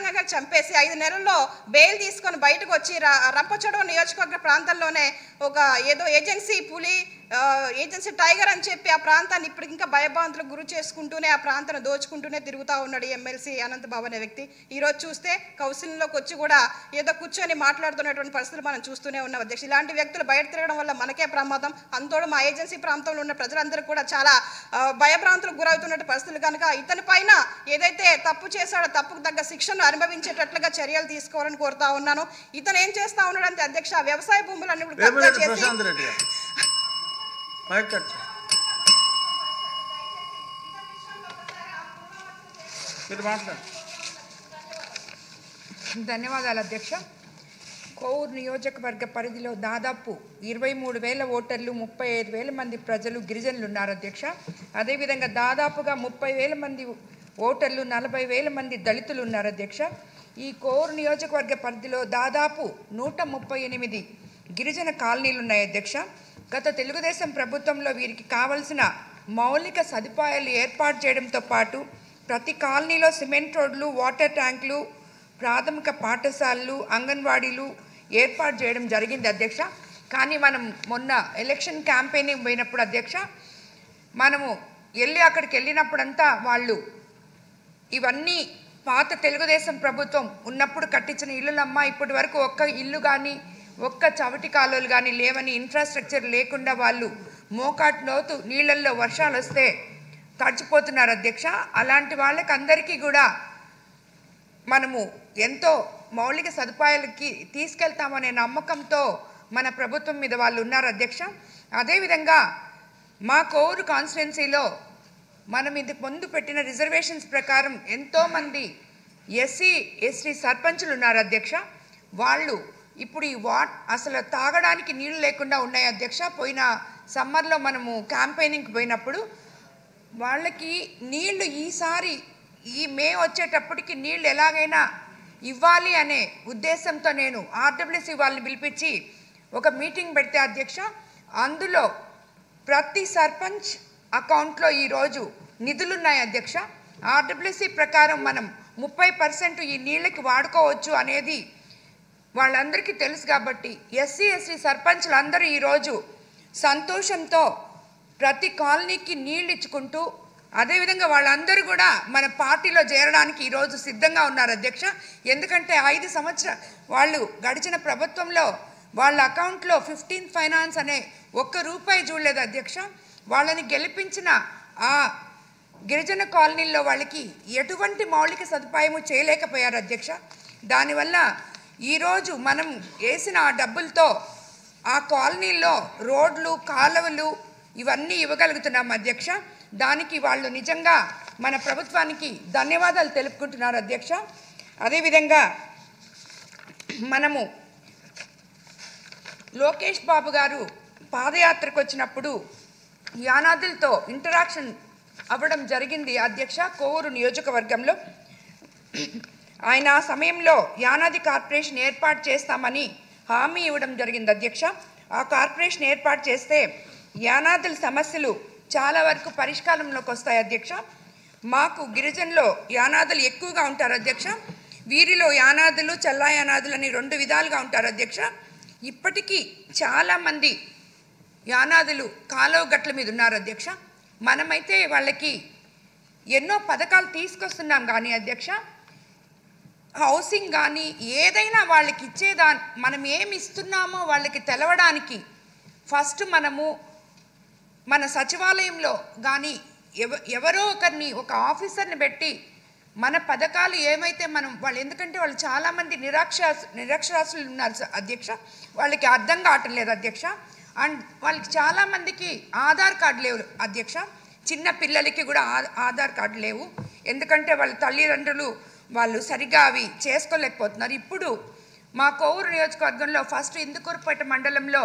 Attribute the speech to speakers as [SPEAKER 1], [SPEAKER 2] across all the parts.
[SPEAKER 1] బహిరంగంగా చంపేసి 5 నెలల్లో బెయిల్ తీసుకొని బయటకు వచ్చి రంపచోడవరం నియోజకవర్గ ప్రాంతంలోనే ఒక ఏదో ఏజెన్సీ పులి ఏజెన్సీ టైగర్ అని చెప్పి ఆ ప్రాంతాన్ని ఇప్పటికి ఇంకా భయభ్రాంతులకు గురి చేసుకుంటూనే ఆ ప్రాంతాన్ని దోచుకుంటూనే తిరుగుతూ ఉన్నాడు ఎమ్మెల్సీ అనంతబాబు అనే వ్యక్తి. ఈరోజు చూస్తే కౌన్సిల్లోకి వచ్చి కూడా ఏదో కూర్చొని మాట్లాడుతున్నటువంటి పరిస్థితులు మనం చూస్తూనే ఉన్నాం అధ్యక్ష. ఇలాంటి వ్యక్తులు బయట తిరగడం వల్ల మనకే ప్రమాదం. అంతోడు మా ఏజెన్సీ ప్రాంతంలో ఉన్న ప్రజలందరూ కూడా చాలా భయభ్రాంతులకు గురవుతున్న పరిస్థితులు కనుక ఇతని పైన ఏదైతే తప్పు చేశాడో తప్పుకు తగ్గ శిక్షను అనుభవించేటట్లుగా చర్యలు తీసుకోవాలని కోరుతా ఉన్నాను. ఇతను ఏం చేస్తా ఉన్నాడంటే అధ్యక్ష వ్యవసాయ భూములన్నీ కూడా కబ్జా చేసి
[SPEAKER 2] ధన్యవాదాలు అధ్యక్ష. కోవూరు నియోజకవర్గ పరిధిలో దాదాపు 23,000 ఓటర్లు, 35,000 మంది ప్రజలు గిరిజనులు ఉన్నారు అధ్యక్ష. అదేవిధంగా దాదాపుగా 30,000 మంది ఓటర్లు, 40,000 మంది దళితులు ఉన్నారు అధ్యక్ష. ఈ కోవూరు నియోజకవర్గ పరిధిలో దాదాపు 138 గిరిజన కాలనీలు ఉన్నాయి అధ్యక్ష. గత తెలుగుదేశం ప్రభుత్వంలో వీరికి కావలసిన మౌలిక సదుపాయాలు ఏర్పాటు చేయడంతో పాటు ప్రతి కాలనీలో సిమెంట్ రోడ్లు, వాటర్ ట్యాంకులు, ప్రాథమిక పాఠశాలలు, అంగన్వాడీలు ఏర్పాటు చేయడం జరిగింది అధ్యక్ష. కానీ మనం మొన్న ఎలక్షన్ క్యాంపెయినింగ్ పోయినప్పుడు అధ్యక్ష మనము అక్కడికి వెళ్ళినప్పుడంతా వాళ్ళు ఇవన్నీ పాత తెలుగుదేశం ప్రభుత్వం ఉన్నప్పుడు కట్టించిన ఇల్లులమ్మ, ఇప్పటి వరకు ఒక్క ఇల్లు కానీ ఒక్క చవటి కాలువలు కానీ లేవని, ఇన్ఫ్రాస్ట్రక్చర్ లేకుండా వాళ్ళు మోకాటి లోతు నీళ్ళల్లో వర్షాలు వస్తే తడిచిపోతున్నారు అధ్యక్ష. అలాంటి వాళ్ళకి అందరికీ కూడా మనము ఎంతో మౌలిక సదుపాయాలకి తీసుకెళ్తామనే నమ్మకంతో మన ప్రభుత్వం మీద వాళ్ళు ఉన్నారు అధ్యక్ష. అదేవిధంగా మా కోవూరు కాన్స్టిట్యున్సీలో మనం ఇంతకు ముందు పెట్టిన రిజర్వేషన్స్ ప్రకారం ఎంతోమంది ఎస్సీ ఎస్టీ సర్పంచులు ఉన్నారు అధ్యక్ష. వాళ్ళు ఇప్పుడు ఈ అసలు తాగడానికి నీళ్ళు లేకుండా ఉన్నాయి అధ్యక్ష. పోయిన సమ్మర్లో మనము క్యాంపెయినింగ్కి పోయినప్పుడు వాళ్ళకి నీళ్లు ఈసారి ఈ మే వచ్చేటప్పటికి నీళ్ళు ఎలాగైనా ఇవ్వాలి అనే ఉద్దేశంతో నేను ఆర్డబ్ల్యూసీ వాళ్ళని పిలిపించి ఒక మీటింగ్ పెడితే అధ్యక్ష అందులో ప్రతి సర్పంచ్ అకౌంట్లో ఈరోజు నిధులున్నాయి అధ్యక్ష. ఆర్డబ్ల్యూసీ ప్రకారం మనం 30% ఈ నీళ్ళకి వాడుకోవచ్చు అనేది వాళ్ళందరికీ తెలుసు కాబట్టి ఎస్సీ ఎస్టీ సర్పంచ్లు అందరూ ఈరోజు సంతోషంతో ప్రతి కాలనీకి నీళ్ళు ఇచ్చుకుంటూ అదేవిధంగా వాళ్ళందరూ కూడా మన పార్టీలో చేరడానికి ఈరోజు సిద్ధంగా ఉన్నారు అధ్యక్ష. ఎందుకంటే 5 సంవత్సరాలు వాళ్ళు గడిచిన ప్రభుత్వంలో వాళ్ళ అకౌంట్లో 15 ఫైనాన్స్ అనే ₹1 చూడలేదు అధ్యక్ష. వాళ్ళని గెలిపించిన ఆ గిరిజన కాలనీల్లో వాళ్ళకి ఎటువంటి మౌలిక సదుపాయము చేయలేకపోయారు అధ్యక్ష. దానివల్ల ఈరోజు మనం వేసిన ఆ డబ్బులతో ఆ కాలనీల్లో రోడ్లు, కాలువలు ఇవన్నీ ఇవ్వగలుగుతున్నాం అధ్యక్ష. దానికి వాళ్ళు నిజంగా మన ప్రభుత్వానికి ధన్యవాదాలు తెలుపుకుంటున్నారు అధ్యక్ష. అదేవిధంగా మనము లోకేష్ బాబు గారు పాదయాత్రకు వచ్చినప్పుడు యానాదులతో ఇంటరాక్షన్ అవ్వడం జరిగింది అధ్యక్ష. కోవూరు నియోజకవర్గంలో ఆయన ఆ సమయంలో యానాది కార్పొరేషన్ ఏర్పాటు చేస్తామని హామీ ఇవ్వడం జరిగింది అధ్యక్ష. ఆ కార్పొరేషన్ ఏర్పాటు చేస్తే యానాదుల సమస్యలు చాలా వరకు పరిష్కారంలోకి వస్తాయి అధ్యక్ష. మాకు గిరిజనులో యానాదులు ఎక్కువగా ఉంటారు అధ్యక్ష. వీరిలో యానాదులు, చల్లా యానాదులు అని 2 విధాలుగా ఉంటారు అధ్యక్ష. ఇప్పటికీ చాలామంది యానాదులు కాలువ గట్ల మీద ఉన్నారు అధ్యక్ష. మనమైతే వాళ్ళకి ఎన్నో పథకాలు తీసుకొస్తున్నాం కానీ అధ్యక్ష హౌసింగ్ కానీ ఏదైనా వాళ్ళకి మనం ఏమి ఇస్తున్నామో వాళ్ళకి తెలవడానికి ఫస్ట్ మనము మన సచివాలయంలో కానీ ఎవరో ఒకరిని ఒక ఆఫీసర్ని పెట్టి మన పథకాలు ఏమైతే వాళ్ళు ఎందుకంటే వాళ్ళు చాలామంది నిరక్షరాస్యులు ఉన్నారు అధ్యక్ష. వాళ్ళకి అర్థం కావటం లేదు అధ్యక్ష. అండ్ వాళ్ళకి చాలామందికి ఆధార్ కార్డు లేవు అధ్యక్ష. చిన్న పిల్లలకి కూడా ఆధార్ కార్డు లేవు. ఎందుకంటే వాళ్ళ తల్లిదండ్రులు వాళ్ళు సరిగా అవి చేసుకోలేకపోతున్నారు. ఇప్పుడు మా కోవూరు నియోజకవర్గంలో ఫస్ట్ ఇందుకూరుపేట మండలంలో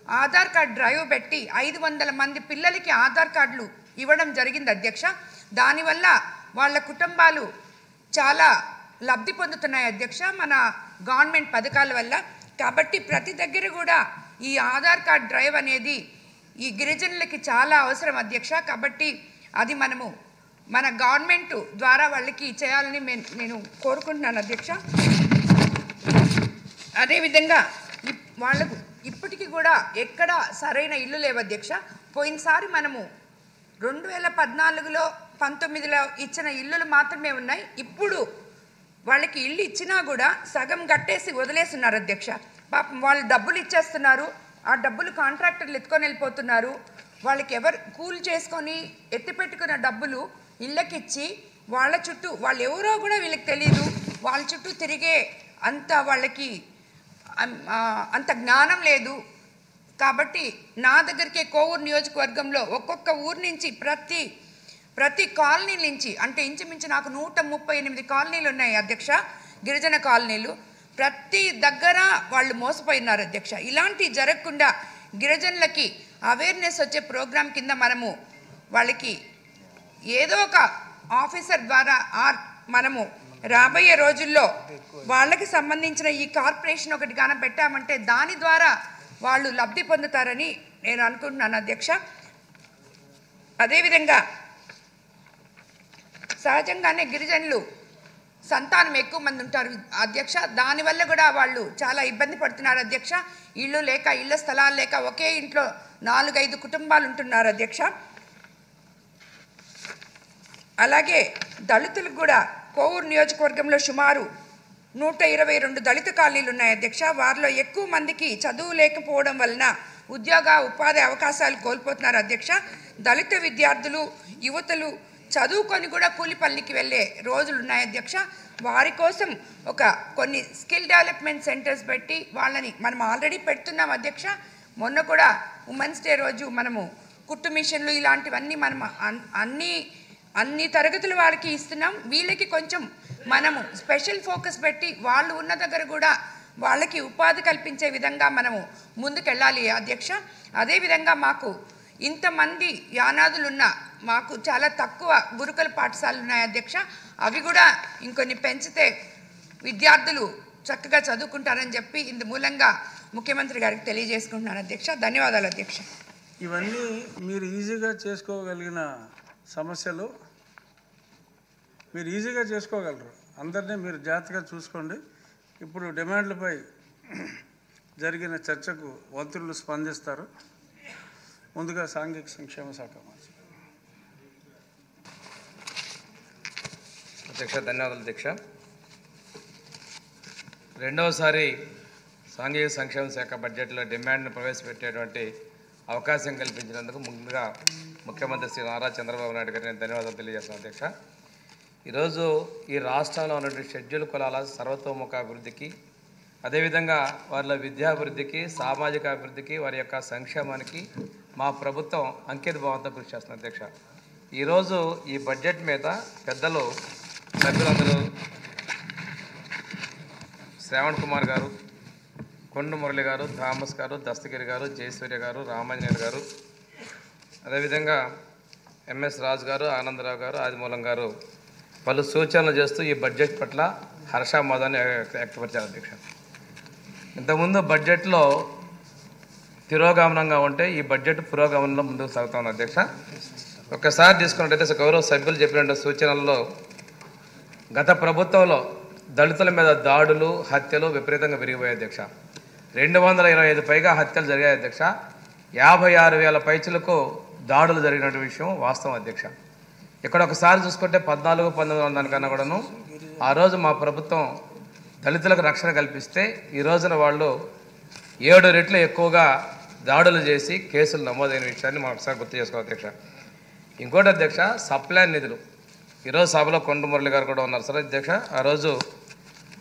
[SPEAKER 2] ఆధార్ కార్డు డ్రైవ్ పెట్టి 500 మంది పిల్లలకి ఆధార్ కార్డులు ఇవ్వడం జరిగింది అధ్యక్ష. దానివల్ల వాళ్ళ కుటుంబాలు చాలా లబ్ధి పొందుతున్నాయి అధ్యక్ష మన గవర్నమెంట్ పథకాల వల్ల. కాబట్టి ప్రతి దగ్గర కూడా ఈ ఆధార్ కార్డ్ డ్రైవ్ అనేది ఈ గిరిజనులకి చాలా అవసరం అధ్యక్ష. కాబట్టి అది మనము మన గవర్నమెంట్ ద్వారా వాళ్ళకి చేయాలని నేను కోరుకుంటున్నాను అధ్యక్ష. అదేవిధంగా వాళ్ళకు ఇప్పటికీ కూడా ఎక్కడ సరైన ఇల్లు లేవు అధ్యక్ష. పోయినసారి మనము 2014లో 19లో ఇచ్చిన ఇల్లులు మాత్రమే ఉన్నాయి. ఇప్పుడు వాళ్ళకి ఇల్లు ఇచ్చినా కూడా సగం కట్టేసి వదిలేస్తున్నారు అధ్యక్ష. పాపం వాళ్ళు డబ్బులు ఇచ్చేస్తున్నారు, ఆ డబ్బులు కాంట్రాక్టర్లు ఎత్తుకొని వెళ్ళిపోతున్నారు. వాళ్ళకి ఎవరు కూలి చేసుకొని ఎత్తిపెట్టుకున్న డబ్బులు ఇళ్ళకిచ్చి వాళ్ళ చుట్టూ వాళ్ళు ఎవరో కూడా వీళ్ళకి తెలియదు, వాళ్ళ చుట్టూ తిరిగే అంత వాళ్ళకి అంత జ్ఞానం లేదు. కాబట్టి నా దగ్గరికే కోవూరు నియోజకవర్గంలో ఒక్కొక్క ఊరు నుంచి ప్రతి కాలనీ నుంచి, అంటే ఇంచుమించు నాకు 138 కాలనీలు ఉన్నాయి అధ్యక్ష, గిరిజన కాలనీలు. ప్రతి దగ్గర వాళ్ళు మోసపోయినారు అధ్యక్ష. ఇలాంటివి జరగకుండా గిరిజనులకి అవేర్నెస్ వచ్చే ప్రోగ్రాం కింద మనము వాళ్ళకి ఏదో ఒక ఆఫీసర్ ద్వారా మనము రాబోయే రోజుల్లో వాళ్ళకి సంబంధించిన ఈ కార్పొరేషన్ ఒకటి గాన పెట్టామంటే దాని ద్వారా వాళ్ళు లబ్ధి పొందుతారని నేను అనుకుంటున్నాను అధ్యక్ష. అదేవిధంగా సహజంగానే గిరిజనులు సంతానం ఎక్కువ మంది ఉంటారు అధ్యక్ష. దానివల్ల కూడా వాళ్ళు చాలా ఇబ్బంది పడుతున్నారు అధ్యక్ష. ఇళ్ళు లేక, ఇళ్ళ స్థలాలు లేక ఒకే ఇంట్లో 4-5 కుటుంబాలు ఉంటున్నారు అధ్యక్ష. అలాగే దళితులకు కూడా కోవూరు నియోజకవర్గంలో సుమారు 122 దళిత కాలనీలు ఉన్నాయి అధ్యక్ష. వారిలో ఎక్కువ మందికి చదువు లేకపోవడం వలన ఉపాధి అవకాశాలు కోల్పోతున్నారు అధ్యక్ష. దళిత విద్యార్థులు, యువతలు చదువుకొని కూడా కూలి పనికి వెళ్ళే రోజులు ఉన్నాయి అధ్యక్ష. వారి కోసం కొన్ని స్కిల్ డెవలప్మెంట్ సెంటర్స్ పెట్టి వాళ్ళని మనం ఆల్రెడీ పెడుతున్నాం అధ్యక్ష. మొన్న కూడా ఉమెన్స్ డే రోజు మనము కుట్టు మిషన్లు ఇలాంటివన్నీ మనం అన్ని తరగతుల వారికి ఇస్తున్నాం. వీళ్ళకి కొంచెం మనము స్పెషల్ ఫోకస్ పెట్టి వాళ్ళు ఉన్న దగ్గర కూడా వాళ్ళకి ఉపాధి కల్పించే విధంగా మనము ముందుకెళ్ళాలి అధ్యక్ష. అదేవిధంగా మాకు ఇంతమంది యానాదులున్న మాకు చాలా తక్కువ గురుకుల పాఠశాలలు ఉన్నాయి అధ్యక్ష. అవి కూడా ఇంకొన్ని పెంచితే విద్యార్థులు చక్కగా చదువుకుంటారని చెప్పి ఇందు మూలంగా ముఖ్యమంత్రి గారికి తెలియజేసుకుంటున్నాను అధ్యక్ష. ధన్యవాదాలు అధ్యక్ష.
[SPEAKER 3] ఇవన్నీ మీరు ఈజీగా చేసుకోగలిగిన సమస్యలు, మీరు ఈజీగా చేసుకోగలరు. అందరినీ మీరు జాగ్రత్తగా చూసుకోండి. ఇప్పుడు డిమాండ్లపై జరిగిన చర్చకు మంత్రులు స్పందిస్తారు. ముందుగా సాంఘిక సంక్షేమ శాఖ మంత్రి.
[SPEAKER 4] అధ్యక్ష ధన్యవాదాలు అధ్యక్ష. రెండవసారి సాంఘిక సంక్షేమ శాఖ బడ్జెట్లో డిమాండ్ను ప్రవేశపెట్టేటువంటి అవకాశం కల్పించినందుకు ముందుగా ముఖ్యమంత్రి శ్రీ నారా చంద్రబాబు నాయుడు గారికి నేను ధన్యవాదాలు తెలియజేస్తున్నాను అధ్యక్ష. ఈరోజు ఈ రాష్ట్రంలో ఉన్నటువంటి షెడ్యూల్ కులాల సర్వతోముఖ అభివృద్ధికి, అదేవిధంగా వారి విద్యాభివృద్ధికి, సామాజిక అభివృద్ధికి, వారి యొక్క సంక్షేమానికి మా ప్రభుత్వం అంకిత భావంతో కృషి చేస్తుంది అధ్యక్ష. ఈరోజు ఈ బడ్జెట్ మీద పెద్దలు సభ్యులందరూ శ్రావణ్ కుమార్ గారు, కొండ మురళి గారు, థామస్ గారు, దస్తగిరి గారు, జయసూర్య గారు, రామాంజనేయులు గారు, అదేవిధంగా ఎంఎస్ రాజు గారు, ఆనందరావు గారు, ఆదిమూలం గారు పలు సూచనలు చేస్తూ ఈ బడ్జెట్ పట్ల హర్షామోదాన్ని వ్యక్తపరిచారు అధ్యక్ష. ఇంతకుముందు బడ్జెట్లో తిరోగమనంగా ఉంటే ఈ బడ్జెట్ పురోగమనంలో ముందుకు సాగుతాం అధ్యక్ష. ఒక్కసారి తీసుకున్నట్టయితే గౌరవ సభ్యులు చెప్పిన సూచనల్లో గత ప్రభుత్వంలో దళితుల మీద దాడులు, హత్యలు విపరీతంగా పెరిగిపోయాయి అధ్యక్ష. 225 పైగా హత్యలు జరిగాయి అధ్యక్ష. 56,000 పైచులకు దాడులు జరిగిన విషయం వాస్తవం అధ్యక్ష. ఇక్కడ ఒకసారి చూసుకుంటే 14-19 కన్నా కూడాను ఆ రోజు మా ప్రభుత్వం దళితులకు రక్షణ కల్పిస్తే ఈ రోజున వాళ్ళు 7 రెట్లు ఎక్కువగా దాడులు చేసి కేసులు నమోదైన విషయాన్ని మనం ఒకసారి గుర్తు చేసుకోవాలి అధ్యక్ష. ఇంకోటి అధ్యక్ష, సప్లాన్ నిధులు ఈరోజు సభలో కొండ మురళి గారు కూడా ఉన్నారు సార్ అధ్యక్ష. ఆ రోజు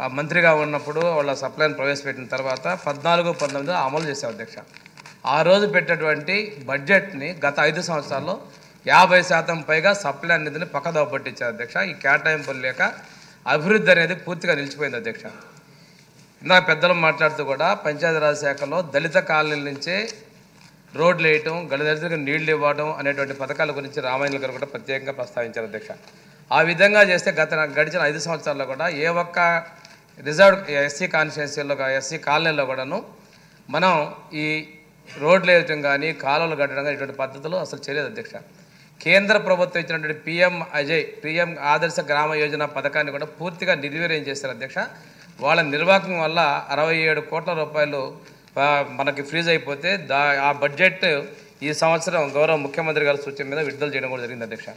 [SPEAKER 4] ఆ మంత్రిగా ఉన్నప్పుడు వాళ్ళ సప్లాన్ ప్రవేశపెట్టిన తర్వాత 14-19 అమలు చేశాం అధ్యక్ష. ఆ రోజు పెట్టినటువంటి బడ్జెట్ని గత 5 సంవత్సరాల్లో 50% పైగా సప్లాన్ నిధిని పక్కదోవ పట్టించారు అధ్యక్ష. ఈ కేటాయింపులు లేక అభివృద్ధి అనేది పూర్తిగా నిలిచిపోయింది అధ్యక్ష. ఇందాక పెద్దలు మాట్లాడుతూ కూడా పంచాయతీరాజ్ శాఖలో దళిత కాలనీల నుంచే రోడ్లు వేయటం, దళితులకు నీళ్లు ఇవ్వడం అనేటువంటి పథకాల గురించి రామాయణ గారు కూడా ప్రత్యేకంగా ప్రస్తావించారు అధ్యక్ష. ఆ విధంగా చేస్తే గడిచిన 5 సంవత్సరాల్లో కూడా ఏ ఒక్క రిజర్వ్ ఎస్సీ కాన్స్టిట్యున్సీలో, ఎస్సీ కాలనీలో కూడాను మనం ఈ రోడ్లు వేయటం కానీ, కాలువలు కట్టడం కానీ ఇటువంటి పద్ధతులు అసలు చేయలేదు అధ్యక్ష. కేంద్ర ప్రభుత్వం ఇచ్చినటువంటి పిఎం ఆదర్శ గ్రామ యోజన పథకాన్ని కూడా పూర్తిగా నిర్వీర్యం చేశారు అధ్యక్ష. వాళ్ళ నిర్వాహకం వల్ల 67 కోట్ల రూపాయలు మనకి ఫ్రీజ్ అయిపోతే ఆ బడ్జెట్ ఈ సంవత్సరం గౌరవ ముఖ్యమంత్రి గారి సూచన మీద విడుదల చేయడం కూడా జరిగింది అధ్యక్ష.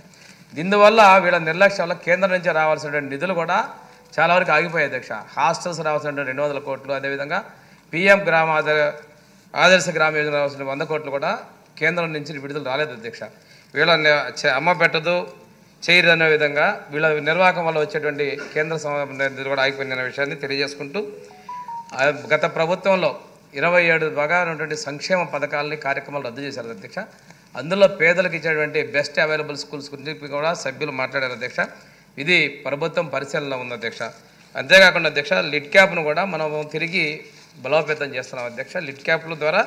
[SPEAKER 4] దీనివల్ల వీళ్ళ నిర్లక్ష్యం వల్ల కేంద్రం నుంచి రావాల్సినటువంటి నిధులు కూడా చాలా వరకు ఆగిపోయాయి అధ్యక్ష. హాస్టల్స్ రావాల్సినటువంటి 200 కోట్లు, అదేవిధంగా పిఎం ఆదర్శ గ్రామ యోజన రావాల్సిన 100 కోట్లు కూడా కేంద్రం నుంచి విడుదల రాలేదు అధ్యక్ష. వీళ్ళ అమ్మ పెట్టదు చేయరు అనే విధంగా వీళ్ళ నిర్వాహకం వల్ల వచ్చేటువంటి కేంద్ర నిధులు కూడా ఆగిపోయిన విషయాన్ని తెలియజేసుకుంటూ, గత ప్రభుత్వంలో 27 బాగా ఉన్నటువంటి సంక్షేమ పథకాలని కార్యక్రమాలు రద్దు చేశారు అధ్యక్ష. అందులో పేదలకు ఇచ్చేటువంటి బెస్ట్ అవైలబుల్ స్కూల్స్ గురించి కూడా సభ్యులు మాట్లాడారు అధ్యక్ష. ఇది ప్రభుత్వం పరిశీలనలో ఉంది అధ్యక్ష. అంతేకాకుండా అధ్యక్ష, లిడ్ క్యాప్ను కూడా మనం తిరిగి బలోపేతం చేస్తున్నాం అధ్యక్ష. లిడ్ క్యాప్ల ద్వారా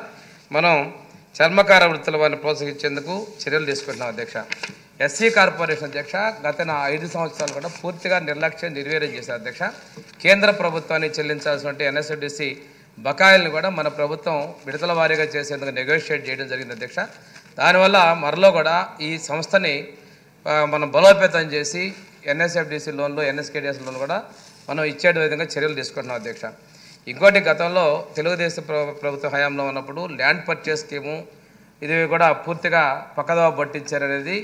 [SPEAKER 4] మనం చర్మకార వృత్తుల వారిని ప్రోత్సహించేందుకు చర్యలు తీసుకుంటున్నాం అధ్యక్ష. ఎస్సీ కార్పొరేషన్ అధ్యక్ష గత 5 సంవత్సరాలు కూడా పూర్తిగా నిర్వీర్యం చేశారు అధ్యక్ష. కేంద్ర ప్రభుత్వాన్ని చెల్లించాల్సినటువంటి ఎన్ఎస్డిసి బకాయిలను కూడా మన ప్రభుత్వం విడతల వారీగా చేసేందుకు నెగోషియేట్ చేయడం జరిగింది అధ్యక్ష. దానివల్ల మరలో కూడా ఈ సంస్థని మనం బలోపేతం చేసి ఎన్ఎస్ఎఫ్డిసి లోన్లు, ఎన్ఎస్కేడిఎస్ లోన్లు కూడా మనం ఇచ్చే విధంగా చర్యలు తీసుకుంటున్నాం అధ్యక్ష. ఇంకోటి, గతంలో తెలుగుదేశం ప్రభుత్వ హయాంలో ఉన్నప్పుడు ల్యాండ్ పర్చేస్ స్కీము ఇది కూడా పూర్తిగా పక్కదోవ పట్టించారనేది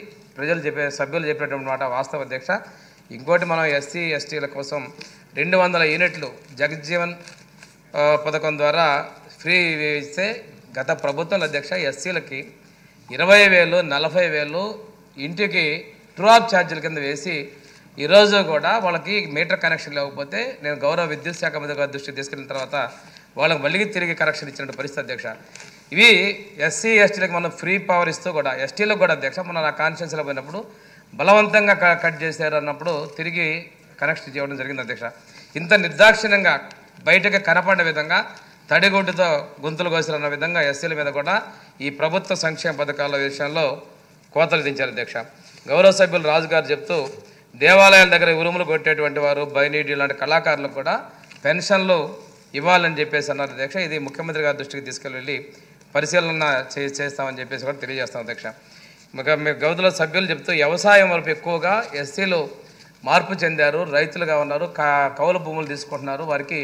[SPEAKER 4] సభ్యులు చెప్పినటువంటి మాట వాస్తవ అధ్యక్ష. ఇంకోటి, మనం ఎస్సీ ఎస్టీల కోసం 200 యూనిట్లు జగజ్జీవన్ పథకం ద్వారా ఫ్రీ ఇస్తే గత ప్రభుత్వం అధ్యక్ష ఎస్సీలకి 20,000, 40,000 ఇంటికి ట్రూ ఆఫ్ ఛార్జీల కింద వేసి ఈరోజు కూడా వాళ్ళకి మీటర్ కనెక్షన్ లేకపోతే నేను గౌరవ విద్యుత్ శాఖ మంత్రి గారి దృష్టికి తీసుకెళ్ళిన తర్వాత వాళ్ళకి మళ్ళీ తిరిగి కనెక్షన్ ఇచ్చిన పరిస్థితి అధ్యక్ష. ఇవి ఎస్సీ ఎస్టీలకు మనం ఫ్రీ పవర్ ఇస్తూ కూడా ఎస్టీలకు కూడా అధ్యక్ష మన నా కాన్స్టిట్యూన్సీలో పోయినప్పుడు బలవంతంగా కట్ చేశారు అన్నప్పుడు తిరిగి కనెక్షన్ ఇవ్వడం జరిగింది అధ్యక్ష. ఇంత నిర్దాక్షిణ్యంగా బయటకు కనపడే విధంగా తడిగుడ్డుతో గొంతులు కోసిరన్న విధంగా ఎస్సీల మీద కూడా ఈ ప్రభుత్వ సంక్షేమ పథకాల విషయంలో కోతలు దించారు అధ్యక్ష. గౌరవ సభ్యులు రాజు గారు చెప్తూ దేవాలయాల దగ్గర ఉరుములు కొట్టేటువంటి వారు, బైనీడి లాంటి కళాకారులకు కూడా పెన్షన్లు ఇవ్వాలని చెప్పేసి అన్నారు అధ్యక్ష. ఇది ముఖ్యమంత్రి గారి దృష్టికి తీసుకెళ్ళి పరిశీలన చేస్తామని చెప్పేసి కూడా తెలియజేస్తాం అధ్యక్ష. గౌరవ సభ్యులు చెప్తూ వ్యవసాయం వరకు ఎక్కువగా ఎస్సీలు మార్పు చెందారు, రైతులుగా ఉన్నారు, కౌలు భూములు తీసుకుంటున్నారు, వారికి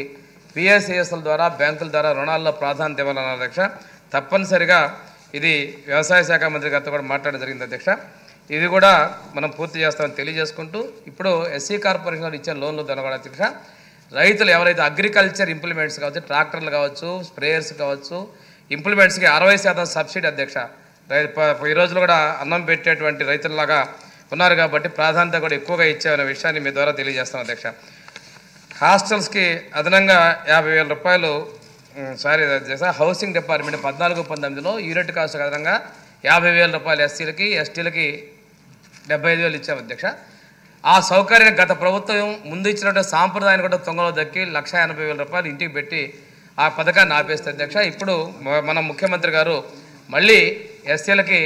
[SPEAKER 4] పిఎస్సిఎస్ల ద్వారా బ్యాంకుల ద్వారా రుణాల్లో ప్రాధాన్యత ఇవ్వాలన్నారు అధ్యక్ష. తప్పనిసరిగా ఇది వ్యవసాయ శాఖ మంత్రి గారితో కూడా మాట్లాడడం జరిగింది అధ్యక్ష. ఇది కూడా మనం పూర్తి చేస్తామని తెలియజేసుకుంటూ, ఇప్పుడు ఎస్సీ కార్పొరేషన్ ఇచ్చే లోన్లు ద్వారా కూడా అధ్యక్ష రైతులు ఎవరైతే అగ్రికల్చర్ ఇంప్లిమెంట్స్ కావచ్చు, ట్రాక్టర్లు కావచ్చు, స్ప్రేయర్స్ కావచ్చు, ఇంప్లిమెంట్స్కి 60% సబ్సిడీ అధ్యక్ష. ఈ రోజులు కూడా అన్నం పెట్టేటువంటి రైతుల్లాగా ఉన్నారు కాబట్టి ప్రాధాన్యత కూడా ఎక్కువగా ఇచ్చామనే విషయాన్ని మీ ద్వారా తెలియజేస్తాం అధ్యక్ష. హాస్టల్స్కి అదనంగా 50,000 రూపాయలు అధ్యక్ష. హౌసింగ్ డిపార్ట్మెంట్ 14-19లో యూనిట్ కాస్ట్ అదనంగా 50,000 రూపాయలు ఎస్సీలకి, ఎస్టీలకి 75,000 ఇచ్చాము అధ్యక్ష. ఆ సౌకర్యం గత ప్రభుత్వం ముందు ఇచ్చినటువంటి సాంప్రదాయాన్ని కూడా తొంగలో దక్కి 1,80,000 రూపాయలు ఇంటికి పెట్టి ఆ పథకాన్ని ఆపేస్తే అధ్యక్ష. ఇప్పుడు మన ముఖ్యమంత్రి గారు మళ్ళీ ఎస్సీలకి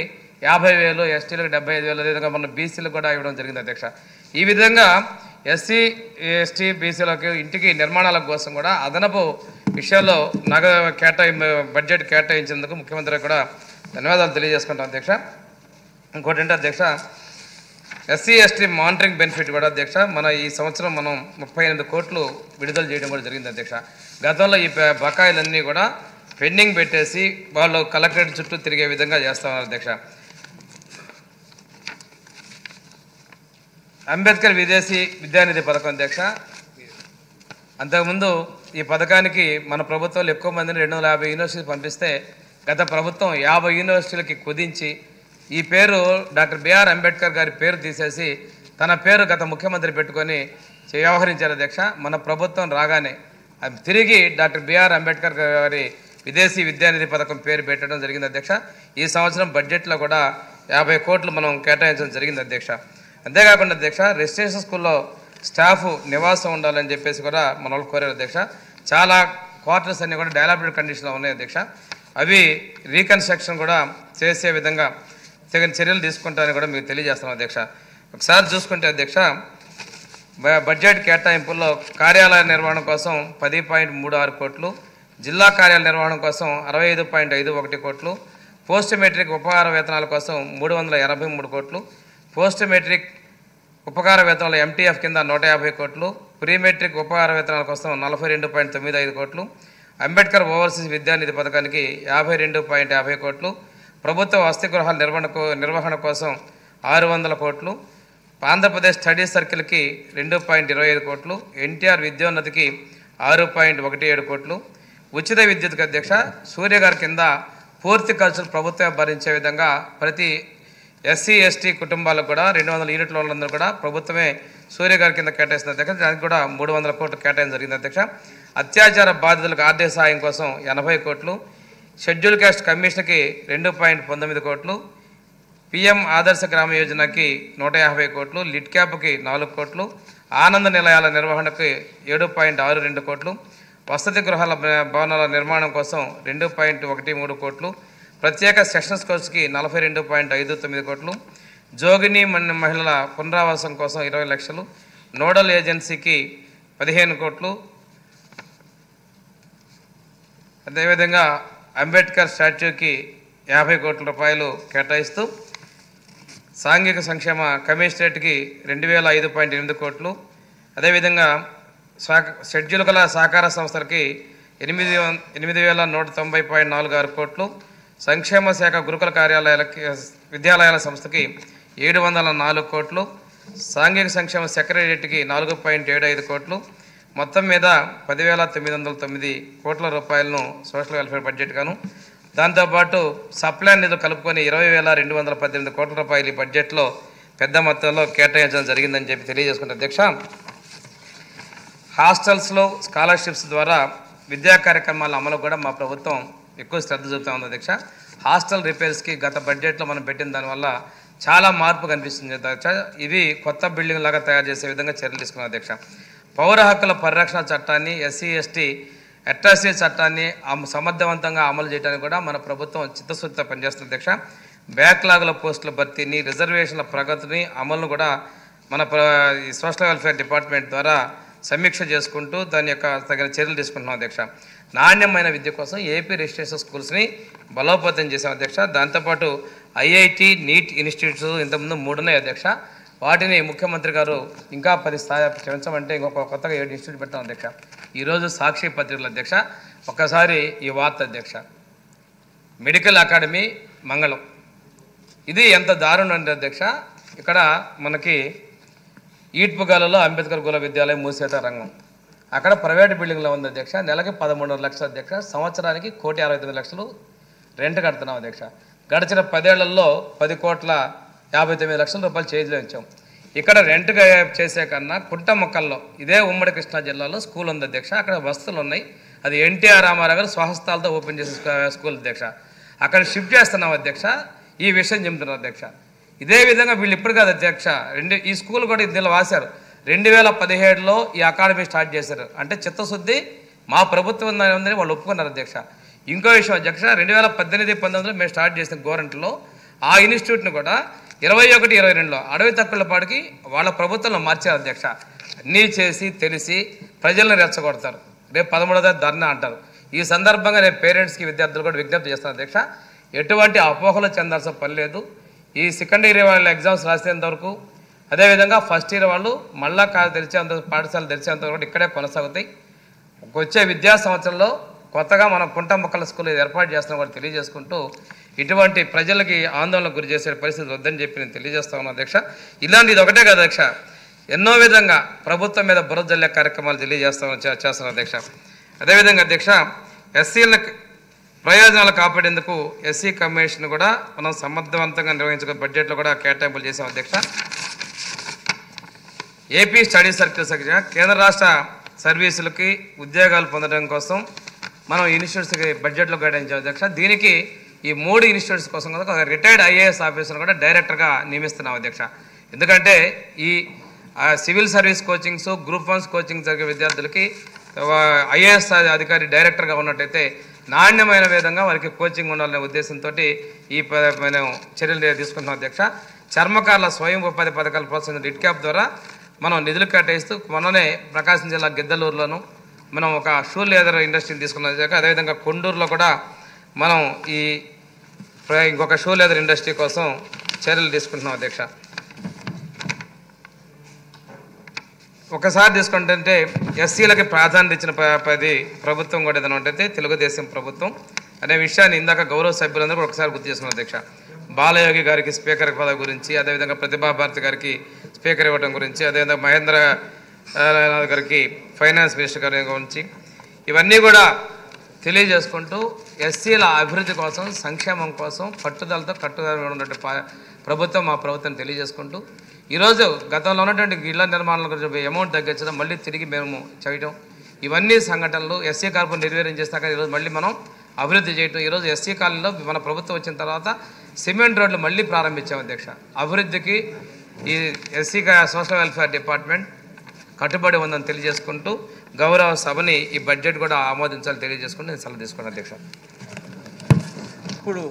[SPEAKER 4] 50,000, ఎస్టీలకు 75,000, అదేవిధంగా మన బీసీలకు కూడా ఇవ్వడం జరిగింది అధ్యక్ష. ఈ విధంగా ఎస్సీ ఎస్టీ బీసీలకు ఇంటికి నిర్మాణాల కోసం కూడా అదనపు విషయాల్లో బడ్జెట్ కేటాయించేందుకు ముఖ్యమంత్రి కూడా ధన్యవాదాలు తెలియజేసుకుంటాం అధ్యక్ష. ఇంకోటి ఏంటి అధ్యక్ష, ఎస్సీ ఎస్టీ మానిటరింగ్ బెనిఫిట్ కూడా అధ్యక్ష మన ఈ సంవత్సరం మనం 38 కోట్లు విడుదల చేయడం కూడా జరిగింది అధ్యక్ష. గతంలో ఈ బకాయిలన్నీ కూడా పెండింగ్ పెట్టేసి వాళ్ళు కలెక్టరేట్ చుట్టూ తిరిగే విధంగా చేస్తామన్నారు అధ్యక్ష. అంబేద్కర్ విదేశీ విద్యానిధి పథకం అధ్యక్ష. అంతకుముందు ఈ పథకానికి మన ప్రభుత్వంలో ఎక్కువ మందిని 250 యూనివర్సిటీలు పంపిస్తే గత ప్రభుత్వం 50 యూనివర్సిటీలకి కుదించి ఈ పేరు డాక్టర్ బిఆర్ అంబేద్కర్ గారి పేరు తీసేసి తన పేరు గత ముఖ్యమంత్రి పెట్టుకొని వ్యవహరించారు అధ్యక్ష. మన ప్రభుత్వం రాగానే తిరిగి డాక్టర్ బిఆర్ అంబేద్కర్ గారి విదేశీ విద్యానిధి పథకం పేరు పెట్టడం జరిగింది అధ్యక్ష. ఈ సంవత్సరం బడ్జెట్లో కూడా 50 కోట్లు మనం కేటాయించడం జరిగింది అధ్యక్ష. అంతేకాకుండా అధ్యక్ష రెసిడెన్షియల్ స్కూల్లో స్టాఫ్ నివాసం ఉండాలని చెప్పేసి కూడా మన వాళ్ళు కోరారు అధ్యక్ష. చాలా క్వార్టర్స్ అన్నీ కూడా డెవలప్డ్ కండిషన్లో ఉన్నాయి అధ్యక్ష. అవి రీకన్స్ట్రక్షన్ కూడా చేసే విధంగా తగిన చర్యలు తీసుకుంటారని కూడా మీకు తెలియజేస్తున్నాం అధ్యక్ష. ఒకసారి చూసుకుంటే అధ్యక్ష బడ్జెట్ కేటాయింపుల్లో కార్యాలయ నిర్వహణ కోసం 10.36 కోట్లు, జిల్లా కార్యాలయ నిర్వహణ కోసం 65.51 కోట్లు, పోస్ట్ మెట్రిక్ ఉపకార వేతనాల కోసం 383 కోట్లు, పోస్ట్ మెట్రిక్ ఉపకార వేతనాలు MTF కింద 150 కోట్లు, ప్రీ మెట్రిక్ ఉపకార వేతనాల కోసం 42.95 కోట్లు, అంబేద్కర్ ఓవర్సీస్ విద్యానిధి పథకానికి 52.50 కోట్లు, ప్రభుత్వ వసతి గృహాల నిర్వహణ కోసం 600 కోట్లు, ఆంధ్రప్రదేశ్ స్టడీ సర్కిల్కి 2.25 కోట్లు, NTR విద్యోన్నతికి 6.17 కోట్లు, ఉచిత విద్యుత్కి అధ్యక్ష సూర్య గారి కింద పూర్తి ఖర్చులు ప్రభుత్వం భరించే విధంగా ప్రతి SC ST కుటుంబాలకు కూడా 200 యూనిట్ల వాళ్ళందరూ కూడా ప్రభుత్వమే సూర్య గారి కింద కేటాయిస్తుంది అధ్యక్ష. దానికి కూడా 300 కోట్లు కేటాయించడం జరిగింది అధ్యక్ష. అత్యాచార బాధితులకు ఆర్థిక సాయం కోసం 80 కోట్లు, షెడ్యూల్ క్యాస్ట్ కమిషన్కి 2.19 కోట్లు, PM ఆదర్శ గ్రామ యోజనకి 150 కోట్లు, లిట్ క్యాప్కి 4 కోట్లు, ఆనంద నిలయాల నిర్వహణకి 7.62 కోట్లు, వసతి గృహాల భవనాల నిర్మాణం కోసం 2.13 కోట్లు, ప్రత్యేక సెషన్స్ కోర్సుకి 42.59 కోట్లు, జోగిని మహిళల పునరావాసం కోసం 20 లక్షలు, నోడల్ ఏజెన్సీకి 15 కోట్లు, అదేవిధంగా అంబేద్కర్ స్టాచ్యూకి 50 కోట్ల రూపాయలు కేటాయిస్తూ సాంఘిక సంక్షేమ కమిషనరేట్కి 2005.8 కోట్లు, అదేవిధంగా షెడ్యూల్ కల సహకార సంస్థలకి 8,190.46 కోట్లు, సంక్షేమ శాఖ గురుకుల విద్యాలయాల సంస్థకి 704 కోట్లు, సాంఘిక సంక్షేమ సెక్రటరీకి 4.75 కోట్లు, మొత్తం మీద 10,909 కోట్ల రూపాయలను సోషల్ వెల్ఫేర్ బడ్జెట్ గాను, దాంతోపాటు సప్లై నిధులు కలుపుకొని 20,218 కోట్ల రూపాయలు ఈ బడ్జెట్లో పెద్ద మొత్తంలో కేటాయించడం జరిగిందని చెప్పి తెలియజేసుకుంటే అధ్యక్ష. హాస్టల్స్లో స్కాలర్షిప్స్ ద్వారా విద్యా కార్యక్రమాల అమలు కూడా మా ప్రభుత్వం ఎక్కువ శ్రద్ధ చూపుతా ఉంది అధ్యక్ష. హాస్టల్ రిపేర్స్కి గత బడ్జెట్లో మనం పెట్టిన దానివల్ల చాలా మార్పు కనిపిస్తుంది అధ్యక్ష. ఇవి కొత్త బిల్డింగ్ లాగా తయారు చేసే విధంగా చర్యలు తీసుకున్నాం అధ్యక్ష. పౌర హక్కుల పరిరక్షణ చట్టాన్ని, SC ST అట్రాసిటీ చట్టాన్ని సమర్థవంతంగా అమలు చేయడానికి కూడా మన ప్రభుత్వం చిత్తశుద్ధితో పనిచేస్తుంది అధ్యక్ష. బ్యాక్లాగుల పోస్టుల భర్తీని, రిజర్వేషన్ల ప్రగతిని, అమలును కూడా మన సోషల్ వెల్ఫేర్ డిపార్ట్మెంట్ ద్వారా సమీక్ష చేసుకుంటూ దాని యొక్క తగిన చర్యలు తీసుకుంటున్నాం అధ్యక్ష. నాణ్యమైన విద్య కోసం ఏపీ రెసిడెన్షియల్ స్కూల్స్ని బలోపేతం చేసాం అధ్యక్ష. దాంతోపాటు IIT NEET ఇన్స్టిట్యూట్స్ ఇంతకుముందు 3 ఉన్నాయి అధ్యక్ష. వాటిని ముఖ్యమంత్రి గారు ఇంకా 10 స్థాయి పెంచమంటే ఇంకొక కొత్తగా 7 ఇన్స్టిట్యూట్ పెట్టాం అధ్యక్ష. ఈరోజు సాక్షి పత్రికల అధ్యక్ష ఒక్కసారి ఈ వార్త అధ్యక్ష, మెడికల్ అకాడమీ మంగళం, ఇది ఎంత దారుణం అంటే అధ్యక్ష, ఇక్కడ మనకి ఈట్పుగాలలో అంబేద్కర్ కుల విద్యాలయం మూసేత రంగం, అక్కడ ప్రైవేట్ బిల్డింగ్లో ఉంది అధ్యక్ష. నెలకి 13 లక్షలు అధ్యక్ష, సంవత్సరానికి 1,69,00,000 రెంట్ కడుతున్నాం అధ్యక్ష. గడిచిన 10 ఏళ్లలో 10,59,00,000 రూపాయలు చేతిలో ఇచ్చాం. ఇక్కడ రెంట్గా చేసే కన్నా కుంటమొక్కల్లో ఇదే ఉమ్మడి కృష్ణా జిల్లాలో స్కూల్ ఉంది అధ్యక్ష. అక్కడ వసతులు ఉన్నాయి. అది ఎన్టీఆర్ రామారావు గారు స్వహస్తాలతో ఓపెన్ చేసే స్కూల్ అధ్యక్ష. అక్కడ షిఫ్ట్ చేస్తున్నాం అధ్యక్ష. ఈ విషయం చెబుతున్నారు అధ్యక్ష. ఇదే విధంగా వీళ్ళు ఇప్పుడు కాదు అధ్యక్ష, ఈ స్కూల్ కూడా ఇందులో వాసారు. 2017లో ఈ అకాడమీ స్టార్ట్ చేశారు. అంటే చిత్తశుద్ధి మా ప్రభుత్వం ఉందని వాళ్ళు ఒప్పుకున్నారు అధ్యక్ష. ఇంకో విషయం అధ్యక్ష, 2018-19లో మేము స్టార్ట్ చేసిన గవర్నమెంట్లో ఆ ఇన్స్టిట్యూట్ని కూడా 21-22లో అడవి తక్కువలపాటికి వాళ్ళ ప్రభుత్వంలో మార్చారు అధ్యక్ష. అన్నీ చేసి తెలిసి ప్రజలను రెచ్చగొడతారు. రేపు 13వ ధర్నా అంటారు. ఈ సందర్భంగా నేను పేరెంట్స్కి, విద్యార్థులు కూడా విజ్ఞప్తి చేస్తాను అధ్యక్ష, ఎటువంటి అపోహలు చెందాల్సిన పని లేదు. ఈ సెకండ్ ఇయర్ వాళ్ళ ఎగ్జామ్స్ రాసేంత వరకు, అదేవిధంగా ఫస్ట్ ఇయర్ వాళ్ళు మళ్ళా తెరిచేంత పాఠశాలలు తెరిచేంత వరకు ఇక్కడే కొనసాగుతాయి. వచ్చే విద్యా సంవత్సరంలో కొత్తగా మనం కుంటమొక్కల స్కూల్ ఏర్పాటు చేస్తున్నాం కూడా తెలియజేసుకుంటూ, ఇటువంటి ప్రజలకి ఆందోళనకు గురి చేసే పరిస్థితి వద్దని చెప్పి నేను తెలియజేస్తా ఉన్నాను అధ్యక్ష. ఇలాంటిది ఒకటే కదా అధ్యక్ష, ఎన్నో విధంగా ప్రభుత్వం మీద బురద జల్లే కార్యక్రమాలు చేస్తున్నాం అధ్యక్ష. అదేవిధంగా అధ్యక్ష, ఎస్సీల ప్రయోజనాలు కాపాడేందుకు SC కమిషన్ కూడా మనం సమర్థవంతంగా నిర్వహించుకునే బడ్జెట్లో కూడా కేటాయింపులు చేసాం అధ్యక్ష. ఏపీ స్టడీ సర్కిల్స్ కేంద్ర రాష్ట్ర సర్వీసులకి ఉద్యోగాలు పొందడం కోసం మనం ఇన్స్టిట్యూట్స్కి బడ్జెట్లో కేటాయించాం అధ్యక్ష. దీనికి ఈ 3 ఇన్స్టిట్యూట్స్ కోసం కూడా ఒక రిటైర్డ్ IAS ఆఫీసర్ కూడా డైరెక్టర్గా నియమిస్తున్నాం అధ్యక్ష. ఎందుకంటే ఈ civil service coachings, group 1 coaching జరిగే విద్యార్థులకి IAS అధికారి డైరెక్టర్గా ఉన్నట్టయితే నాణ్యమైన విధంగా వారికి కోచింగ్ ఉండాలనే ఉద్దేశంతో ఈ మనం చర్యలు తీసుకుంటున్నాం అధ్యక్ష. చర్మకారుల స్వయం ఉపాధి పథకాల ప్రోత్సహించిన లిట్ క్యాప్ ద్వారా మనం నిధులు కేటాయిస్తూ మొన్ననే ప్రకాశం జిల్లా గిద్దలూరులోను మనం ఒక షూ లెదర్ ఇండస్ట్రీని తీసుకున్నాం అధ్యక్ష. అదేవిధంగా కొండూరులో కూడా మనం ఈ ఇంకొక షూ లెదర్ ఇండస్ట్రీ కోసం చర్యలు తీసుకుంటున్నాం అధ్యక్ష. ఒకసారి తీసుకుంటుంటే ఎస్సీలకి ప్రాధాన్యత ఇచ్చిన ప్రభుత్వం కూడా ఏదైనా ఉంటే తెలుగుదేశం ప్రభుత్వం అనే విషయాన్ని ఇందాక గౌరవ సభ్యులందరూ కూడా ఒకసారి గుర్తు చేసుకున్నాం అధ్యక్ష. బాలయోగి గారికి స్పీకర్ పదవి గురించి, అదేవిధంగా ప్రతిభాభారతి గారికి స్పీకర్ ఇవ్వడం గురించి, అదేవిధంగా మహేంద్ర గారికి ఫైనాన్స్ మినిస్టర్ గారి గురించి ఇవన్నీ కూడా తెలియజేసుకుంటూ ఎస్సీల అభివృద్ధి కోసం, సంక్షేమం కోసం పట్టుదలతో ఉన్నటువంటి ప్రభుత్వం మా ప్రభుత్వం తెలియజేసుకుంటూ ఈరోజు గతంలో ఉన్నటువంటి ఇళ్ల నిర్మాణాల గురించి అమౌంట్ తగ్గించడం, మళ్ళీ తిరిగి మేము చేయటం, ఇవన్నీ సంఘటనలు ఎస్సీ కార్పొరేషన్ నిర్వీర్యం చేస్తాక ఈరోజు మళ్ళీ మనం అభివృద్ధి చేయటం. ఈరోజు ఎస్సీ కాలనీలో మన ప్రభుత్వం వచ్చిన తర్వాత సిమెంట్ రోడ్లు మళ్ళీ ప్రారంభించాం అధ్యక్ష. అభివృద్ధికి ఈ ఎస్సీ సోషల్ వెల్ఫేర్ డిపార్ట్మెంట్ కట్టుబడి ఉందని తెలియజేసుకుంటూ గౌరవ సభని ఈ బడ్జెట్ కూడా ఆమోదించాలని తెలియజేసుకుంటూ నేను సలహా తీసుకున్నాను అధ్యక్ష.
[SPEAKER 3] ఇప్పుడు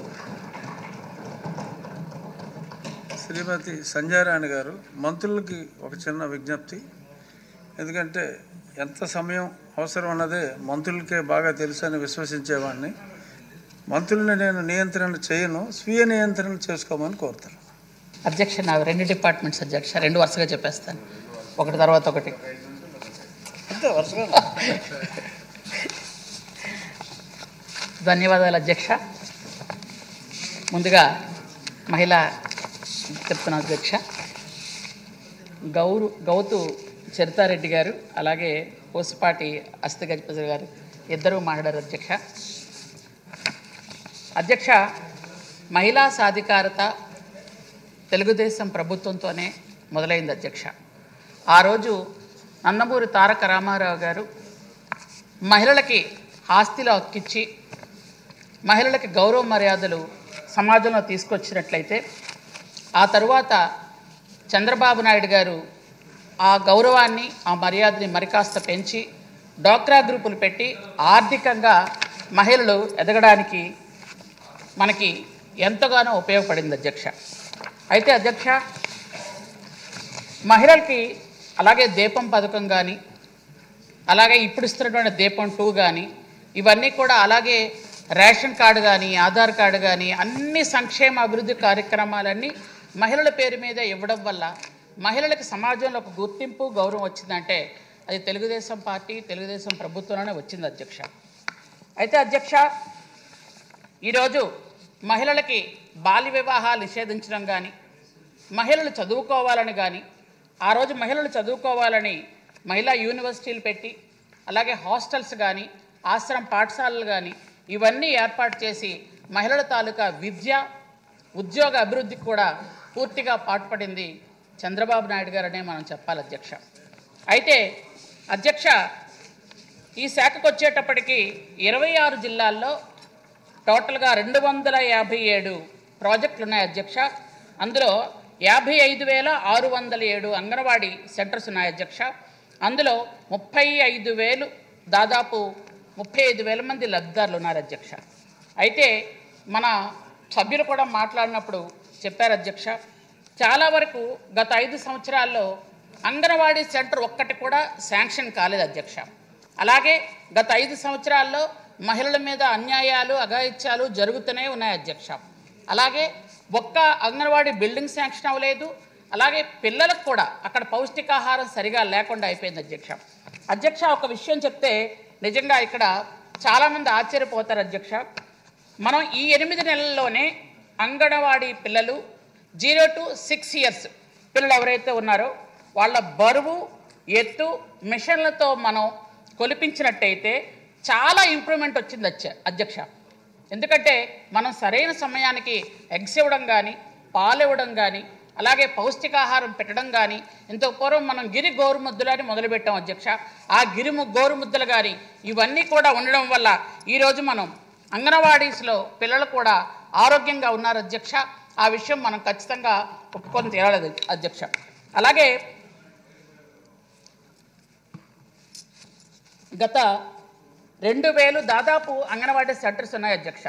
[SPEAKER 3] శ్రీమతి సంజయరాణి గారు, మంత్రులకి ఒక చిన్న విజ్ఞప్తి. ఎందుకంటే ఎంత సమయం అవసరం అన్నదే మంత్రులకే బాగా తెలుసు అని విశ్వసించేవాడిని. మంత్రుల్ని నేను నియంత్రణ చేయను, స్వీయ నియంత్రణ చేసుకోమని కోరుతాను.
[SPEAKER 5] అధ్యక్ష, నా 2 డిపార్ట్మెంట్స్ అధ్యక్ష, 2 వరుసగా చెప్పేస్తాను, ఒకటి తర్వాత ఒకటి.
[SPEAKER 3] అంతే వరుసగా.
[SPEAKER 5] ధన్యవాదాలు అధ్యక్ష. ముందుగా మహిళా చెప్తున్నాను అధ్యక్ష. గౌతు చరితారెడ్డి గారు అలాగే పోసిపాటి అస్తి గజపతి గారు ఇద్దరూ మాట్లాడారు అధ్యక్ష. అధ్యక్ష, మహిళా సాధికారత తెలుగుదేశం ప్రభుత్వంతోనే మొదలైంది అధ్యక్ష. ఆ రోజు నందమూరి తారక రామారావు గారు మహిళలకి ఆస్తిలో హక్కిచ్చి మహిళలకి గౌరవ మర్యాదలు సమాజంలో తీసుకొచ్చినట్లయితే ఆ తరువాత చంద్రబాబు నాయుడు గారు ఆ గౌరవాన్ని, ఆ మర్యాదని మరికాస్త పెంచి డ్వాక్రా గ్రూపులు పెట్టి ఆర్థికంగా మహిళలు ఎదగడానికి మనకి ఎంతగానో ఉపయోగపడింది అధ్యక్ష. అయితే అధ్యక్ష, మహిళలకి అలాగే దీపం పథకం కానీ, అలాగే ఇప్పుడు ఇస్తున్నటువంటి దీపం 2 కానీ, ఇవన్నీ కూడా అలాగే రేషన్ కార్డు కానీ, ఆధార్ కార్డు కానీ, అన్ని సంక్షేమ అభివృద్ధి కార్యక్రమాలన్నీ మహిళల పేరు మీద ఇవ్వడం వల్ల మహిళలకు సమాజంలో ఒక గుర్తింపు, గౌరవం వచ్చిందంటే అది తెలుగుదేశం పార్టీ, తెలుగుదేశం ప్రభుత్వంలోనే వచ్చింది అధ్యక్ష. అయితే అధ్యక్ష, ఈరోజు మహిళలకి బాల్య వివాహాలు నిషేధించడం కానీ, మహిళలు చదువుకోవాలని కానీ, ఆ రోజు మహిళలు చదువుకోవాలని మహిళా యూనివర్సిటీలు పెట్టి అలాగే హాస్టల్స్ కానీ, ఆశ్రమ పాఠశాలలు కానీ ఇవన్నీ ఏర్పాటు చేసి మహిళల తాలూకా విద్య, ఉద్యోగ అభివృద్ధికి కూడా పూర్తిగా పాటుపడింది చంద్రబాబు నాయుడు గారనే మనం చెప్పాలి అధ్యక్ష. అయితే అధ్యక్ష, ఈ శాఖకు వచ్చేటప్పటికి 26 జిల్లాల్లో టోటల్గా 257 ప్రాజెక్టులు ఉన్నాయి అధ్యక్ష. అందులో 55,607 అంగన్వాడీ సెంటర్స్ ఉన్నాయి అధ్యక్ష. అందులో 35,000 దాదాపు 35,000 మంది లబ్ధిదారులు ఉన్నారు అధ్యక్ష. అయితే మన సభ్యులు కూడా మాట్లాడినప్పుడు చెప్పారు అధ్యక్ష, చాలా వరకు గత 5 సంవత్సరాల్లో అంగన్వాడీ సెంటర్ ఒక్కటి కూడా శాంక్షన్ కాలేదు అధ్యక్ష. అలాగే గత 5 సంవత్సరాల్లో మహిళల మీద అన్యాయాలు, అఘాయిత్యాలు జరుగుతూనే ఉన్నాయి అధ్యక్ష. అలాగే ఒక్క అంగన్వాడీ బిల్డింగ్ శాంక్షన్ అవ్వలేదు. అలాగే పిల్లలకు కూడా అక్కడ పౌష్టికాహారం సరిగా లేకుండా అయిపోయింది అధ్యక్ష. అధ్యక్ష, ఒక విషయం చెప్తే నిజంగా ఇక్కడ చాలామంది ఆశ్చర్యపోతారు అధ్యక్ష. మనం ఈ 8 నెలల్లోనే అంగన్వాడీ పిల్లలు 0 to 6 years పిల్లలు ఎవరైతే ఉన్నారో వాళ్ళ బరువు, ఎత్తు మిషన్లతో మనం కొలిపించినట్టయితే చాలా ఇంప్రూవ్మెంట్ వచ్చింది అధ్యక్ష. ఎందుకంటే మనం సరైన సమయానికి ఎగ్స్ ఇవ్వడం కానీ, పాలు ఇవ్వడం కానీ, అలాగే పౌష్టికాహారం పెట్టడం కానీ, ఇంత పూర్వం మనం గిరి గోరుముద్దలు అని మొదలుపెట్టాం అధ్యక్ష. ఆ గిరి గోరుముద్దలు కానీ ఇవన్నీ కూడా ఉండడం వల్ల ఈరోజు మనం అంగన్వాడీస్లో పిల్లలు కూడా ఆరోగ్యంగా ఉన్నారు అధ్యక్ష. ఆ విషయం మనం ఖచ్చితంగా ఒప్పుకొని తీరాలి అధ్యక్ష. అలాగే గత 2,000 దాదాపు అంగన్వాడీ సెంటర్స్ ఉన్నాయి అధ్యక్ష.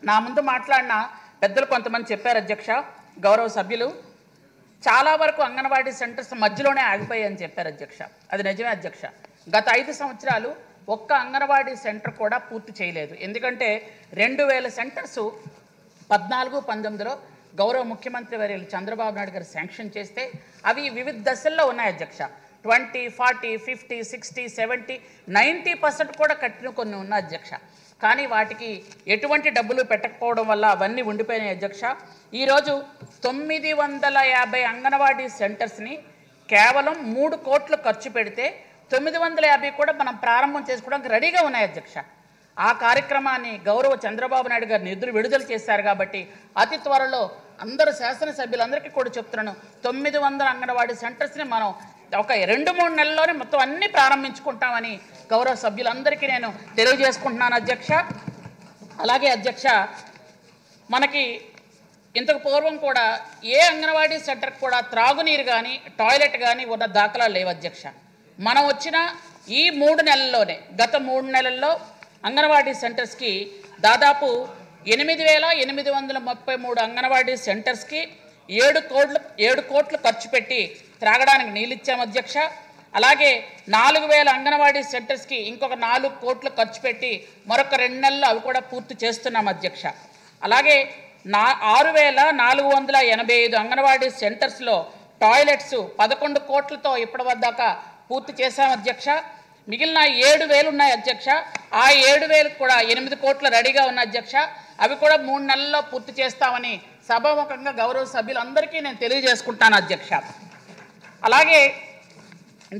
[SPEAKER 5] నా ముందు మాట్లాడిన పెద్దలు కొంతమంది చెప్పారు అధ్యక్ష, గౌరవ సభ్యులు, చాలా వరకు అంగన్వాడీ సెంటర్స్ మధ్యలోనే ఆగిపోయాయని చెప్పారు అధ్యక్ష. అది నిజమే అధ్యక్ష. గత 5 సంవత్సరాలు ఒక్క అంగన్వాడీ సెంటర్ కూడా పూర్తి చేయలేదు. ఎందుకంటే 2,000 సెంటర్సు 14-19లో గౌరవ ముఖ్యమంత్రి వర్యులు చంద్రబాబు నాయుడు గారు శాంక్షన్ చేస్తే అవి వివిధ దశల్లో ఉన్నాయి అధ్యక్ష. 20, 40, 50, 60, 70, 90% కూడా కట్టిన కొన్ని ఉన్నాయి అధ్యక్ష. కానీ వాటికి ఎటువంటి డబ్బులు పెట్టకపోవడం వల్ల అవన్నీ ఉండిపోయినాయి అధ్యక్ష. ఈరోజు 950 అంగన్వాడీ సెంటర్స్ని కేవలం 3 కోట్లు ఖర్చు పెడితే 950 కూడా మనం ప్రారంభం చేసుకోవడానికి రెడీగా ఉన్నాయి అధ్యక్ష. ఆ కార్యక్రమాన్ని గౌరవ చంద్రబాబు నాయుడు గారు నిధులు విడుదల చేశారు కాబట్టి అతి త్వరలో అందరు శాసనసభ్యులందరికీ కూడా చెప్తున్నాను, 900 అంగన్వాడీ సెంటర్స్ని మనం ఒక 2-3 నెలల్లోనే మొత్తం అన్నీ ప్రారంభించుకుంటామని గౌరవ సభ్యులందరికీ నేను తెలియజేసుకుంటున్నాను అధ్యక్ష. అలాగే అధ్యక్ష, మనకి ఇంతకు పూర్వం కూడా ఏ అంగన్వాడీ సెంటర్కి కూడా త్రాగునీరు కానీ టాయిలెట్ కానీ ఉన్న దాఖలాలు లేవు అధ్యక్ష. మనం వచ్చిన ఈ 3 నెలల్లోనే గత 3 నెలల్లో అంగన్వాడీ సెంటర్స్కి దాదాపు 8,833 అంగన్వాడీ సెంటర్స్కి 7 కోట్లు ఖర్చు పెట్టి త్రాగడానికి నీళ్ళు ఇచ్చాము అధ్యక్ష. అలాగే 4,000 అంగన్వాడీ సెంటర్స్కి ఇంకొక 4 కోట్లు ఖర్చు పెట్టి మరొక 2 నెలలు అవి కూడా పూర్తి చేస్తున్నాం అధ్యక్ష. అలాగే 6,485 అంగన్వాడీ సెంటర్స్లో టాయిలెట్స్ 11 కోట్లతో ఇప్పటివద్దాకా పూర్తి చేశాం అధ్యక్ష. మిగిలిన 7,000 ఉన్నాయి అధ్యక్ష. ఆ 7,000 కూడా 8 కోట్లు రెడీగా ఉన్నాయి అధ్యక్ష. అవి కూడా 3 నెలల్లో పూర్తి చేస్తామని సభాముఖంగా గౌరవ సభ్యులందరికీ నేను తెలియజేసుకుంటాను అధ్యక్ష. అలాగే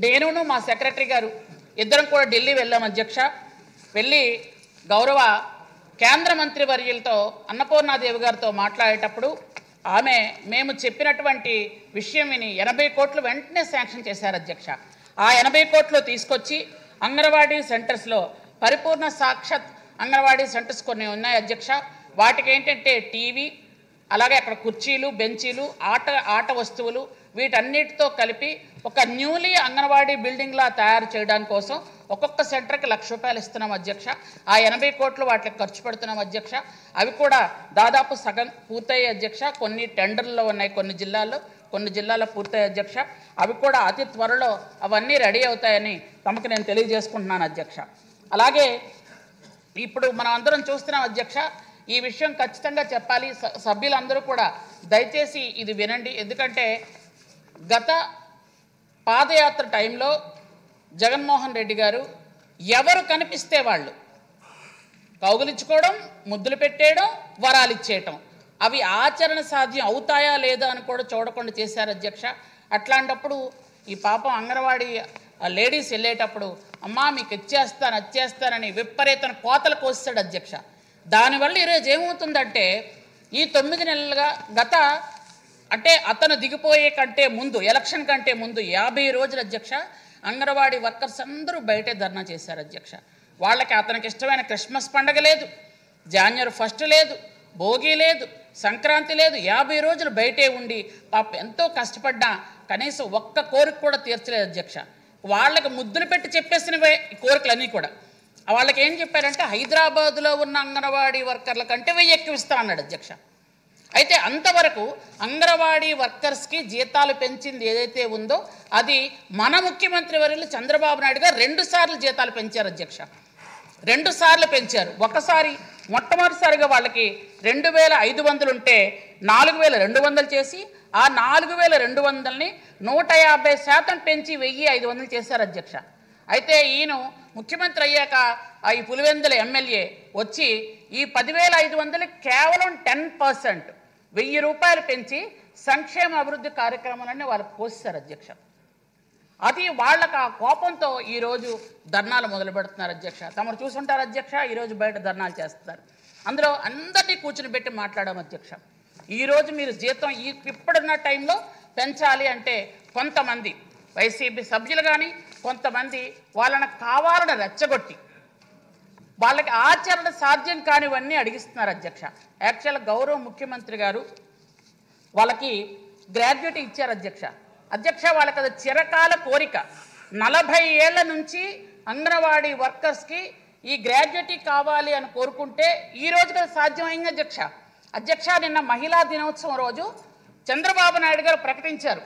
[SPEAKER 5] నేనును మా సెక్రటరీ గారు ఇద్దరం కూడా ఢిల్లీ వెళ్ళాం అధ్యక్ష. వెళ్ళి గౌరవ కేంద్ర మంత్రి వర్యులతో అన్నపూర్ణాదేవి గారితో మాట్లాడేటప్పుడు ఆమె మేము చెప్పినటువంటి విషయం విని 80 కోట్లు వెంటనే శాంక్షన్ చేశారు అధ్యక్ష. ఆ 80 కోట్లు తీసుకొచ్చి అంగన్వాడీ సెంటర్స్లో పరిపూర్ణ సాక్షాత్ అంగన్వాడీ సెంటర్స్ కొన్ని ఉన్నాయి అధ్యక్ష. వాటికి ఏంటంటే టీవీ, అలాగే అక్కడ కుర్చీలు, బెంచీలు, ఆట వస్తువులు వీటన్నిటితో కలిపి ఒక న్యూలీ అంగన్వాడీ బిల్డింగ్లా తయారు చేయడానికి కోసం ఒక్కొక్క సెంటర్కి ₹1,00,000 ఇస్తున్నాం అధ్యక్ష. ఆ 80 కోట్లు వాటికి ఖర్చు పెడుతున్నాం అధ్యక్ష. అవి కూడా దాదాపు సగం పూర్తయ్యే అధ్యక్ష. కొన్ని టెండర్లో ఉన్నాయి, కొన్ని జిల్లాల్లో పూర్తయ్యే అధ్యక్ష. అవి కూడా అతి త్వరలో అవన్నీ రెడీ అవుతాయని తమకు నేను తెలియజేసుకుంటున్నాను అధ్యక్ష. అలాగే ఇప్పుడు మనం అందరం చూస్తున్నాం అధ్యక్ష, ఈ విషయం ఖచ్చితంగా చెప్పాలి. సభ్యులందరూ కూడా దయచేసి ఇది వినండి. ఎందుకంటే గత పాదయాత్ర టైంలో జగన్మోహన్ రెడ్డి గారు ఎవరు కనిపిస్తే వాళ్ళు కౌగులించుకోవడం, ముద్దులు పెట్టేయడం, వరాలు ఇచ్చేయటం, అవి ఆచరణ సాధ్యం అవుతాయా లేదా అని కూడా చూడకుండా చేశారు అధ్యక్ష. అట్లాంటప్పుడు ఈ పాపం అంగన్వాడీ లేడీస్ వెళ్ళేటప్పుడు అమ్మా మీకు వచ్చేస్తానని విపరీతన కోతలు కోస్తాడు అధ్యక్ష. దానివల్ల ఈరోజు ఏమవుతుందంటే ఈ 9 నెలలుగా అంటే అతను దిగిపోయే కంటే ముందు, ఎలక్షన్ కంటే ముందు 50 రోజులు అధ్యక్ష అంగన్వాడీ వర్కర్స్ అందరూ బయటే ధర్నా చేశారు అధ్యక్ష. వాళ్ళకి అతనికి ఇష్టమైన క్రిస్మస్ పండగ లేదు, జనవరి 1 లేదు, భోగి లేదు, సంక్రాంతి లేదు, 50 రోజులు బయటే ఉండి పాప ఎంతో కష్టపడ్డా కనీసం ఒక్క కోరిక కూడా తీర్చలేదు అధ్యక్ష. వాళ్ళకి ముద్దులు పెట్టి చెప్పేసినవే ఈ కోరికలన్నీ కూడా. వాళ్ళకి ఏం చెప్పారంటే హైదరాబాదులో ఉన్న అంగన్వాడీ వర్కర్ల కంటే 1000 ఎక్కువ ఇస్తా అన్నాడు అధ్యక్ష. అయితే అంతవరకు అంగన్వాడీ వర్కర్స్కి జీతాలు పెంచింది ఏదైతే ఉందో అది మన ముఖ్యమంత్రి వర్యులు చంద్రబాబు నాయుడు గారు 2 సార్లు జీతాలు పెంచారు అధ్యక్ష. 2 సార్లు పెంచారు. ఒకసారి మొట్టమొదటిసారిగా వాళ్ళకి 2,500 ఉంటే 4,200 చేసి ఆ 4,200ని 150% పెంచి 1,500 చేశారు అధ్యక్ష. అయితే ఈయన ముఖ్యమంత్రి అయ్యాక ఈ పులివెందుల ఎమ్మెల్యే వచ్చి ఈ 10,500 కేవలం 10% ₹1,000 పెంచి సంక్షేమ అభివృద్ధి కార్యక్రమాలన్నీ వాళ్ళకి పోస్తారు అధ్యక్ష. అది వాళ్ళకి ఆ కోపంతో ఈరోజు ధర్నాలు మొదలు పెడుతున్నారు అధ్యక్ష. తమరు చూసుంటారు అధ్యక్ష, ఈరోజు బయట ధర్నాలు చేస్తున్నారు. అందులో అందరినీ కూర్చుని పెట్టి మాట్లాడాం అధ్యక్ష. ఈరోజు మీరు జీతం ఇప్పుడున్న టైంలో పెంచాలి అంటే కొంతమంది వైసీపీ సభ్యులు కానీ కొంతమంది వాళ్ళని కావాలని రెచ్చగొట్టి వాళ్ళకి ఆచరణ సాధ్యం కానివన్నీ అడిగిస్తున్నారు అధ్యక్ష. యాక్చువల్గా గౌరవ ముఖ్యమంత్రి గారు వాళ్ళకి గ్రాడ్యుయేటీ ఇచ్చారు అధ్యక్ష. వాళ్ళకి అది చిరకాల కోరిక. 40 ఏళ్ల నుంచి అంగన్వాడీ వర్కర్స్కి ఈ గ్రాడ్యుయేటీ కావాలి అని కోరుకుంటే ఈ రోజుకి సాధ్యమైంది అధ్యక్ష. నిన్న మహిళా దినోత్సవం రోజు చంద్రబాబు నాయుడు గారు ప్రకటించారు.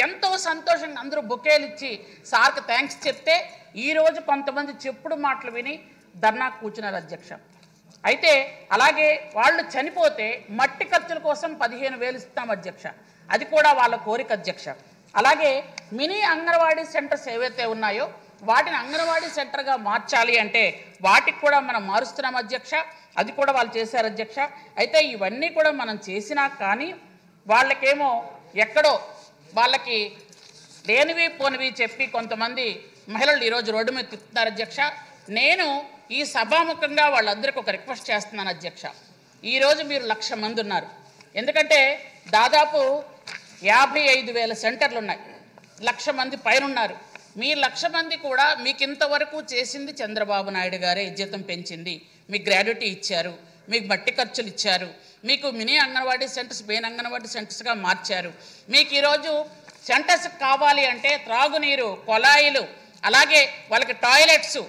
[SPEAKER 5] ఎంతో సంతోషంగా అందరూ బొకేలు ఇచ్చి సార్కి థ్యాంక్స్ చెప్తే ఈరోజు కొంతమంది చెప్పుడు మాటలు విని ధర్నా కూర్చున్నారు అధ్యక్ష. అయితే అలాగే వాళ్ళు చనిపోతే మట్టి ఖర్చుల కోసం 15,000 ఇస్తాం అధ్యక్ష. అది కూడా వాళ్ళ కోరిక అధ్యక్ష. అలాగే మినీ అంగన్వాడీ సెంటర్స్ ఏవైతే ఉన్నాయో వాటిని అంగన్వాడీ సెంటర్గా మార్చాలి అంటే వాటికి కూడా మనం మారుస్తున్నాం అధ్యక్ష. అది కూడా వాళ్ళు చేశారు అధ్యక్ష. అయితే ఇవన్నీ కూడా మనం చేసినా కానీ వాళ్ళకేమో ఎక్కడో వాళ్ళకి లేనివి పోనివి చెప్పి కొంతమంది మహిళలు ఈరోజు రోడ్డు మీద తిప్పుతున్నారు అధ్యక్ష. నేను ఈ సభాముఖంగా వాళ్ళందరికీ ఒక రిక్వెస్ట్ చేస్తున్నాను అధ్యక్ష. ఈరోజు మీరు 1,00,000 మంది ఉన్నారు. ఎందుకంటే దాదాపు 55,000 సెంటర్లు ఉన్నాయి. 1,00,000 మంది పైన ఉన్నారు. మీ 1,00,000 మంది కూడా మీకు ఇంతవరకు చేసింది చంద్రబాబు నాయుడు గారే జీతం పెంచింది, మీకు గ్రాడ్యుటీ ఇచ్చారు, మీకు మట్టి ఖర్చులు ఇచ్చారు, మీకు mini anganwadi centres main anganwadi సెంటర్స్గా మార్చారు. మీకు ఈరోజు సెంటర్స్ కావాలి అంటే త్రాగునీరు, కొలాయిలు, అలాగే వాళ్ళకి టాయిలెట్స్,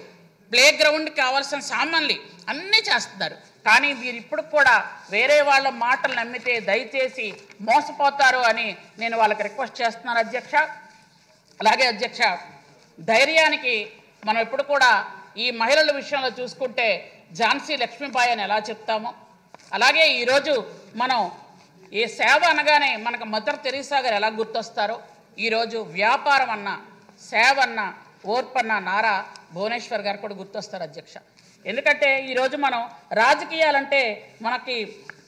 [SPEAKER 5] ప్లే గ్రౌండ్కి కావాల్సిన సామాన్లు అన్నీ చేస్తున్నారు. కానీ మీరు ఇప్పుడు కూడా వేరే వాళ్ళ మాటలు నమ్మితే దయచేసి మోసపోతారు అని నేను వాళ్ళకి రిక్వెస్ట్ చేస్తున్నాను అధ్యక్ష. అలాగే అధ్యక్ష, ధైర్యానికి మనం ఎప్పుడు కూడా ఈ మహిళల విషయంలో చూసుకుంటే ఝాన్సీ లక్ష్మీబాయి అని ఎలా చెప్తామో అలాగే ఈరోజు మనం ఏ సేవ అనగానే మనకు మదర్ తెరీసా గారు ఎలా గుర్తొస్తారో ఈరోజు వ్యాపారం అన్న, సేవ అన్న, ఓర్పన్న నారా భువనేశ్వర్ గారు కూడా గుర్తొస్తారు అధ్యక్ష. ఎందుకంటే ఈరోజు మనం రాజకీయాలంటే మనకి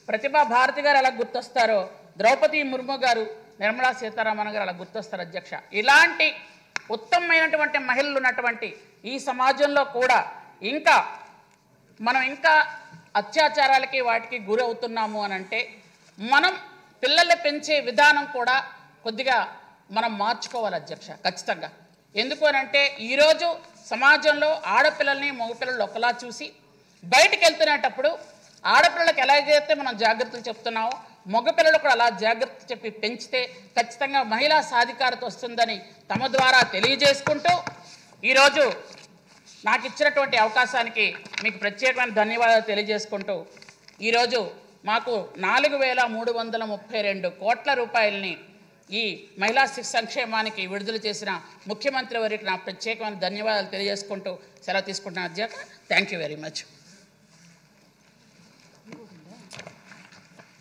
[SPEAKER 5] ప్రతిభా భారతి గారు ఎలా గుర్తొస్తారో ద్రౌపది ముర్ము గారు, నిర్మలా సీతారామన్ గారు అలా గుర్తొస్తారు అధ్యక్ష. ఇలాంటి ఉత్తమమైనటువంటి మహిళలు ఉన్నటువంటి ఈ సమాజంలో కూడా మనం ఇంకా అత్యాచారాలకి వాటికి గురవుతున్నాము అని అంటే మనం పిల్లల్ని పెంచే విధానం కూడా కొద్దిగా మనం మార్చుకోవాలి అధ్యక్ష ఖచ్చితంగా. ఎందుకు అని అంటే ఈరోజు సమాజంలో ఆడపిల్లల్ని మగపిల్లలు ఒకలా చూసి బయటికి వెళ్తున్నప్పుడు ఆడపిల్లలకు ఎలాగైతే మనం జాగ్రత్తలు చెప్తున్నామో మగపిల్లలు కూడా అలా జాగ్రత్త చెప్పి పెంచితే ఖచ్చితంగా మహిళా సాధికారత వస్తుందని తమ ద్వారా తెలియజేసుకుంటూ ఈరోజు నాకు ఇచ్చినటువంటి అవకాశానికి మీకు ప్రత్యేకమైన ధన్యవాదాలు తెలియజేసుకుంటూ ఈరోజు మాకు 4,332 కోట్ల రూపాయలని ఈ మహిళా సంక్షేమానికి విడుదల చేసిన ముఖ్యమంత్రి వారికి నా ప్రత్యేకమైన ధన్యవాదాలు తెలియజేసుకుంటూ సెలవు తీసుకుంటున్నాను అధ్యక్ష. Thank you very much.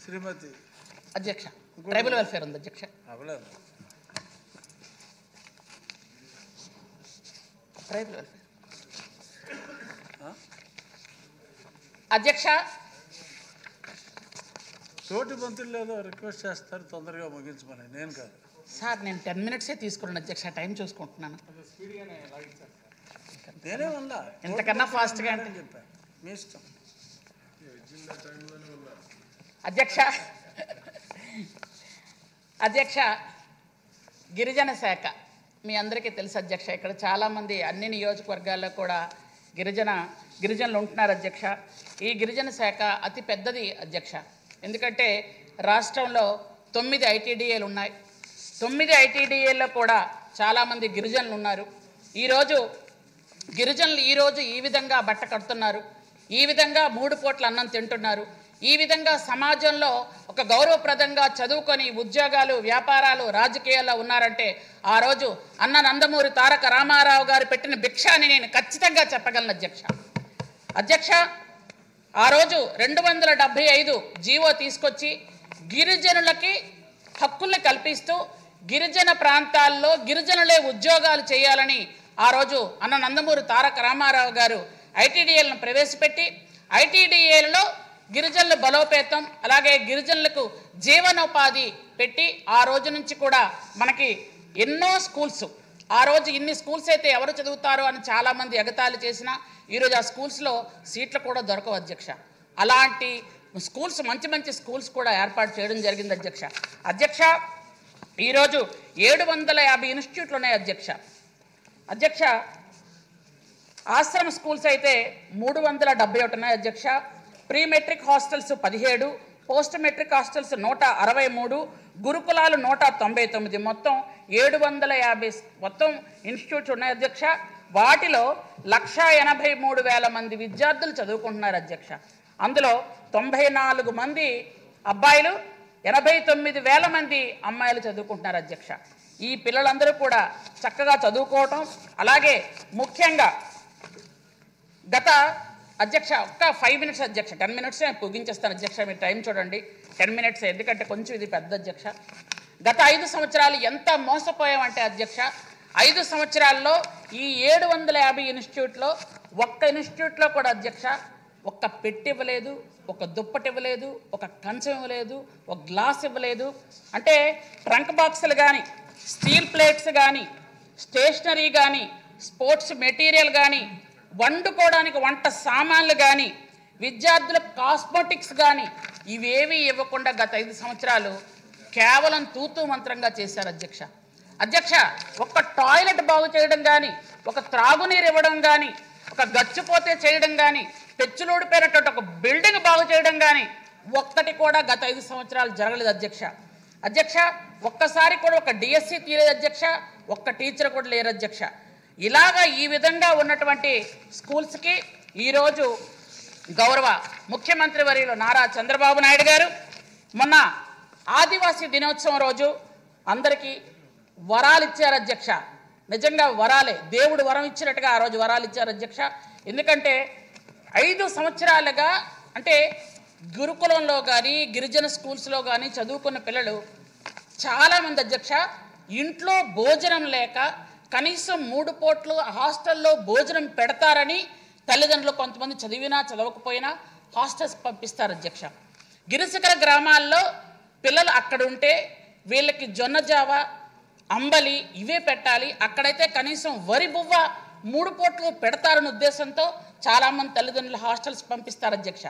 [SPEAKER 3] Shrimati
[SPEAKER 5] అధ్యక్ష, ట్రైబల్ వెల్ఫేర్ ఉంది అధ్యక్ష. ట్రైబల్ వెల్ఫేర్ అధ్యక్ష,
[SPEAKER 3] తోటి మంత్రులు ఏదో రిక్వెస్ట్ చేస్తారు తొందరగా ముగించమని. నేను కాదు
[SPEAKER 5] సార్, నేను 10 మినిట్సే తీసుకున్నాను అధ్యక్ష, టైం చూసుకుంటున్నాను.
[SPEAKER 3] నేనే ఉందా
[SPEAKER 5] ఇంతకన్నా ఫాస్ట్గా అంటే
[SPEAKER 3] చెప్పాను, మీ ఇష్టం.
[SPEAKER 5] అధ్యక్ష, గిరిజన శాఖ మీ అందరికీ తెలుసు అధ్యక్ష. ఇక్కడ చాలామంది అన్ని నియోజకవర్గాల్లో కూడా గిరిజనులు ఉంటున్నారు అధ్యక్ష. ఈ గిరిజన శాఖ అతి పెద్దది అధ్యక్ష. ఎందుకంటే రాష్ట్రంలో 9 ఐటీడీఏలు ఉన్నాయి. 9 ఐటీడీఏల్లో కూడా చాలామంది గిరిజనులు ఉన్నారు. గిరిజనులు ఈరోజు ఈ విధంగా బట్ట కడుతున్నారు, ఈ విధంగా 3 పూట్ల అన్నం తింటున్నారు, ఈ విధంగా సమాజంలో ఒక గౌరవప్రదంగా చదువుకొని ఉద్యోగాలు, వ్యాపారాలు, రాజకీయాల్లో ఉన్నారంటే ఆ రోజు అన్న నందమూరి తారక రామారావు గారు పెట్టిన భిక్ష అని నేను ఖచ్చితంగా చెప్పగలను అధ్యక్ష. ఆ రోజు 275 జీవో తీసుకొచ్చి గిరిజనులకి హక్కుల్ని కల్పిస్తూ గిరిజన ప్రాంతాల్లో గిరిజనులే ఉద్యోగాలు చేయాలని ఆ రోజు అన్న నందమూరి తారక రామారావు గారు ఐటీడీఏలను ప్రవేశపెట్టి ఐటీడీఏలలో గిరిజనుల బలోపేతం, అలాగే గిరిజనులకు జీవనోపాధి పెట్టి ఆ రోజు నుంచి కూడా మనకి ఎన్నో స్కూల్స్, ఆ రోజు ఇన్ని స్కూల్స్ అయితే ఎవరు చదువుతారో అని చాలామంది ఎగతాళి చేసినా ఈరోజు ఆ స్కూల్స్లో సీట్లు కూడా దొరకవు అధ్యక్ష. అలాంటి స్కూల్స్, మంచి మంచి స్కూల్స్ కూడా ఏర్పాటు చేయడం జరిగింది అధ్యక్ష. ఈరోజు 750 ఇన్స్టిట్యూట్లు ఉన్నాయి అధ్యక్ష. ఆశ్రమ స్కూల్స్ అయితే 371 ఉన్నాయి అధ్యక్ష. Pre matric hostels 17, post matric hostels 163, గురుకులాలు 199, మొత్తం 750 మొత్తం ఇన్స్టిట్యూట్స్ ఉన్నాయి అధ్యక్ష. వాటిలో 1,83,000 మంది విద్యార్థులు చదువుకుంటున్నారు అధ్యక్ష. అందులో 94 మంది అబ్బాయిలు, 89,000 మంది అమ్మాయిలు చదువుకుంటున్నారు అధ్యక్ష. ఈ పిల్లలందరూ కూడా చక్కగా చదువుకోవటం, అలాగే ముఖ్యంగా గత అధ్యక్ష ఒక్క 5 minutes అధ్యక్ష, 10 minutes ముగించేస్తాను అధ్యక్ష. మీరు టైం చూడండి, 10 minutes, ఎందుకంటే కొంచెం ఇది పెద్ద అధ్యక్ష. గత 5 సంవత్సరాలు ఎంత మోసపోయామంటే అధ్యక్ష, 5 సంవత్సరాల్లో ఈ 750 ఇన్స్టిట్యూట్లో ఒక్క ఇన్స్టిట్యూట్లో కూడా అధ్యక్ష ఒక్క పెట్టి ఇవ్వలేదు, ఒక దుప్పటి ఇవ్వలేదు, ఒక కంచం ఇవ్వలేదు, ఒక గ్లాస్ ఇవ్వలేదు. అంటే ట్రంక్ బాక్సులు కానీ, స్టీల్ ప్లేట్స్ కానీ, స్టేషనరీ కానీ, స్పోర్ట్స్ మెటీరియల్ కానీ, వండుకోవడానికి వంట సామాన్లు కానీ, విద్యార్థుల కాస్మెటిక్స్ కానీ ఇవేవి ఇవ్వకుండా గత 5 సంవత్సరాలు కేవలం తూతూ మంత్రంగా చేశారు అధ్యక్ష. అధ్యక్ష ఒక్క టాయిలెట్ బాగు చేయడం కానీ, ఒక త్రాగునీరు ఇవ్వడం కానీ, ఒక గచ్చిపోతే చేయడం కానీ, పెచ్చులూడిపోయినటువంటి ఒక బిల్డింగ్ బాగు చేయడం కానీ ఒక్కటి కూడా గత 5 సంవత్సరాలు జరగలేదు అధ్యక్ష. అధ్యక్ష ఒక్కసారి కూడా ఒక డిఎస్సి తీయలేదు అధ్యక్ష, ఒక్క టీచర్ కూడా లేరు అధ్యక్ష. ఇలాగా ఈ విధంగా ఉన్నటువంటి స్కూల్స్కి ఈరోజు గౌరవ ముఖ్యమంత్రి వర్యులు నారా చంద్రబాబు నాయుడు గారు మొన్న ఆదివాసీ దినోత్సవం రోజు అందరికీ వరాలు ఇచ్చారు అధ్యక్ష. నిజంగా వరాలే, దేవుడు వరం ఇచ్చినట్టుగా ఆ రోజు వరాలు ఇచ్చారు అధ్యక్ష. ఎందుకంటే 5 సంవత్సరాలుగా అంటే గురుకులంలో కానీ గిరిజన స్కూల్స్లో కానీ చదువుకున్న పిల్లలు చాలామంది అధ్యక్ష ఇంట్లో భోజనం లేక కనీసం 3 పూటలు హాస్టల్లో భోజనం పెడతారని తల్లిదండ్రులు కొంతమంది చదివినా చదవకపోయినా హాస్టల్స్ పంపిస్తారు అధ్యక్ష. గిరిశిఖర గ్రామాల్లో పిల్లలు అక్కడ ఉంటే వీళ్ళకి జొన్న జావ, అంబలి ఇవే పెట్టాలి, అక్కడైతే కనీసం వరి బువ్వ 3 పూటలు పెడతారని ఉద్దేశంతో చాలామంది తల్లిదండ్రులు హాస్టల్స్ పంపిస్తారు అధ్యక్ష.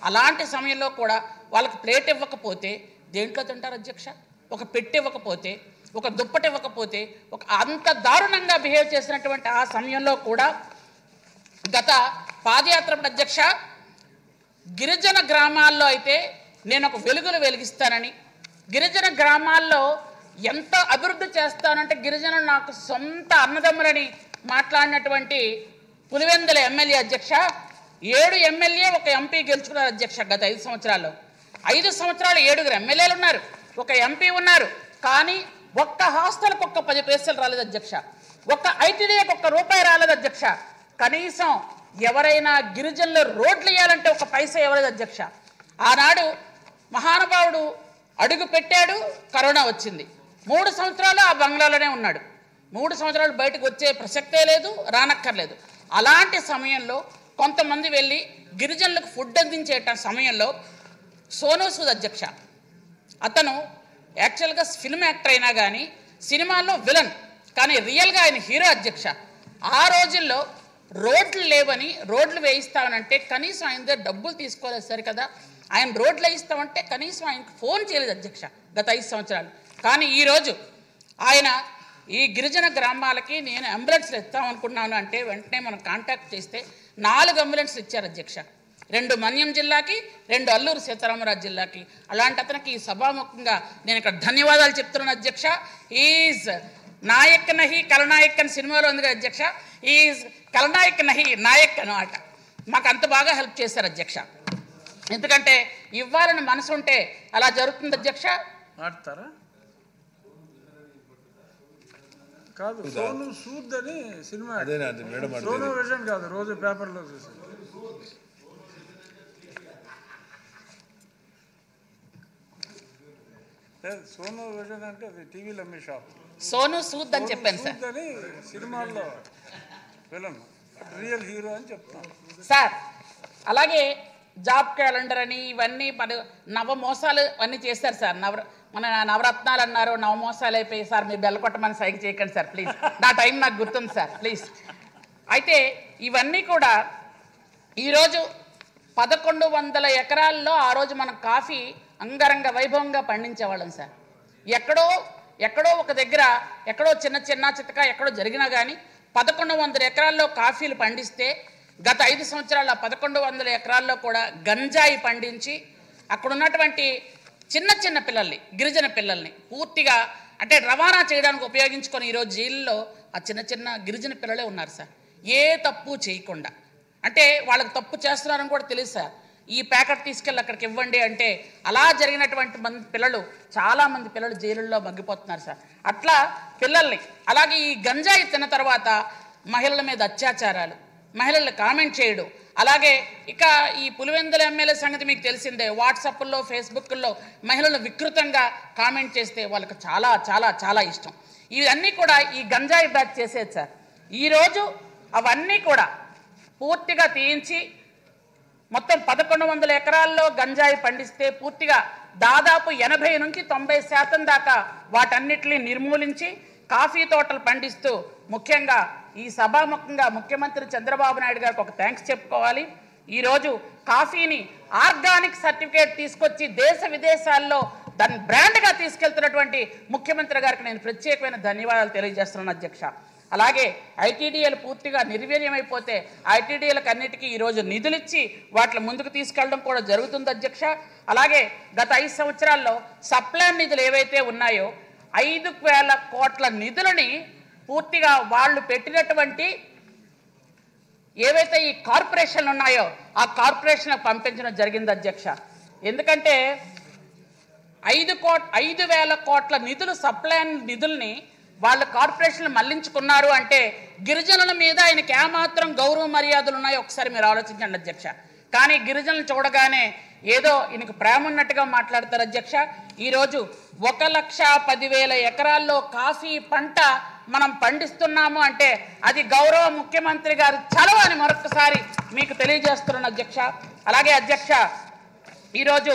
[SPEAKER 5] అలాంటి సమయంలో కూడా వాళ్ళకి ప్లేట్ ఇవ్వకపోతే దేంట్లో తింటారు అధ్యక్ష? ఒక పెట్టి ఇవ్వకపోతే, ఒక దుప్పటి ఇవ్వకపోతే, ఒక అంత దారుణంగా బిహేవ్ చేసినటువంటి ఆ సమయంలో కూడా గత పాదయాత్ర అధ్యక్ష గిరిజన గ్రామాల్లో అయితే నేను ఒక వెలుగులు వెలిగిస్తానని, గిరిజన గ్రామాల్లో ఎంత అభివృద్ధి చేస్తానంటే గిరిజనులు నాకు సొంత అన్నదమ్ములని మాట్లాడినటువంటి పులివెందుల ఎమ్మెల్యే అధ్యక్ష 7 ఎమ్మెల్యే ఒక ఎంపీ గెలుచుకున్నారు అధ్యక్ష. గత 5 సంవత్సరాల్లో 5 సంవత్సరాలు 7 ఎమ్మెల్యేలు ఉన్నారు, ఒక ఎంపీ ఉన్నారు, కానీ ఒక్క హాస్టల్కి ఒక్క 10 పైసలు రాలేదు అధ్యక్ష, ఒక్క ఐటీడీఏకి ఒక్క రూపాయి రాలేదు అధ్యక్ష. కనీసం ఎవరైనా గిరిజనులు రోడ్లు వేయాలంటే ఒక పైసా ఇవ్వలేదు అధ్యక్ష. ఆనాడు మహానుభావుడు అడుగు పెట్టాడు, కరోనా వచ్చింది, 3 సంవత్సరాలు ఆ బంగ్లాలోనే ఉన్నాడు, 3 సంవత్సరాలు బయటకు వచ్చే ప్రసక్తే లేదు, రానక్కర్లేదు. అలాంటి సమయంలో కొంతమంది వెళ్ళి గిరిజనులకు ఫుడ్ అందించే సమయంలో సోనూ సూద్ అధ్యక్ష అతను యాక్చువల్గా ఫిల్మ్ యాక్టర్ అయినా కానీ సినిమాల్లో విలన్, కానీ రియల్గా ఆయన హీరో అధ్యక్ష. ఆ రోజుల్లో రోడ్లు లేవని రోడ్లు వేయిస్తామనంటే కనీసం ఆయన దగ్గర డబ్బులు తీసుకోలేదు సరి కదా, ఆయన రోడ్లు వేయిస్తామంటే కనీసం ఆయనకు ఫోన్ చేయలేదు అధ్యక్ష గత 5 సంవత్సరాలు. కానీ ఈరోజు ఆయన ఈ గిరిజన గ్రామాలకి నేను అంబులెన్స్లు ఇస్తామనుకున్నాను అంటే వెంటనే మనం కాంటాక్ట్ చేస్తే 4 అంబులెన్స్లు ఇచ్చారు అధ్యక్ష, 2 మన్యం జిల్లాకి, 2 అల్లూరు సీతారామరాజు జిల్లాకి. అలాంటి అతనికి ఈ సభాముఖంగా నేను ఇక్కడ ధన్యవాదాలు చెప్తున్నాను అధ్యక్ష. ఈజ్ నాయక్ నహి కలనాయక్ అని సినిమాలో ఉంది కదా అధ్యక్ష, ఈజ్ కలనాయక్ నహి నాయక్ అనమాట. మాకు అంత బాగా హెల్ప్ చేశారు అధ్యక్ష. ఎందుకంటే ఇవ్వాలని మనసు ఉంటే అలా జరుగుతుంది అధ్యక్ష.
[SPEAKER 3] ఆడతారా కాదు, సోను సూద్ అని సినిమా, సోను విజన్ కాదు, రోజు పేపర్లో చూసాను. సోను విజన్ అంటే అది టీవీలో అమ్మే షాప్,
[SPEAKER 5] సోను సూద్ అని చెప్పాను సార్.
[SPEAKER 3] సూద్ అని సినిమాల్లో విలన్, రియల్ హీరో అని చెప్తాను
[SPEAKER 5] సార్. అలాగే జాబ్ క్యాలెండర్ అని ఇవన్నీ నవమోసాలు అన్నీ చేశారు సార్. మన నవరత్నాలు అన్నారు, నవమోసాలు అయిపోయి సార్ మీరు బెల్లకొట్టమని సైకి చేయకండి సార్ ప్లీజ్, నా టైం నాకు గుర్తుంది సార్ ప్లీజ్. అయితే ఇవన్నీ కూడా ఈరోజు 1100 ఎకరాల్లో ఆ రోజు మనం కాఫీ అంగరంగ వైభవంగా పండించేవాళ్ళం సార్. ఎక్కడో ఒక దగ్గర ఎక్కడో చిన్న చితక ఎక్కడో జరిగినా కానీ 1100 ఎకరాల్లో కాఫీలు పండిస్తే గత 5 సంవత్సరాల 1100 ఎకరాల్లో కూడా గంజాయి పండించి అక్కడ ఉన్నటువంటి చిన్న పిల్లల్ని, గిరిజన పిల్లల్ని పూర్తిగా అంటే రవాణా చేయడానికి ఉపయోగించుకొని ఈరోజు జైల్లో ఆ చిన్న గిరిజన పిల్లలే ఉన్నారు సార్, ఏ తప్పు చేయకుండా. అంటే వాళ్ళకి తప్పు చేస్తున్నారని కూడా తెలుసు సార్. ఈ ప్యాకెట్ తీసుకెళ్ళి అక్కడికి ఇవ్వండి అంటే అలా జరిగినటువంటి చాలామంది పిల్లలు జైలుల్లో మగ్గిపోతున్నారు సార్. అట్లా పిల్లల్ని, అలాగే ఈ గంజాయి తిన్న తర్వాత మహిళల మీద అత్యాచారాలు, మహిళలు కామెంట్ చేయడం, అలాగే ఇక ఈ పులివెందుల ఎమ్మెల్యే సంగతి మీకు తెలిసిందే. వాట్సాప్లో ఫేస్బుక్లో మహిళలు వికృతంగా కామెంట్ చేస్తే వాళ్ళకి చాలా చాలా చాలా ఇష్టం. ఇవన్నీ కూడా ఈ గంజాయి బ్యాచ్ చేసేది సార్. ఈరోజు అవన్నీ కూడా పూర్తిగా తీయించి మొత్తం 1100 ఎకరాల్లో గంజాయి పండిస్తే పూర్తిగా దాదాపు 80 నుంచి 90% దాకా వాటన్నిటిని నిర్మూలించి కాఫీ తోటలు పండిస్తూ ముఖ్యంగా ఈ సభాముఖంగా ముఖ్యమంత్రి చంద్రబాబు నాయుడు గారికి ఒక థ్యాంక్స్ చెప్పుకోవాలి. ఈరోజు కాఫీని ఆర్గానిక్ సర్టిఫికేట్ తీసుకొచ్చి దేశ విదేశాల్లో దాన్ని బ్రాండ్గా తీసుకెళ్తున్నటువంటి ముఖ్యమంత్రి గారికి నేను ప్రత్యేకమైన ధన్యవాదాలు తెలియజేస్తున్నాను అధ్యక్ష. అలాగే ఐటీడీఏలు పూర్తిగా నిర్వీర్యమైపోతే ఐటీడీఏలకు అన్నిటికీ ఈరోజు నిధులు ఇచ్చి వాటిని ముందుకు తీసుకెళ్ళడం కూడా జరుగుతుంది అధ్యక్ష. అలాగే గత 5 సంవత్సరాల్లో సప్లాన్ నిధులు ఏవైతే ఉన్నాయో 5,000 కోట్ల నిధులని పూర్తిగా వాళ్ళు పెట్టినటువంటి ఏవైతే ఈ కార్పొరేషన్లు ఉన్నాయో ఆ కార్పొరేషన్లకు పంపించడం జరిగింది అధ్యక్ష. ఎందుకంటే 5,000 కోట్ల నిధులు సప్లాన్ నిధుల్ని వాళ్ళు కార్పొరేషన్లు మళ్లించుకున్నారు అంటే గిరిజనుల మీద ఆయనకి ఏమాత్రం గౌరవ మర్యాదలు ఉన్నాయో ఒకసారి మీరు ఆలోచించండి అధ్యక్ష. కానీ గిరిజనులు చూడగానే ఏదో ఈయనకు ప్రేమ ఉన్నట్టుగా మాట్లాడతారు అధ్యక్ష. ఈరోజు 1,10,000 ఎకరాల్లో కాఫీ పంట మనం పండిస్తున్నాము అంటే అది గౌరవ ముఖ్యమంత్రి గారు చలవ అని మరొకసారి మీకు తెలియజేస్తున్నాను అధ్యక్ష. అలాగే అధ్యక్ష, ఈరోజు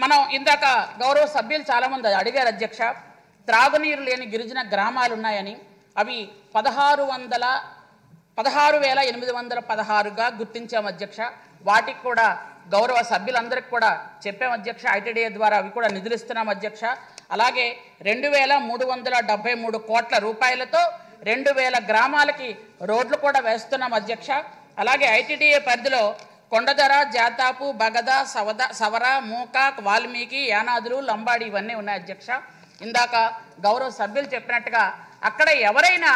[SPEAKER 5] మనం ఇందాక గౌరవ సభ్యులు చాలామంది అడిగారు అధ్యక్ష, త్రాగునీరు లేని గిరిజన గ్రామాలు ఉన్నాయని. అవి 16,816గా గుర్తించాము అధ్యక్ష. వాటికి కూడా గౌరవ సభ్యులందరికీ కూడా చెప్పాము అధ్యక్ష. ఐటీడీఏ ద్వారా అవి కూడా నిధులు ఇస్తున్నాం అధ్యక్ష. అలాగే 2,373 కోట్ల రూపాయలతో 2,000 గ్రామాలకి రోడ్లు కూడా వేస్తున్నాం అధ్యక్ష. అలాగే ఐటీడీఏ పరిధిలో కొండదర, జాతాపు, బగద, సవర, మూక, వాల్మీకి, యానాదులు, లంబాడి ఇవన్నీ ఉన్నాయి అధ్యక్ష. ఇందాక గౌరవ సభ్యులు చెప్పినట్టుగా అక్కడ ఎవరైనా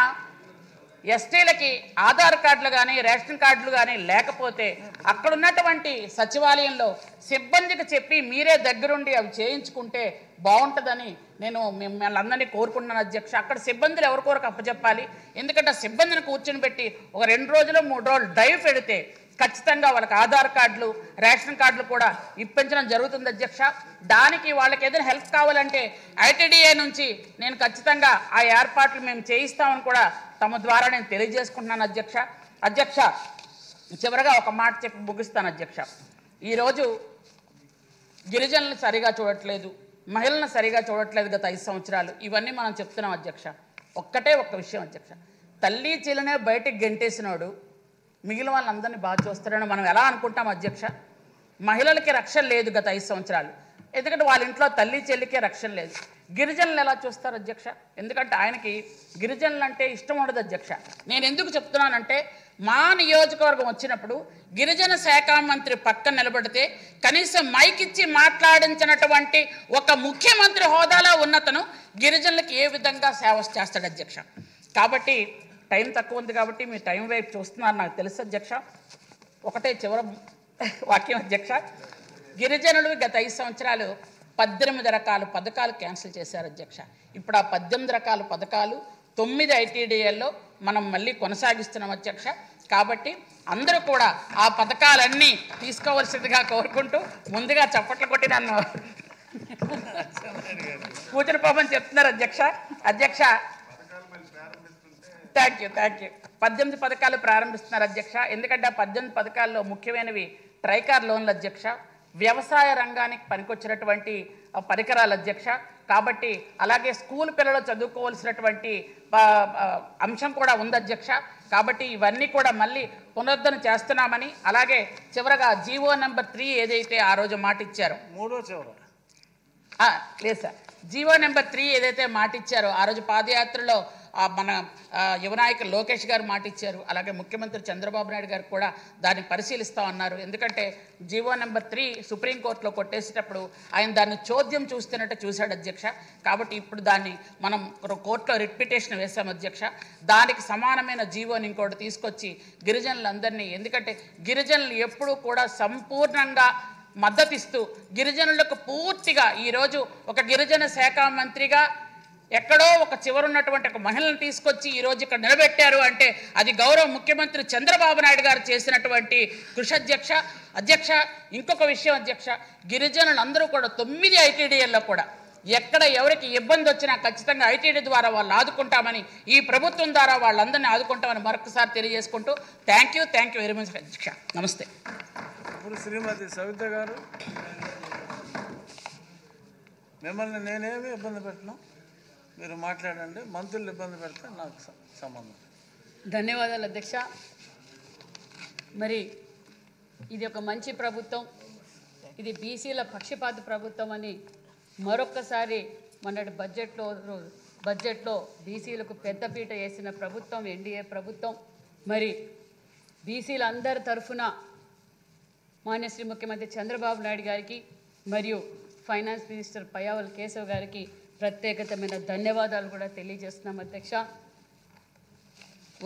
[SPEAKER 5] ఎస్టీలకి ఆధార్ కార్డులు కానీ రేషన్ కార్డులు కానీ లేకపోతే అక్కడ ఉన్నటువంటి సచివాలయంలో సిబ్బందికి చెప్పి మీరే దగ్గరుండి అవి చేయించుకుంటే బాగుంటుందని నేను మిమ్మల్ని అందరినీ కోరుకుంటున్నాను అధ్యక్ష. అక్కడ సిబ్బందులు ఎవరికొరకు అప్పచెప్పాలి, ఎందుకంటే సిబ్బందిని కూర్చొని పెట్టి ఒక 2 రోజులు 3 రోజులు డ్రైవ్ పెడితే ఖచ్చితంగా వాళ్ళకి ఆధార్ కార్డులు రేషన్ కార్డులు కూడా ఇప్పించడం జరుగుతుంది అధ్యక్ష. దానికి వాళ్ళకి ఏదైనా హెల్ప్ కావాలంటే ఐటీడీఏ నుంచి నేను ఖచ్చితంగా ఆ ఏర్పాట్లు మేము చేయిస్తామని కూడా తమ ద్వారా నేను తెలియజేసుకుంటున్నాను అధ్యక్ష. అధ్యక్ష, చివరగా ఒక మాట చెప్పి ముగిస్తాను అధ్యక్ష. ఈరోజు గిరిజనులను సరిగా చూడట్లేదు, మహిళలను సరిగా చూడట్లేదు గత 5 సంవత్సరాలు. ఇవన్నీ మనం చెప్తున్నాం అధ్యక్ష. ఒక్క విషయం అధ్యక్ష, తల్లి చెల్లినే బయటికి గెంటేసినోడు మిగిలిన వాళ్ళందరినీ బాగా చూస్తారని మనం ఎలా అనుకుంటాం అధ్యక్ష. మహిళలకి రక్షణ లేదు గత 5 సంవత్సరాలు, ఎందుకంటే వాళ్ళ ఇంట్లో తల్లి చెల్లికే రక్షణ లేదు. గిరిజనులు ఎలా చూస్తారు అధ్యక్ష? ఎందుకంటే ఆయనకి గిరిజనులు అంటే ఇష్టం ఉండదు అధ్యక్ష. నేను ఎందుకు చెప్తున్నానంటే మా నియోజకవర్గం వచ్చినప్పుడు గిరిజన శాఖ మంత్రి పక్కన నిలబడితే కనీసం మైక్ ఇచ్చి మాట్లాడించినటువంటి ఒక ముఖ్యమంత్రి హోదాలో ఉన్నతను గిరిజనులకు ఏ విధంగా సేవ చేస్తాడు అధ్యక్ష. కాబట్టి టైం తక్కువ ఉంది కాబట్టి మీ టైం వైపు చూస్తున్నారు నాకు తెలుసు అధ్యక్ష. ఒకటే చివరి వాక్యం అధ్యక్ష, గిరిజనులు గత 5 సంవత్సరాలు 18 రకాల పథకాలు క్యాన్సిల్ చేశారు అధ్యక్ష. ఇప్పుడు ఆ 18 రకాల పథకాలు 9 ఐటీడీఏల్లో మనం మళ్ళీ కొనసాగిస్తున్నాం అధ్యక్ష. కాబట్టి అందరూ కూడా ఆ పథకాలన్నీ తీసుకోవాల్సిందిగా కోరుకుంటూ ముందుగా చప్పట్లు కొట్టి నన్ను కూర్చుని పోమని చెప్తున్నారు అధ్యక్ష. అధ్యక్ష, థ్యాంక్ యూ 18 పథకాలు ప్రారంభిస్తున్నారు అధ్యక్ష. ఎందుకంటే ఆ 18 పథకాల్లో ముఖ్యమైనవి ట్రైకార్ లోన్లు అధ్యక్ష, వ్యవసాయ రంగానికి పనికొచ్చినటువంటి పరికరాలు అధ్యక్ష. కాబట్టి అలాగే స్కూల్ పిల్లలు చదువుకోవాల్సినటువంటి అంశం కూడా ఉంది అధ్యక్ష. కాబట్టి ఇవన్నీ కూడా మళ్ళీ పునరుద్ధరణ చేస్తున్నామని, అలాగే చివరగా జీవో నెంబర్ 3 ఏదైతే ఆ రోజు మాట ఇచ్చారో లేదు సార్, జీవో నెంబర్ 3 ఏదైతే మాట ఇచ్చారో ఆ రోజు పాదయాత్రలో మన యువనాయకులు లోకేష్ గారు మాట ఇచ్చారు, అలాగే ముఖ్యమంత్రి చంద్రబాబు నాయుడు గారు కూడా దాన్ని పరిశీలిస్తామన్నారు. ఎందుకంటే జీవో నెంబర్ 3 సుప్రీంకోర్టులో కొట్టేసేటప్పుడు ఆయన దాన్ని చోద్యం చూస్తున్నట్టు చూశాడు అధ్యక్ష. కాబట్టి ఇప్పుడు దాన్ని మనం కోర్టులో రిట్ పిటిషన్ వేశాం అధ్యక్ష. దానికి సమానమైన జీవోని ఇంకోటి తీసుకొచ్చి గిరిజనులందరినీ, ఎందుకంటే గిరిజనులు ఎప్పుడూ కూడా సంపూర్ణంగా మద్దతిస్తూ గిరిజనులకు పూర్తిగా ఈరోజు ఒక గిరిజన శాఖ మంత్రిగా ఎక్కడో ఒక చివరున్నటువంటి ఒక మహిళను తీసుకొచ్చి ఈరోజు ఇక్కడ నిలబెట్టారు అంటే అది గౌరవ ముఖ్యమంత్రి చంద్రబాబు నాయుడు గారు చేసినటువంటి కృషి అధ్యక్ష. ఇంకొక విషయం అధ్యక్ష, గిరిజనులందరూ కూడా 9 ఐటీడీఎల్లో కూడా ఎక్కడ ఎవరికి ఇబ్బంది వచ్చినా ఖచ్చితంగా ఐటీడీ ద్వారా వాళ్ళు ఆదుకుంటామని, ఈ ప్రభుత్వం ద్వారా వాళ్ళందరినీ ఆదుకుంటామని మరొకసారి తెలియజేసుకుంటూ థ్యాంక్ యూ వెరీ మచ్ అధ్యక్ష. నమస్తే.
[SPEAKER 3] ఇప్పుడు శ్రీమతి సవిత గారు, మిమ్మల్ని నేనేమి ఇబ్బంది పెట్టను, మీరు మాట్లాడండి. మంత్రులు ఇబ్బంది పెడితే నాకు సంబంధం.
[SPEAKER 6] ధన్యవాదాలు అధ్యక్ష. మరి ఇది ఒక మంచి ప్రభుత్వం, ఇది బీసీల పక్షపాత ప్రభుత్వం అని మరొక్కసారి మొన్నటి బడ్జెట్లో బీసీలకు పెద్దపీట వేసిన ప్రభుత్వం ఎన్డీఏ ప్రభుత్వం. మరి బీసీలందరి తరఫున మాన్యశ్రీ ముఖ్యమంత్రి చంద్రబాబు నాయుడు గారికి మరియు ఫైనాన్స్ మినిస్టర్ పయ్యావుల కేశవ్ గారికి ప్రత్యేకమైన ధన్యవాదాలు కూడా తెలియజేస్తున్నాం అధ్యక్ష.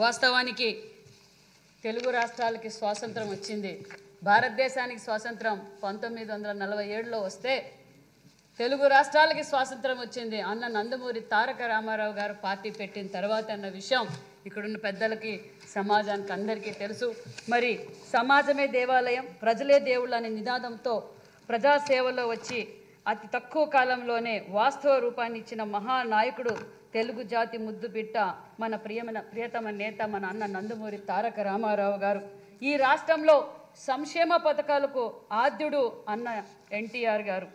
[SPEAKER 6] వాస్తవానికి తెలుగు రాష్ట్రాలకి స్వాతంత్రం వచ్చింది, భారతదేశానికి స్వాతంత్రం 1947లో వస్తే తెలుగు రాష్ట్రాలకి స్వాతంత్రం వచ్చింది అన్న నందమూరి తారక రామారావు గారు పార్టీ పెట్టిన తర్వాత అన్న విషయం ఇక్కడున్న పెద్దలకి, సమాజానికి అందరికీ తెలుసు. మరి సమాజమే దేవాలయం, ప్రజలే దేవుళ్ళు అనే నినాదంతో ప్రజాసేవలో వచ్చి అతి తక్కువ కాలంలోనే వాస్తవ రూపాన్ని ఇచ్చిన మహానాయకుడు, తెలుగు జాతి ముద్దుబిడ్డ, మన ప్రియతమ నేత మన అన్న నందమూరి తారక రామారావు గారు. ఈ రాష్ట్రంలో సంక్షేమ పథకాలకు ఆద్యుడు అన్న ఎన్టీఆర్ గారు.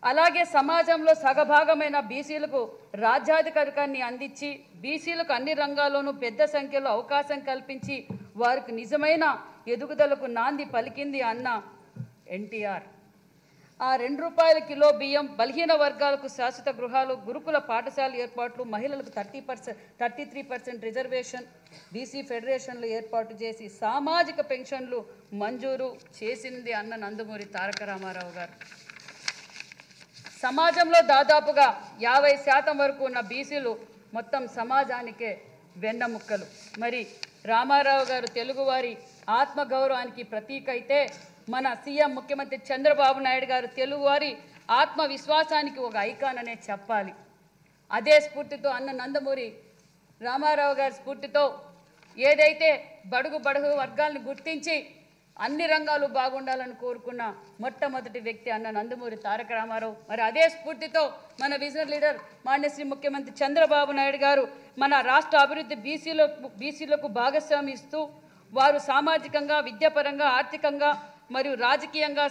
[SPEAKER 6] అలాగే సమాజంలో సగభాగమైన బీసీలకు రాజ్యాధికారికాన్ని అందించి బీసీలకు అన్ని రంగాల్లోనూ పెద్ద సంఖ్యలో అవకాశం కల్పించి వారికి నిజమైన ఎదుగుదలకు నాంది పలికింది అన్న ఎన్టీఆర్. ఆ ₹2 కిలో బియ్యం, బలహీన వర్గాలకు శాశ్వత గృహాలు, గురుకుల పాఠశాల ఏర్పాట్లు, మహిళలకు 33% రిజర్వేషన్, బీసీ ఫెడరేషన్లు ఏర్పాటు చేసి సామాజిక పెన్షన్లు మంజూరు చేసింది అన్న నందమూరి తారక రామారావు గారు. సమాజంలో దాదాపుగా 50% వరకు ఉన్న బీసీలు మొత్తం సమాజానికే వెన్నముక్కలు. మరి రామారావు గారు తెలుగువారి ఆత్మగౌరవానికి ప్రతీక అయితే, మన సీఎం ముఖ్యమంత్రి చంద్రబాబు నాయుడు గారు తెలుగువారి ఆత్మవిశ్వాసానికి ఒక ఐకాన్ అనే చెప్పాలి. అదే స్ఫూర్తితో అన్న నందమూరి రామారావు గారి స్ఫూర్తితో ఏదైతే బడుగు వర్గాలను గుర్తించి అన్ని రంగాలు బాగుండాలని కోరుకున్న మొట్టమొదటి వ్యక్తి అన్న నందమూరి తారక రామారావు. మరి అదే స్ఫూర్తితో మన విజనరీ లీడర్ మాన్యశ్రీ ముఖ్యమంత్రి చంద్రబాబు నాయుడు గారు మన రాష్ట్ర అభివృద్ధి బీసీలకు భాగస్వామి ఇస్తూ వారు సామాజికంగా, విద్యాపరంగా, ఆర్థికంగా మరియు రాజకీయంగా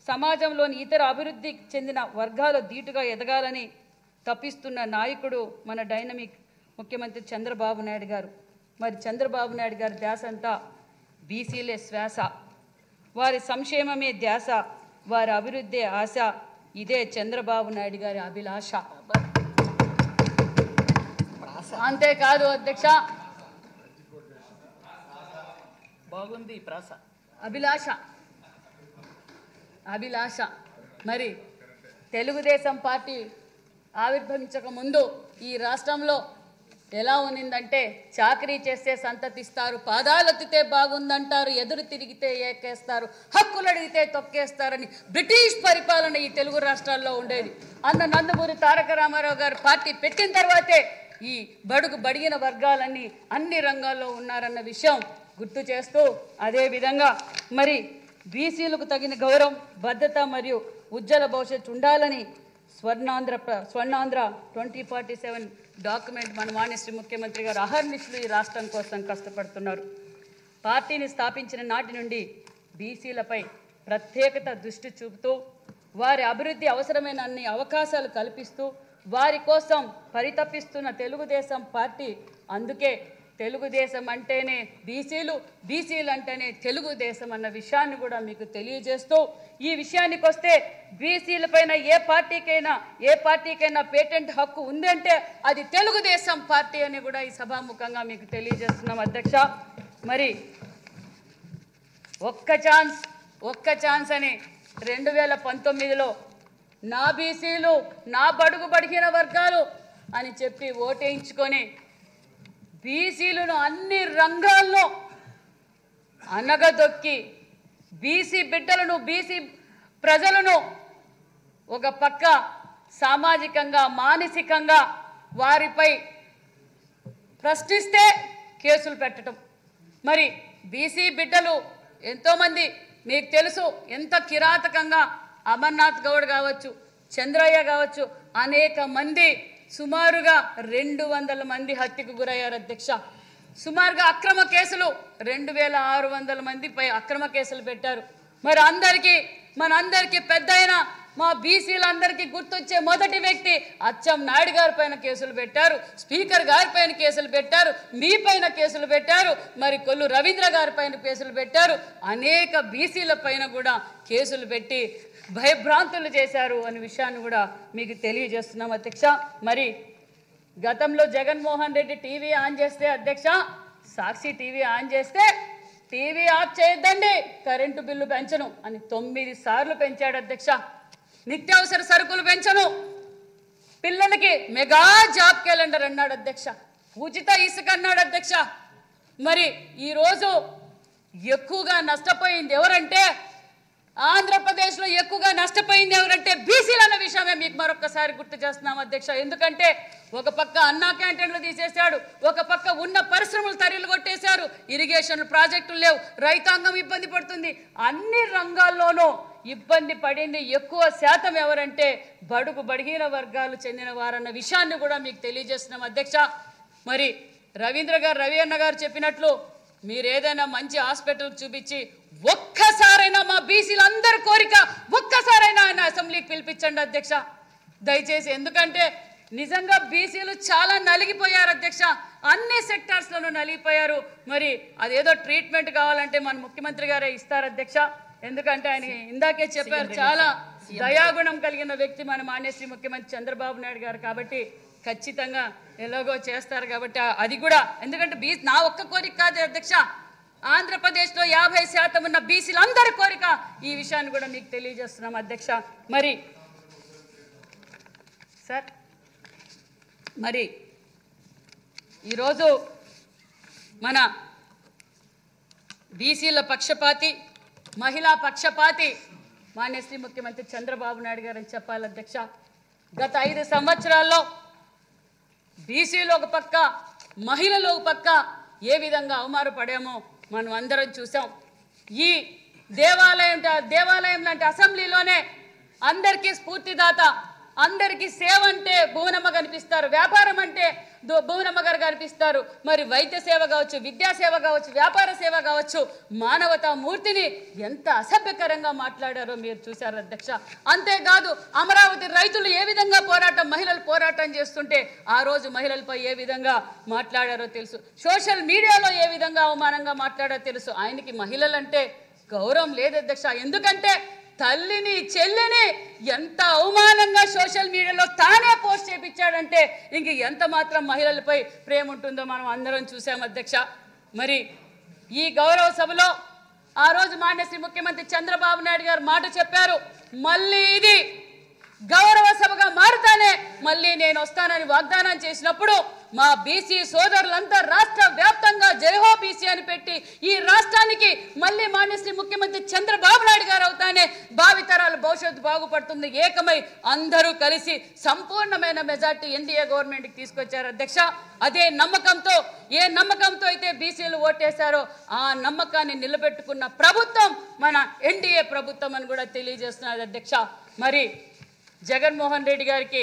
[SPEAKER 6] సమాజంలోని ఇతర అభివృద్ధి చెందిన వర్గాలు ధీటుగా ఎదగాలని తప్పిస్తున్న నాయకుడు మన డైనమిక్ ముఖ్యమంత్రి చంద్రబాబు నాయుడు గారు. మరి చంద్రబాబు నాయుడు గారి ధ్యాస అంతా బీసీలే శ్వాస, వారి సంక్షేమమే ధ్యాస, వారి అభివృద్ధి ఆశ. ఇదే చంద్రబాబు నాయుడు గారి అభిలాష. అంతేకాదు అధ్యక్ష,
[SPEAKER 5] బాగుంది ప్రాస,
[SPEAKER 6] అభిలాష. మరి తెలుగుదేశం పార్టీ ఆవిర్భవించక ముందు ఈ రాష్ట్రంలో ఎలా ఉన్నిందంటే, చాకరీ చేస్తే సంతతిస్తారు, పాదాలెత్తితే బాగుందంటారు, ఎదురు తిరిగితే ఏకేస్తారు, హక్కులు అడిగితే తొక్కేస్తారని బ్రిటిష్ పరిపాలన ఈ తెలుగు రాష్ట్రాల్లో ఉండేది. అన్న నందమూరి తారక రామారావు గారు పార్టీ పెట్టిన తర్వాతే ఈ బడిగిన వర్గాలన్నీ అన్ని రంగాల్లో ఉన్నారన్న విషయం గుర్తు చేస్తూ, అదేవిధంగా మరి బీసీలకు తగిన గౌరవం, భద్రత మరియు ఉజ్వల భవిష్యత్తు ఉండాలని స్వర్ణాంధ్ర 2047 డాక్యుమెంట్ మన మాన్యశ్రీ ముఖ్యమంత్రి గారు అహర్నిశలు ఈ రాష్ట్రం కోసం కష్టపడుతున్నారు. పార్టీని స్థాపించిన నాటి నుండి బీసీలపై ప్రత్యేకత దృష్టి చూపుతూ వారి అభివృద్ధి అవసరమైన అన్ని అవకాశాలు కల్పిస్తూ వారి కోసం పరితపిస్తున్న తెలుగుదేశం పార్టీ. అందుకే తెలుగుదేశం అంటేనే బీసీలు అంటేనే తెలుగుదేశం అన్న విషయాన్ని కూడా మీకు తెలియజేస్తూ, ఈ విషయానికి వస్తే బీసీలపైన ఏ పార్టీకైనా పేటెంట్ హక్కు ఉందంటే అది తెలుగుదేశం పార్టీ అని కూడా ఈ సభాముఖంగా మీకు తెలియజేస్తున్నాం అధ్యక్ష. మరి ఒక్క ఛాన్స్ అని 2019లో నా బీసీలు, నా బడిగిన వర్గాలు అని చెప్పి ఓటేయించుకొని బీసీలను అన్ని రంగాల్లో అనగదొక్కి బీసీ బిడ్డలను, బీసీ ప్రజలను ఒక పక్క సామాజికంగా మానసికంగా వారిపై ప్రశ్నిస్తే కేసులు పెట్టడం. మరి బీసీ బిడ్డలు ఎంతోమంది మీకు తెలుసు ఎంత కిరాతకంగా అమర్నాథ్ గౌడ్ కావచ్చు, చంద్రయ్య కావచ్చు, అనేక మంది సుమారుగా 200 మంది హత్యకు గురయ్యారు అధ్యక్ష. సుమారుగా అక్రమ కేసులు 2600 మందిపై అక్రమ కేసులు పెట్టారు. మరి మనందరికీ పెద్దయిన మా బీసీలందరికీ గుర్తొచ్చే మొదటి వ్యక్తి అచ్చం నాయుడు గారి పైన కేసులు పెట్టారు, స్పీకర్ గారి పైన కేసులు పెట్టారు, మీ పైన కేసులు పెట్టారు, మరి కొల్లు రవీంద్ర గారి పైన కేసులు పెట్టారు, అనేక బీసీల పైన కూడా కేసులు పెట్టి భయభ్రాంతులు చేశారు అనే విషయాన్ని కూడా మీకు తెలియజేస్తున్నాం అధ్యక్ష. మరి గతంలో జగన్మోహన్ రెడ్డి టీవీ ఆన్ చేస్తే అధ్యక్ష, సాక్షి టీవీ ఆన్ చేస్తే టీవీ ఆఫ్ చేయొద్దండి కరెంటు బిల్లు పెంచను అని 9 సార్లు పెంచాడు అధ్యక్ష. నిత్యావసర సరుకులు పెంచను, పిల్లలకి మెగా జాబ్ క్యాలెండర్ అన్నాడు అధ్యక్ష, ఉచిత ఇసుక అన్నాడు అధ్యక్ష. మరి ఈరోజు ఎక్కువగా నష్టపోయింది ఎవరంటే, ఆంధ్రప్రదేశ్లో ఎక్కువగా నష్టపోయింది ఎవరంటే బీసీలు అన్న విషయమే మీకు మరొకసారి గుర్తు చేస్తున్నాం అధ్యక్ష. ఎందుకంటే ఒక పక్క అన్నా క్యాంటీన్లు తీసేశాడు, ఒక పక్క ఉన్న పరిశ్రమలు తరిలు కొట్టేశారు, ఇరిగేషన్ ప్రాజెక్టులు లేవు, రైతాంగం ఇబ్బంది పడుతుంది. అన్ని రంగాల్లోనూ ఇబ్బంది పడింది ఎక్కువ శాతం ఎవరంటే బడుగు బడిగిన వర్గాలు చెందిన వారన్న విషయాన్ని కూడా మీకు తెలియజేస్తున్నాం అధ్యక్ష. మరి రవి అన్న గారు చెప్పినట్లు మీరు ఏదైనా మంచి హాస్పిటల్ చూపించి ఒక్కసారైనా మా బీసీలందరి కోరిక ఒక్కసారైనా ఆయన అసెంబ్లీకి పిలిపించండి అధ్యక్ష దయచేసి. ఎందుకంటే నిజంగా బీసీలు చాలా నలిగిపోయారు అధ్యక్ష, అన్ని సెక్టార్స్లోనూ నలిగిపోయారు. మరి అదేదో ట్రీట్మెంట్ కావాలంటే మన ముఖ్యమంత్రి గారే ఇస్తారు అధ్యక్ష. ఎందుకంటే ఆయన ఇందాకే చెప్పారు చాలా దయాగుణం కలిగిన వ్యక్తి మన మాన్యశ్రీ ముఖ్యమంత్రి చంద్రబాబు నాయుడు గారు, కాబట్టి ఖచ్చితంగా ఎలాగో చేస్తారు. కాబట్టి అది కూడా ఎందుకంటే నా ఒక్క కోరిక కాదు అధ్యక్ష, ఆంధ్రప్రదేశ్లో 50% ఉన్న బీసీలందరి కోరిక. ఈ విషయాన్ని కూడా మీకు తెలియజేస్తున్నాం అధ్యక్ష. మరి ఈరోజు మన బీసీల పక్షపాతి, మహిళా పక్షపాతి మాన్యశ్రీ ముఖ్యమంత్రి చంద్రబాబు నాయుడు గారు అని చెప్పాలి అధ్యక్ష. గత 5 సంవత్సరాల్లో బీసీలు ఒక పక్క, మహిళలు ఒక పక్క ఏ విధంగా అవమానపడామో మనం అందరం చూసాం. ఈ దేవాలయం లాంటి అసెంబ్లీలోనే అందరికీ స్ఫూర్తిదాత, అందరికీ సేవ అంటే భువనమ్మ కనిపిస్తారు, వ్యాపారం అంటే భువనమ్మ గారు కనిపిస్తారు. మరి వైద్య సేవ కావచ్చు, విద్యా సేవ కావచ్చు, వ్యాపార సేవ కావచ్చు, మానవతా మూర్తిని ఎంత అసభ్యకరంగా మాట్లాడారో మీరు చూశారు అధ్యక్ష. అంతేకాదు అమరావతి రైతులు ఏ విధంగా మహిళలు పోరాటం చేస్తుంటే ఆ రోజు మహిళలపై ఏ విధంగా మాట్లాడారో తెలుసు, సోషల్ మీడియాలో ఏ విధంగా అవమానంగా మాట్లాడారో తెలుసు. ఆయనకి మహిళలంటే గౌరవం లేదు అధ్యక్ష. ఎందుకంటే తల్లిని చెల్లిని ఎంత అవమానంగా సోషల్ మీడియాలో తానే పోస్ట్ చేయించాడంటే ఇంక ఎంత మాత్రం మహిళలపై ప్రేమ ఉంటుందో మనం అందరం చూసాం అధ్యక్ష. మరి ఈ గౌరవ సభలో ఆ రోజు మాన్యశ్రీ ముఖ్యమంత్రి చంద్రబాబు నాయుడు గారు మాట చెప్పారు, మళ్ళీ ఇది గౌరవ సభగా మారుతానే మళ్ళీ నేను వస్తానని వాగ్దానం చేసినప్పుడు మా బీసీ సోదరులంతా రాష్ట్ర వ్యాప్తంగా జయహో బీసీ అని పెట్టి ఈ రాష్ట్రానికి మళ్ళీ మాన్యశ్రీ ముఖ్యమంత్రి చంద్రబాబు నాయుడు గారు అవుతానే భావితరాల భవిష్యత్తు బాగుపడుతుంది ఏకమై అందరూ కలిసి సంపూర్ణమైన మెజార్టీ ఎన్డీఏ గవర్నమెంట్కి తీసుకొచ్చారు అధ్యక్ష. అదే నమ్మకంతో, ఏ నమ్మకంతో అయితే బీసీలు ఓటేశారో ఆ నమ్మకాన్ని నిలబెట్టుకున్న ప్రభుత్వం మన ఎన్డీఏ ప్రభుత్వం అని కూడా తెలియజేస్తున్నారు అధ్యక్ష. మరి జగన్మోహన్ రెడ్డి గారికి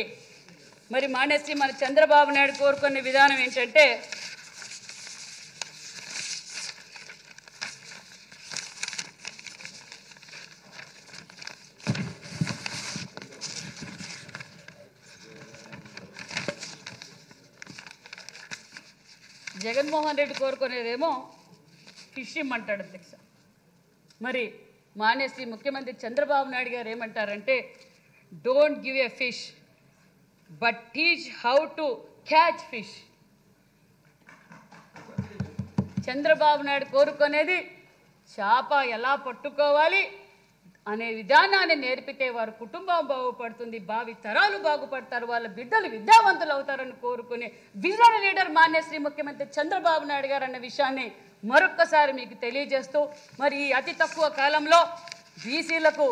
[SPEAKER 6] మరి మానేసి మన చంద్రబాబు నాయుడు కోరుకునే విధానం ఏంటంటే జగన్మోహన్ రెడ్డి కోరుకునేదేమో ఫిష్ ఇమ్మంటాడు అధ్యక్ష. మరి మానేసి ముఖ్యమంత్రి చంద్రబాబు నాయుడు గారు ఏమంటారంటే don't give a fish but teach how to catch fish. Chandrababu Naidu కోరుకునేది చేప ఎలా పట్టుకోవాలి అనే విధానాన్ని నేర్పితే వారి కుటుంబం బాగుపడుతుంది, భావి తరాలు బాగుపడతారు, వాళ్ళ బిడ్డలు విద్యావంతులు అవుతారని కోరుకునే విజన్ లీడర్ మాన్యశ్రీ ముఖ్యమంత్రి చంద్రబాబు నాయుడు గారు అన్న విషయాన్ని మరొక్కసారి మీకు తెలియజేస్తూ మరి ఈ అతి తక్కువ కాలంలో బీసీలకు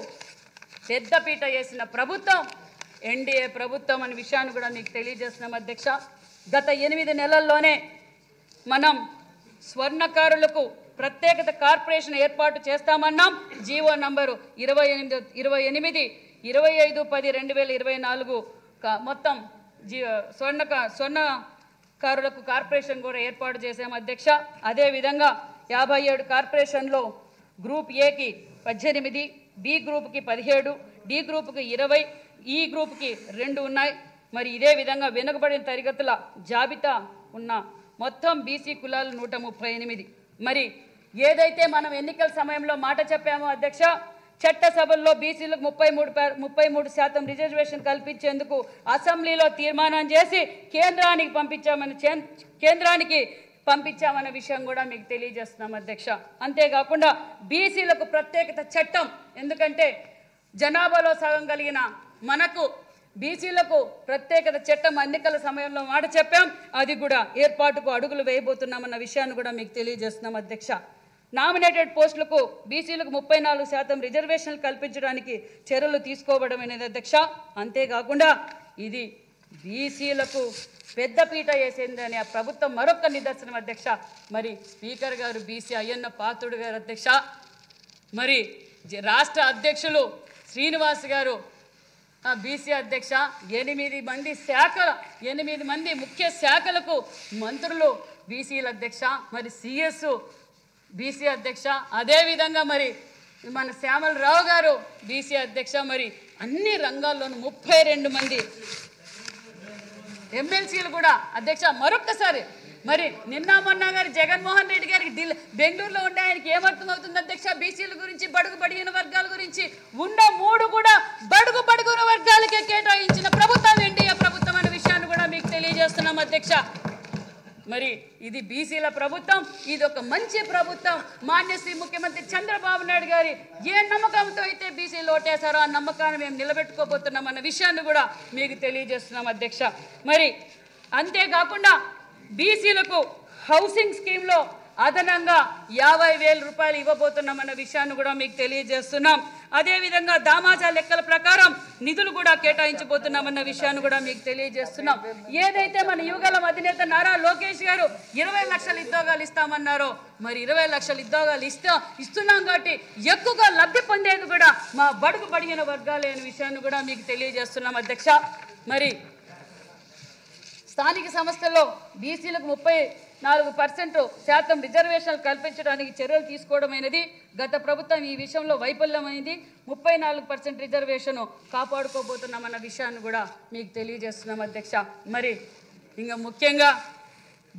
[SPEAKER 6] పెద్దపీట వేసిన ప్రభుత్వం ఎన్డీఏ ప్రభుత్వం అనే విషయాన్ని కూడా మీకు తెలియజేస్తున్నాం అధ్యక్ష. గత 8 నెలల్లోనే మనం స్వర్ణకారులకు ప్రత్యేకత కార్పొరేషన్ ఏర్పాటు చేస్తామన్నాం. జీవో నంబరు 28/25/10/2024 మొత్తం స్వర్ణకారులకు కార్పొరేషన్ కూడా ఏర్పాటు చేశాం అధ్యక్ష. అదేవిధంగా 57 కార్పొరేషన్లో గ్రూప్ ఏకి 18, బి గ్రూప్కి 17, డి గ్రూప్కి 20, ఈ గ్రూప్కి 2 ఉన్నాయి. మరి ఇదే విధంగా వెనుకబడిన తరగతుల జాబితా ఉన్న మొత్తం బీసీ కులాలు 138. మరి ఏదైతే మనం ఎన్నికల సమయంలో మాట చెప్పామో అధ్యక్ష, చట్టసభల్లో బీసీలకు 33% రిజర్వేషన్ కల్పించేందుకు అసెంబ్లీలో తీర్మానం చేసి కేంద్రానికి పంపించామన్న విషయం కూడా మీకు తెలియజేస్తున్నాం అధ్యక్ష. అంతేకాకుండా బీసీలకు ప్రత్యేకత చట్టం, ఎందుకంటే జనాభాలో సగం కలిగిన మనకు బీసీలకు ప్రత్యేకత చట్టం ఎన్నికల సమయంలో మాట చెప్పాం, అది కూడా ఏర్పాటుకు అడుగులు వేయబోతున్నామన్న విషయాన్ని కూడా మీకు తెలియజేస్తున్నాం అధ్యక్ష. నామినేటెడ్ పోస్టులకు బీసీలకు 34% రిజర్వేషన్లు కల్పించడానికి చర్యలు తీసుకోవడమైనది అధ్యక్ష. అంతేకాకుండా ఇది బీసీలకు పెద్దపీట వేసిందని ఆ ప్రభుత్వం మరొక నిదర్శనం అధ్యక్ష. మరి స్పీకర్ గారు బీసీ అయ్యన్న పాత్రుడు గారు అధ్యక్ష, మరి రాష్ట్ర అధ్యక్షులు శ్రీనివాస్ గారు బీసీ అధ్యక్ష, 8 మంది ముఖ్య శాఖలకు మంత్రులు బీసీల అధ్యక్ష, మరి సిఎస్ బీసీ అధ్యక్ష, అదేవిధంగా మరి మన శ్యామలరావు గారు బీసీ అధ్యక్ష, మరి అన్ని రంగాల్లోనూ 32 మంది ఎమ్మెల్సీలు కూడా అధ్యక్ష. మరొక్కసారి మరి నిన్న మొన్న గారు జగన్మోహన్ రెడ్డి గారికి బెంగళూరులో ఉండే ఆయనకి ఏమర్థమవుతుంది అధ్యక్ష, బీసీల గురించి, బడుగు బడిగిన వర్గాల గురించి. ఉన్న 3 కూడా బడుగు బడుగున వర్గాలకే కేటాయించిన ప్రభుత్వం ఎన్డీఏ ప్రభుత్వం అనే విషయాన్ని కూడా మీకు తెలియజేస్తున్నాం అధ్యక్ష. మరి ఇది బీసీల ప్రభుత్వం, ఇది ఒక మంచి ప్రభుత్వం. మాన్యశ్రీ ముఖ్యమంత్రి చంద్రబాబు నాయుడు గారి ఏ నమ్మకంతో అయితే బీసీలు ఓటేశారో ఆ నమ్మకాన్ని మేము నిలబెట్టుకోబోతున్నాం అన్న విషయాన్ని కూడా మీకు తెలియజేస్తున్నాం అధ్యక్ష. మరి అంతేకాకుండా బీసీలకు హౌసింగ్ స్కీమ్లో అదనంగా 50,000 రూపాయలు ఇవ్వబోతున్నామన్న విషయాన్ని కూడా మీకు తెలియజేస్తున్నాం. అదేవిధంగా దామాజా లెక్కల ప్రకారం నిధులు కూడా కేటాయించబోతున్నామన్న విషయాన్ని కూడా మీకు తెలియజేస్తున్నాం. ఏదైతే మన యువగలం అధినేత నారా లోకేష్ గారు 20 లక్షల ఉద్యోగాలు ఇస్తామన్నారో, మరి 20 లక్షల ఉద్యోగాలు ఇస్తున్నాం కాబట్టి ఎక్కువగా లబ్ధి పొందేది కూడా మా బడుగు బడిగిన వర్గాలే అనే విషయాన్ని కూడా మీకు తెలియజేస్తున్నాం అధ్యక్ష. మరి స్థానిక సంస్థల్లో బీసీలకు 34% రిజర్వేషన్లు కల్పించడానికి చర్యలు తీసుకోవడమైనది. గత ప్రభుత్వం ఈ విషయంలో వైఫల్యమైంది. 34% రిజర్వేషన్ కాపాడుకోబోతున్నామన్న విషయాన్ని కూడా మీకు తెలియజేస్తున్నాం అధ్యక్ష. మరి ఇంకా ముఖ్యంగా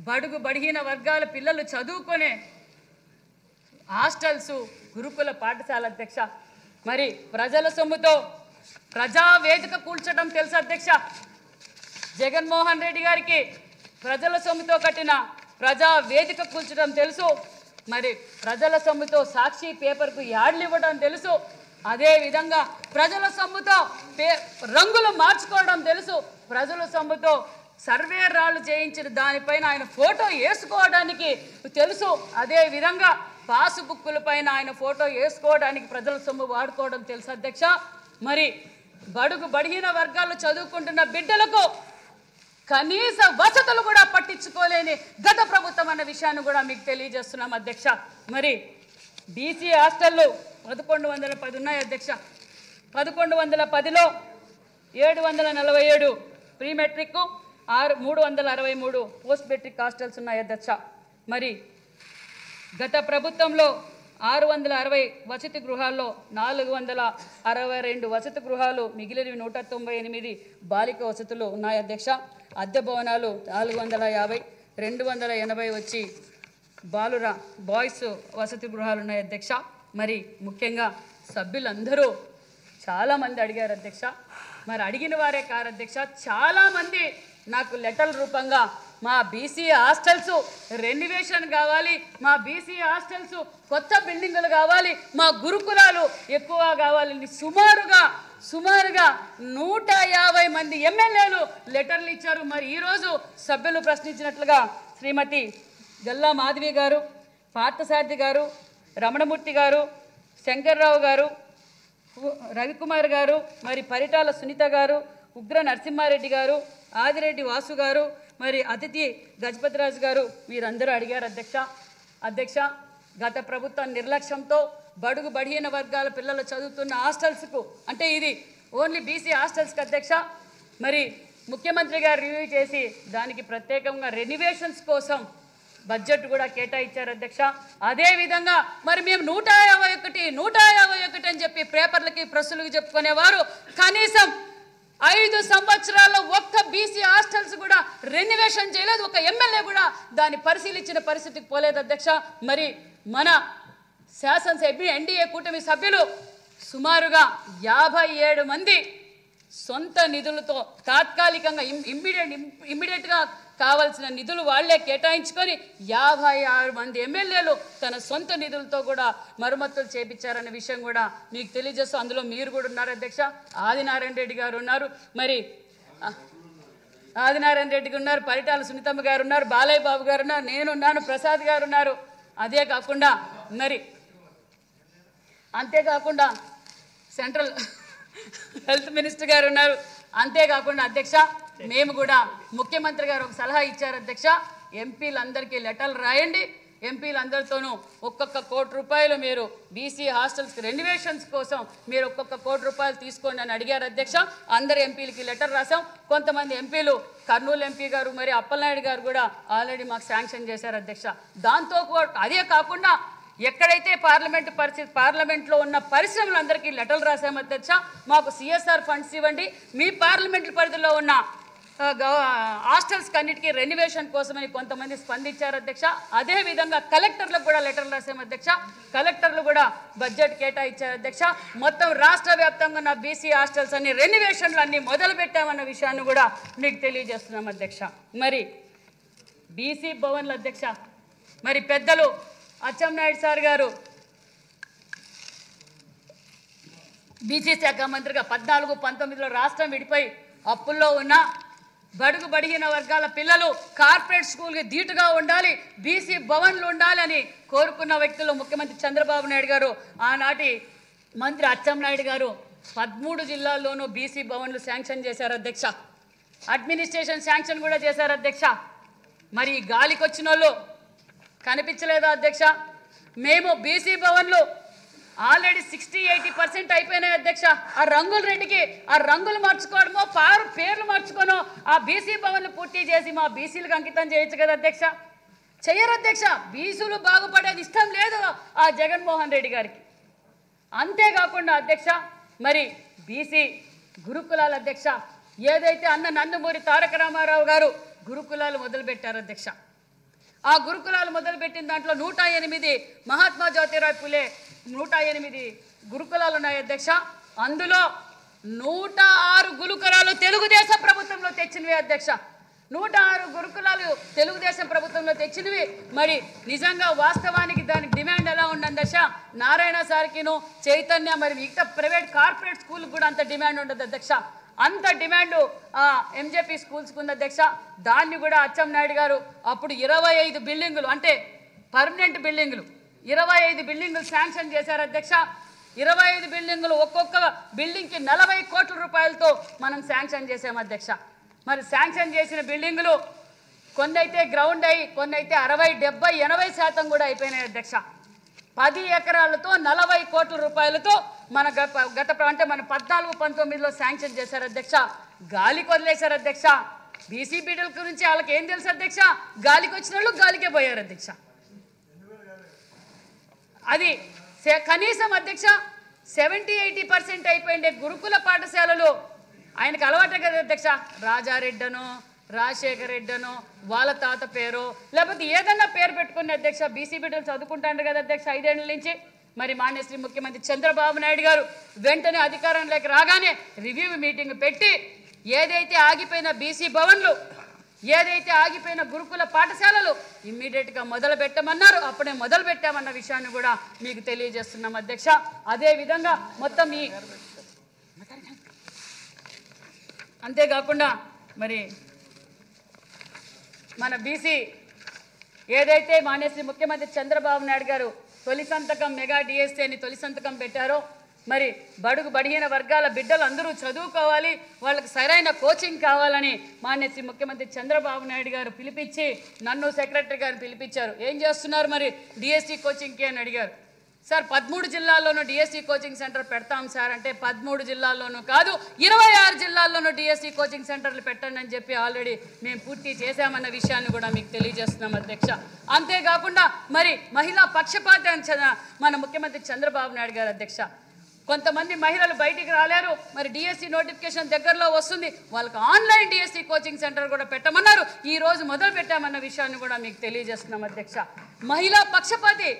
[SPEAKER 6] బడుగు బడిగిన వర్గాల పిల్లలు చదువుకునే హాస్టల్స్, గురుకుల పాఠశాల అధ్యక్ష. మరి ప్రజల సొమ్ముతో ప్రజావేదిక కూల్చడం తెలుసు అధ్యక్ష. జగన్మోహన్ రెడ్డి గారికి ప్రజల సొమ్ముతో కట్టిన ప్రజా వేదిక కూల్చడం తెలుసు. మరి ప్రజల సొమ్ముతో సాక్షి పేపర్కు యాడ్లు ఇవ్వడం తెలుసు. అదేవిధంగా ప్రజల సొమ్ముతో రంగులు మార్చుకోవడం తెలుసు. ప్రజల సొమ్ముతో సర్వే రాళ్ళు చేయించిన దానిపైన ఆయన ఫోటో వేసుకోవడానికి తెలుసు. అదేవిధంగా పాసుబుక్కుల పైన ఆయన ఫోటో వేసుకోవడానికి ప్రజల సొమ్ము వాడుకోవడం తెలుసు అధ్యక్ష. మరి బడుగు బడిగిన వర్గాలు చదువుకుంటున్న బిడ్డలకు కనీస వసతులు కూడా పట్టించుకోలేని గత ప్రభుత్వం అన్న విషయాన్ని కూడా మీకు తెలియజేస్తున్నాం అధ్యక్ష. మరి బీసీ హాస్టళ్ళు 1110 ఉన్నాయి అధ్యక్ష. 1110లో 747 pre matric, 363 post matric hostels ఉన్నాయి అధ్యక్ష. మరి గత ప్రభుత్వంలో 660 వసతి గృహాల్లో 462 వసతి గృహాలు, మిగిలినవి 198 బాలిక వసతులు ఉన్నాయి అధ్యక్ష. అద్దె భవనాలు 450, 280 వచ్చి బాయ్స్ వసతి గృహాలు ఉన్నాయి అధ్యక్ష. మరి ముఖ్యంగా సభ్యులందరూ చాలామంది అడిగారు అధ్యక్ష. మరి అడిగిన వారే కారు అధ్యక్ష, చాలామంది నాకు లెటర్ల రూపంగా మా బీసీ హాస్టల్స్ రెన్యువేషన్ కావాలి, మా బీసీ హాస్టల్స్ కొత్త బిల్డింగులు కావాలి, మా గురుకులాలు ఎక్కువ కావాలని సుమారుగా 150 మంది ఎమ్మెల్యేలు లెటర్లు ఇచ్చారు. మరి ఈరోజు సభ్యులు ప్రశ్నించినట్లుగా శ్రీమతి గల్లా మాధవి గారు, పార్థసారథి గారు, రమణమూర్తి గారు, శంకర్రావు గారు, రవికుమార్ గారు, మరి పరిటాల సునీత గారు, ఉగ్ర నరసింహారెడ్డి గారు, ఆదిరెడ్డి వాసు గారు, మరి అతిథి గజపతిరాజు గారు వీరందరూ అడిగారు అధ్యక్ష గత ప్రభుత్వం నిర్లక్ష్యంతో బడుగు బడిహీన వర్గాల పిల్లలు చదువుతున్న హాస్టల్స్కు, అంటే ఇది ఓన్లీ బీసీ హాస్టల్స్కి అధ్యక్ష, మరి ముఖ్యమంత్రి గారు రివ్యూ చేసి దానికి ప్రత్యేకంగా రెనోవేషన్స్ కోసం బడ్జెట్ కూడా కేటాయించారు అధ్యక్ష. అదేవిధంగా మరి మేము 151 అని చెప్పి పేపర్లకి ప్రెస్సులకు చెప్పుకునేవారు, కనీసం 5 సంవత్సరాల్లో ఒక్క బీసీ హాస్టల్స్ కూడా రెనోవేషన్ చేయలేదు, ఒక ఎమ్మెల్యే కూడా దాన్ని పరిశీలించిన పరిస్థితికి పోలేదు అధ్యక్ష. మరి మన శాసనసభ్యులు ఎన్డీఏ కూటమి సభ్యులు సుమారుగా 57 మంది సొంత నిధులతో తాత్కాలికంగా ఇమ్మీడియట్గా కావాల్సిన నిధులు వాళ్లే కేటాయించుకొని 56 మంది ఎమ్మెల్యేలు తన సొంత నిధులతో కూడా మరమ్మతులు చేపించారనే విషయం కూడా మీకు తెలియజేస్తూ, అందులో మీరు కూడా ఉన్నారు అధ్యక్ష. ఆదినారాయణ రెడ్డి గారు ఉన్నారు, మరి ఆదినారాయణ రెడ్డి ఉన్నారు, పరిటాల సునీతమ్మ గారు ఉన్నారు, బాలయ్య బాబు గారు ఉన్నారు, నేనున్నాను, ప్రసాద్ గారు ఉన్నారు. అదే కాకుండా మరి అంతేకాకుండా సెంట్రల్ హెల్త్ మినిస్టర్ గారు ఉన్నారు. అంతేకాకుండా అధ్యక్ష మేము కూడా ముఖ్యమంత్రి గారు ఒక సలహా ఇచ్చారు అధ్యక్ష, ఎంపీలందరికీ లెటర్లు రాయండి, ఎంపీలందరితోనూ ఒక్కొక్క ₹1 కోటి మీరు బీసీ హాస్టల్స్ రెనోవేషన్స్ కోసం మీరు ఒక్కొక్క ₹1 కోటి తీసుకోండి అని అడిగారు అధ్యక్ష. అందరు ఎంపీలకి లెటర్ రాసాం. కొంతమంది ఎంపీలు కర్నూలు ఎంపీ గారు మరి అప్పలనాయుడు గారు కూడా ఆల్రెడీ మాకు శాంక్షన్ చేశారు అధ్యక్ష. దాంతో అదే కాకుండా ఎక్కడైతే పార్లమెంట్లో ఉన్న పరిశ్రమలందరికీ లెటర్లు రాసాము అధ్యక్ష, మాకు సిఎస్ఆర్ ఫండ్స్ ఇవ్వండి, మీ పార్లమెంట్ పరిధిలో ఉన్న హాస్టల్స్కి అన్నిటికీ రెనోవేషన్ కోసమని కొంతమంది స్పందించారు అధ్యక్ష. అదేవిధంగా కలెక్టర్లకు కూడా లెటర్లు రాసాము అధ్యక్ష, కలెక్టర్లు కూడా బడ్జెట్ కేటాయించారు అధ్యక్ష. మొత్తం రాష్ట్ర వ్యాప్తంగా ఉన్న బీసీ హాస్టల్స్ అన్ని రెనోవేషన్లు అన్ని మొదలు పెట్టామన్న విషయాన్ని కూడా మీకు తెలియజేస్తున్నాం అధ్యక్ష. మరి బీసీ భవన్లు అధ్యక్ష, మరి పెద్దలు అచ్చెన్నాయుడు సార్ గారు బీసీ శాఖ మంత్రిగా 14-19లో రాష్ట్రం విడిపోయి అప్పుల్లో ఉన్న బడుగు బడిగిన వర్గాల పిల్లలు కార్పొరేట్ స్కూల్కి ధీటుగా ఉండాలి, బీసీ భవన్లు ఉండాలని కోరుకున్న వ్యక్తులు ముఖ్యమంత్రి చంద్రబాబు నాయుడు గారు, ఆనాటి మంత్రి అచ్చెన్నాయుడు గారు 13 జిల్లాల్లోనూ బీసీ భవన్లు శాంక్షన్ చేశారు అధ్యక్ష. అడ్మినిస్ట్రేషన్ శాంక్షన్ కూడా చేశారు అధ్యక్ష. మరి గాలికి వచ్చిన వాళ్ళు కనిపించలేదా అధ్యక్ష? మేము బీసీ భవన్లు ఆల్రెడీ 60-80% అయిపోయినాయి అధ్యక్ష. ఆ రంగుల రెడ్డికి ఆ రంగులు మార్చుకోవడమో పేర్లు మార్చుకోనో ఆ బీసీ భవన్లు పూర్తి చేసి మా బీసీలకు అంకితం చేయొచ్చు కదా అధ్యక్ష. చెయ్యరు అధ్యక్ష. బీసీలు బాగుపడేది ఇష్టం లేదు ఆ జగన్మోహన్ రెడ్డి గారికి. అంతేకాకుండా అధ్యక్ష మరి బీసీ గురుకులాల అధ్యక్ష, ఏదైతే అన్న నందమూరి తారక రామారావు గారు గురుకులాలు మొదలుపెట్టారు అధ్యక్ష, ఆ గురుకులాలు మొదలుపెట్టిన దాంట్లో 108 మహాత్మా జ్యోతిరావు పులే 108 గురుకులాలు ఉన్నాయి అధ్యక్ష. అందులో 106 గురుకులాలు తెలుగుదేశం ప్రభుత్వంలో తెచ్చినవి అధ్యక్ష. 106 గురుకులాలు తెలుగుదేశం ప్రభుత్వంలో తెచ్చినవి. మరి నిజంగా వాస్తవానికి దానికి డిమాండ్ ఎలా ఉండదు దశ, నారాయణ సార్కిను చైతన్య మరి మిగతా ప్రైవేట్ కార్పొరేట్ స్కూల్కి కూడా అంత డిమాండ్ ఉండదు అధ్యక్ష. అంత డిమాండు ఎంజేపీ స్కూల్స్కి ఉంది అధ్యక్ష. దాన్ని కూడా అచ్చెన్నాయుడు గారు అప్పుడు 25 బిల్డింగులు అంటే పర్మనెంట్ బిల్డింగులు 25 బిల్డింగులు శాంక్షన్ చేశారు అధ్యక్ష. 25 బిల్డింగులు ఒక్కొక్క బిల్డింగ్కి 40 కోట్ల రూపాయలతో మనం శాంక్షన్ చేసాం అధ్యక్ష. మరి శాంక్షన్ చేసిన బిల్డింగులు కొన్ని అయితే గ్రౌండ్ అయ్యి కొన్ని అయితే 60, 70, 80% కూడా అయిపోయినాయి అధ్యక్ష. 10 ఎకరాలతో 40 కోట్ల రూపాయలతో మన గత అంటే మన 14-19లో శాంక్షన్ చేశారు అధ్యక్ష. గాలికి వదిలేశారు అధ్యక్ష. బీసీ బిడ్డల గురించి వాళ్ళకి ఏం తెలుసు అధ్యక్ష? గాలికి వచ్చిన వాళ్ళు గాలికే పోయారు అధ్యక్ష. అది కనీసం అధ్యక్ష 70-80% అయిపోయిండే గురుకుల పాఠశాలలు ఆయనకు అలవాటే కదా అధ్యక్ష. రాజారెడ్డనో రాజశేఖర రెడ్డనో వాళ్ళ తాత పేరు లేకపోతే ఏదన్నా పేరు పెట్టుకుని అధ్యక్ష బీసీ బిడ్డలు చదువుకుంటారు కదా అధ్యక్ష 5 ఏళ్ల నుంచి. మరి మాన్యశ్రీ ముఖ్యమంత్రి చంద్రబాబు నాయుడు గారు వెంటనే అధికారంలోకి రాగానే రివ్యూ మీటింగ్ పెట్టి ఏదైతే ఆగిపోయిన బీసీ భవన్లు, ఏదైతే ఆగిపోయిన గురుకుల పాఠశాలలు ఇమ్మీడియట్గా మొదలు పెట్టమన్నారు. అప్పుడే మొదలు పెట్టామన్న విషయాన్ని కూడా మీకు తెలియజేస్తున్నాం అధ్యక్ష. అదేవిధంగా మొత్తం ఈ అంతేకాకుండా మరి మన బీసీ ఏదైతే మాన్యశ్రీ ముఖ్యమంత్రి చంద్రబాబు నాయుడు గారు తొలి సంతకం మెగా డిఎస్సీ అని తొలి సంతకం పెట్టారో మరి బడుగు బడిగిన వర్గాల బిడ్డలు అందరూ చదువుకోవాలి, వాళ్ళకి సరైన కోచింగ్ కావాలని మాన్య శ్రీ ముఖ్యమంత్రి చంద్రబాబు నాయుడు గారు పిలిపించి నన్ను సెక్రటరీ గారు పిలిపించారు. ఏం చేస్తున్నారు మరి డిఎస్సి కోచింగ్కి అని అడిగారు. సార్ 13 జిల్లాల్లోనూ డిఎస్సి కోచింగ్ సెంటర్ పెడతాం సార్ అంటే 13 జిల్లాల్లోనూ కాదు 26 జిల్లాల్లోనూ డిఎస్సి కోచింగ్ సెంటర్లు పెట్టండి అని చెప్పి ఆల్రెడీ మేము పూర్తి చేశామన్న విషయాన్ని కూడా మీకు తెలియజేస్తున్నాం అధ్యక్ష. అంతేకాకుండా మరి మహిళా పక్షపాత మన ముఖ్యమంత్రి చంద్రబాబు నాయుడు గారు అధ్యక్ష, కొంతమంది మహిళలు బయటికి రాలేరు, మరి డిఎస్సి నోటిఫికేషన్ దగ్గరలో వస్తుంది, వాళ్ళకి ఆన్లైన్ డిఎస్సి కోచింగ్ సెంటర్ కూడా పెట్టమన్నారు. ఈ రోజు మొదలు పెట్టామన్న విషయాన్ని కూడా మీకు తెలియజేస్తున్నాం అధ్యక్ష. మహిళా పక్షపాతి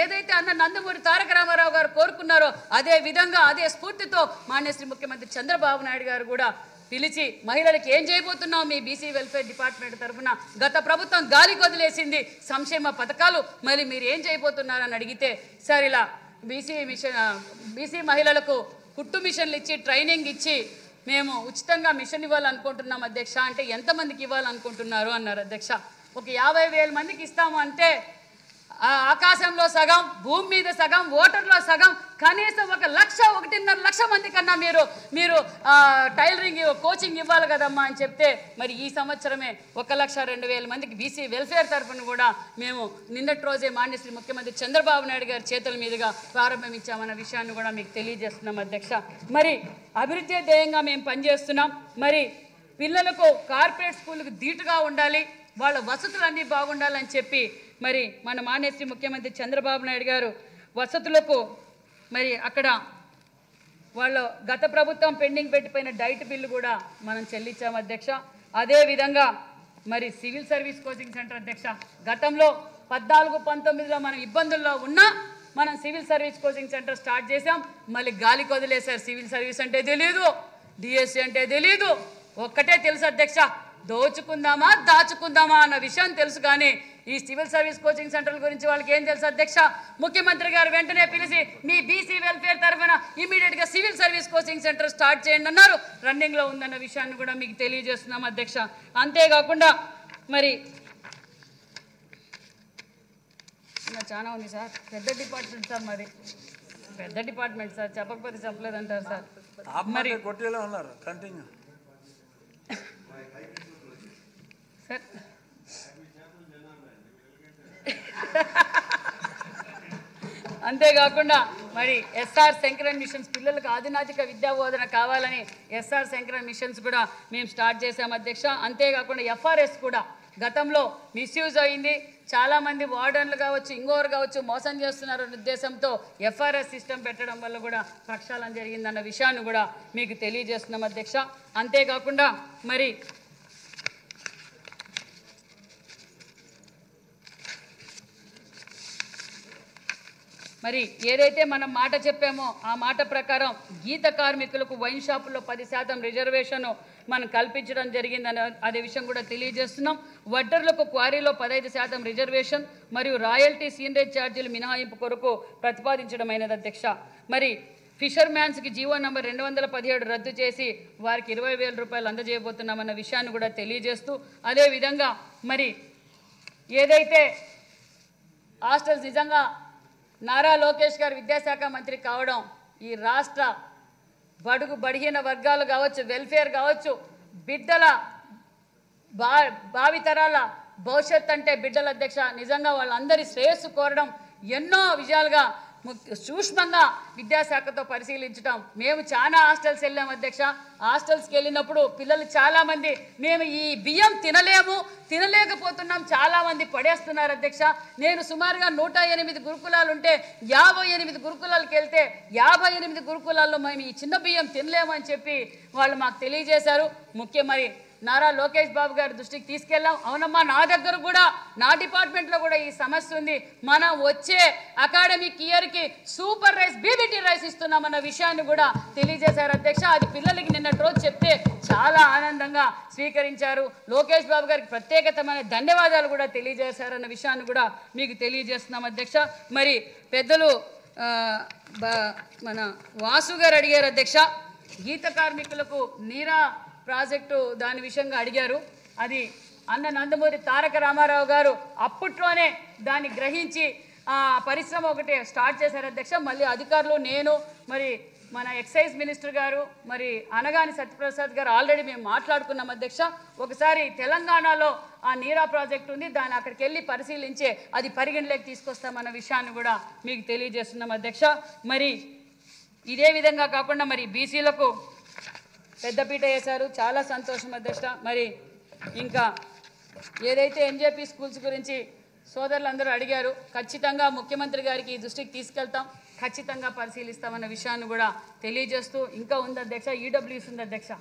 [SPEAKER 6] ఏదైతే అన్న నందమూరి తారక రామారావు గారు కోరుకున్నారో అదే విధంగా అదే స్ఫూర్తితో మాన్యశ్రీ ముఖ్యమంత్రి చంద్రబాబు నాయుడు గారు కూడా పిలిచి మహిళలకు ఏం చేయబోతున్నాం మీ బీసీ వెల్ఫేర్ డిపార్ట్మెంట్ తరఫున గత ప్రభుత్వం గాలి కొదిలేసింది సంక్షేమ పథకాలు, మరి మీరు ఏం చేయబోతున్నారని అడిగితే సార్ ఇలా బీసీ మహిళలకు కుట్టు మిషన్లు ఇచ్చి ట్రైనింగ్ ఇచ్చి మేము ఉచితంగా మిషన్ ఇవ్వాలనుకుంటున్నాం అధ్యక్ష. అంటే ఎంతమందికి ఇవ్వాలనుకుంటున్నారు అన్నారు అధ్యక్ష. ఒక 50,000 మందికి ఇస్తాము అంటే ఆకాశంలో సగం, భూమి మీద సగం, ఓటర్లో సగం, కనీసం 1,00,000-1,50,000 మంది కన్నా మీరు టైలరింగ్ కోచింగ్ ఇవ్వాలి కదమ్మా అని చెప్తే మరి ఈ సంవత్సరమే 1,02,000 మందికి బీసీ వెల్ఫేర్ తరఫున కూడా మేము నిన్నటి రోజే మాన్యశ్రీ ముఖ్యమంత్రి చంద్రబాబు నాయుడు గారి చేతుల మీదుగా ప్రారంభించామన్న విషయాన్ని కూడా మీకు తెలియజేస్తున్నాం అధ్యక్ష. మరి అభివృద్ధి ధ్యేయంగా మేము పనిచేస్తున్నాం. మరి పిల్లలకు కార్పొరేట్ స్కూళ్ళకు ధీటుగా ఉండాలి, వాళ్ళ వసతులన్నీ బాగుండాలని చెప్పి మరి మన మాన్యశ్రీ ముఖ్యమంత్రి చంద్రబాబు నాయుడు గారు వసతులకు మరి అక్కడ వాళ్ళు గత ప్రభుత్వం పెండింగ్ పెట్టిపోయిన డైట్ బిల్లు కూడా మనం చెల్లించాం అధ్యక్ష. అదేవిధంగా మరి సివిల్ సర్వీస్ కోచింగ్ సెంటర్ అధ్యక్ష, గతంలో 14-19లో మనం ఇబ్బందుల్లో ఉన్నా మనం civil service coaching centre start చేసాం. మళ్ళీ గాలి కొదిలేశారు. సివిల్ సర్వీస్ అంటే తెలియదు, డిఎస్సి అంటే తెలియదు, ఒక్కటే తెలుసు అధ్యక్ష, దోచుకుందామా దాచుకుందామా అన్న విషయం తెలుసు. కానీ ఈ సివిల్ సర్వీస్ కోచింగ్ సెంటర్ల గురించి వాళ్ళకి ఏం తెలుసు అధ్యక్ష? ముఖ్యమంత్రి గారు వెంటనే పిలిచి మీ బీసీ వెల్ఫేర్ తరఫున ఇమీడియట్గా civil service coaching centre start చేయండి అన్నారు. రన్నింగ్లో ఉందన్న విషయాన్ని కూడా మీకు తెలియజేస్తున్నాం అధ్యక్ష. అంతేకాకుండా మరి చాలా ఉంది సార్, పెద్ద డిపార్ట్మెంట్ సార్, మరి పెద్ద డిపార్ట్మెంట్ సార్, చెప్పకపోతే చెప్పలేదంటారు సార్. మరి
[SPEAKER 3] కొట్టేలా ఉన్నారు కంటిన్యూ
[SPEAKER 6] సార్. అంతేకాకుండా మరి ఎస్ఆర్ శంకరన్ మిషన్స్, పిల్లలకు ఆధునాతిక విద్యా బోధన కావాలని ఎస్ఆర్ శంకరన్ మిషన్స్ కూడా మేము స్టార్ట్ చేసాం అధ్యక్ష. అంతేకాకుండా ఎఫ్ఆర్ఎస్ కూడా గతంలో మిస్యూజ్ అయింది, చాలామంది వార్డన్లు కావచ్చు ఇంకోరు కావచ్చు మోసం చేస్తున్నారు ఉద్దేశంతో ఎఫ్ఆర్ఎస్ సిస్టమ్ పెట్టడం వల్ల కూడా ప్రక్షాళన జరిగిందన్న విషయాన్ని కూడా మీకు తెలియజేస్తున్నాం అధ్యక్ష. అంతేకాకుండా మరి మరి ఏదైతే మనం మాట చెప్పామో ఆ మాట ప్రకారం గీత కార్మికులకు వైన్ షాపుల్లో 10% రిజర్వేషన్ మనం కల్పించడం జరిగిందని అదే విషయం కూడా తెలియజేస్తున్నాం. వడ్డర్లకు క్వారీలో 15% రిజర్వేషన్ మరియు రాయల్టీ సీనరేజ్ ఛార్జీలు మినహాయింపు కొరకు ప్రతిపాదించడమైనది అధ్యక్ష. మరి ఫిషర్మ్యాన్స్కి జీవో నంబర్ 217 రద్దు చేసి వారికి 20,000 రూపాయలు అందజేయబోతున్నామన్న విషయాన్ని కూడా తెలియజేస్తూ అదేవిధంగా మరి ఏదైతే హాస్టల్స్ నిజంగా నారా లోకేష్ గారు విద్యాశాఖ మంత్రి కావడం ఈ రాష్ట్ర బడుగు బడిహీన వర్గాలు కావచ్చు, వెల్ఫేర్ కావచ్చు, బిడ్డల భావితరాల భవిష్యత్ అంటే బిడ్డల అధ్యక్ష, నిజంగా వాళ్ళందరి శ్రేయస్సు కోరడం ఎన్నో విజయాలుగా సూక్ష్మంగా విద్యాశాఖతో పరిశీలించడం. మేము చాలా హాస్టల్స్ వెళ్ళాం అధ్యక్ష. హాస్టల్స్కి వెళ్ళినప్పుడు పిల్లలు చాలామంది మేము ఈ బియ్యం తినలేకపోతున్నాం, చాలామంది పడేస్తున్నారు అధ్యక్ష. నేను సుమారుగా 108 గురుకులాలు ఉంటే 58 గురుకులాలకు వెళ్తే 58 గురుకులాల్లో మేము ఈ చిన్న బియ్యం తినలేమని చెప్పి వాళ్ళు మాకు తెలియజేశారు. మరి నారా లోకేష్ బాబు గారి దృష్టికి తీసుకెళ్ళాం. అవునమ్మా, నా దగ్గర కూడా నా డిపార్ట్మెంట్లో కూడా ఈ సమస్య ఉంది, మనం వచ్చే అకాడమిక్ ఇయర్కి సూపర్ రైస్ బీబీటీ రైస్ ఇస్తున్నామన్న విషయాన్ని కూడా తెలియజేశారు అధ్యక్ష. అది పిల్లలకి నిన్నటి రోజు చెప్తే చాలా ఆనందంగా స్వీకరించారు. లోకేష్ బాబు గారికి ప్రత్యేకమైన ధన్యవాదాలు కూడా తెలియజేశారన్న విషయాన్ని కూడా మీకు తెలియజేస్తున్నాం అధ్యక్ష. మరి పెద్దలు మన వాసు గారు అడిగారు అధ్యక్ష, గీత కార్మికులకు నీరా ప్రాజెక్టు దాని విషయంగా అడిగారు. అది అన్న నందమూరి తారక రామారావు గారు అప్పట్లోనే దాన్ని గ్రహించి పరిశ్రమ ఒకటి స్టార్ట్ చేశారు అధ్యక్ష. మళ్ళీ అధికారులు, నేను, మరి మన ఎక్సైజ్ మినిస్టర్ గారు, మరి అనగాని సత్యప్రసాద్ గారు ఆల్రెడీ మేము మాట్లాడుకున్నాం అధ్యక్ష. ఒకసారి తెలంగాణలో ఆ నీరా ప్రాజెక్ట్ ఉంది, దాన్ని అక్కడికి వెళ్ళి పరిశీలించే అది పరిగణలోకి తీసుకొస్తామన్న విషయాన్ని కూడా మీకు తెలియజేస్తున్నాం అధ్యక్ష. మరి ఇదే విధంగా కాకుండా మరి బీసీలకు పెద్దపీట వేశారు, చాలా సంతోషం అధ్యక్ష. మరి ఇంకా ఏదైతే ఎన్జేపీ స్కూల్స్ గురించి సోదరులందరూ అడిగారు, ఖచ్చితంగా ముఖ్యమంత్రి గారికి దృష్టికి తీసుకెళ్తాం, ఖచ్చితంగా పరిశీలిస్తామన్న విషయాన్ని కూడా తెలియజేస్తూ ఇంకా ఉంది అధ్యక్ష, ఈడబ్ల్యూఎస్ ఉంది అధ్యక్ష.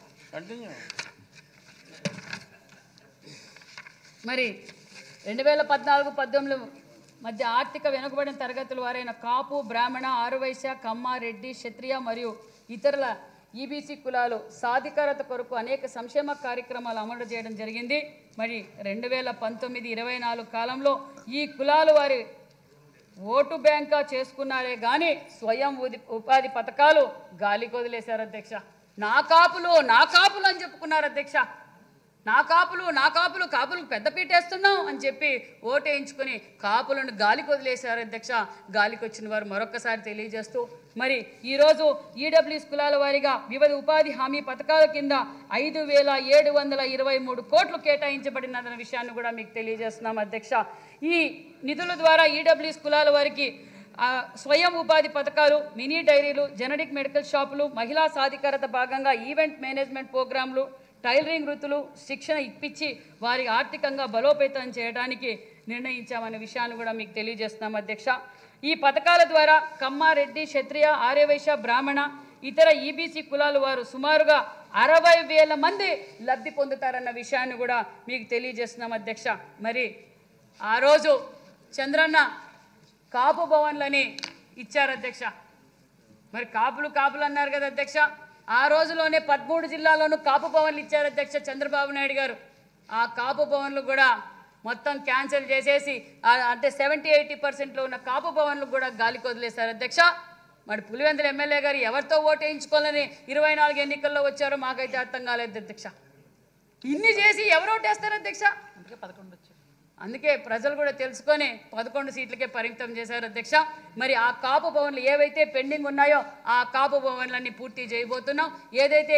[SPEAKER 6] మరి 2014-18 మధ్య ఆర్థిక వెనుకబడిన తరగతుల వారైన కాపు, బ్రాహ్మణ, ఆరువైశ్య, కమ్మ, రెడ్డి, క్షత్రియ మరియు ఇతరుల ఈబీసీ కులాలు సాధికారత కొరకు అనేక సంక్షేమ కార్యక్రమాలు అమలు చేయడం జరిగింది. మరి 2019-24 కాలంలో ఈ కులాలు వారి ఓటు బ్యాంక్గా చేసుకున్నారే కానీ స్వయం ఉపాధి పథకాలు గాలికి వదిలేశారు అధ్యక్ష. నా కాపులు అని చెప్పుకున్నారు అధ్యక్ష. నా కాపులు కాపులకు పెద్దపీటేస్తున్నాం అని చెప్పి ఓటేయించుకొని కాపులను గాలికి వదిలేశారు అధ్యక్ష. గాలికి వచ్చిన వారు మరొక్కసారి తెలియజేస్తూ మరి ఈరోజు ఈడబ్ల్యూఎస్ కులాల వారీగా వివిధ ఉపాధి హామీ పథకాల కింద 5,723 కోట్లు కేటాయించబడినదన్న విషయాన్ని కూడా మీకు తెలియజేస్తున్నాం అధ్యక్ష. ఈ నిధుల ద్వారా ఈడబ్ల్యూఎస్ కులాల వారికి స్వయం ఉపాధి పథకాలు, మినీ డైరీలు, జెనరిక్ మెడికల్ షాపులు, మహిళా సాధికారత భాగంగా ఈవెంట్ మేనేజ్మెంట్ ప్రోగ్రాంలు, టైలరింగ్ వృత్తులు శిక్షణ ఇప్పించి వారి ఆర్థికంగా బలోపేతం చేయడానికి నిర్ణయించామనే విషయాన్ని కూడా మీకు తెలియజేస్తున్నాం అధ్యక్ష. ఈ పథకాల ద్వారా కమ్మ, రెడ్డి, క్షత్రియ, ఆర్యవైశ్య, బ్రాహ్మణ, ఇతర ఈబీసీ కులాల వారు సుమారుగా 60,000 మంది లబ్ధి పొందుతారన్న విషయాన్ని కూడా మీకు తెలియజేస్తున్నాం అధ్యక్ష. మరి ఆ రోజు చంద్రన్న కాపు భవన్లని ఇచ్చారు అధ్యక్ష. మరి కాపులు అన్నారు కదా అధ్యక్ష. ఆ రోజులోనే 13 జిల్లాల్లోనూ కాపు భవన్లు ఇచ్చారు అధ్యక్ష చంద్రబాబు నాయుడు గారు. ఆ కాపు భవన్లు కూడా మొత్తం క్యాన్సిల్ చేసేసి అంటే 70-80% ఉన్న కాపు భవన్లు కూడా గాలికి వదిలేశారు అధ్యక్ష. మరి పులివెందుల ఎమ్మెల్యే గారు ఎవరితో ఓటు వేయించుకోవాలని 24 ఎన్నికల్లో వచ్చారో మాకైతే అర్థం కాలేదు అధ్యక్ష. ఇన్ని చేసి ఎవరు ఓటేస్తారు అధ్యక్ష? అందుకే 11 వచ్చారు. అందుకే ప్రజలు కూడా తెలుసుకొని 11 సీట్లకే పరిమితం చేశారు అధ్యక్ష. మరి ఆ కాపు భవన్లు ఏవైతే పెండింగ్ ఉన్నాయో ఆ కాపు భవన్లన్నీ పూర్తి చేయబోతున్నాం. ఏదైతే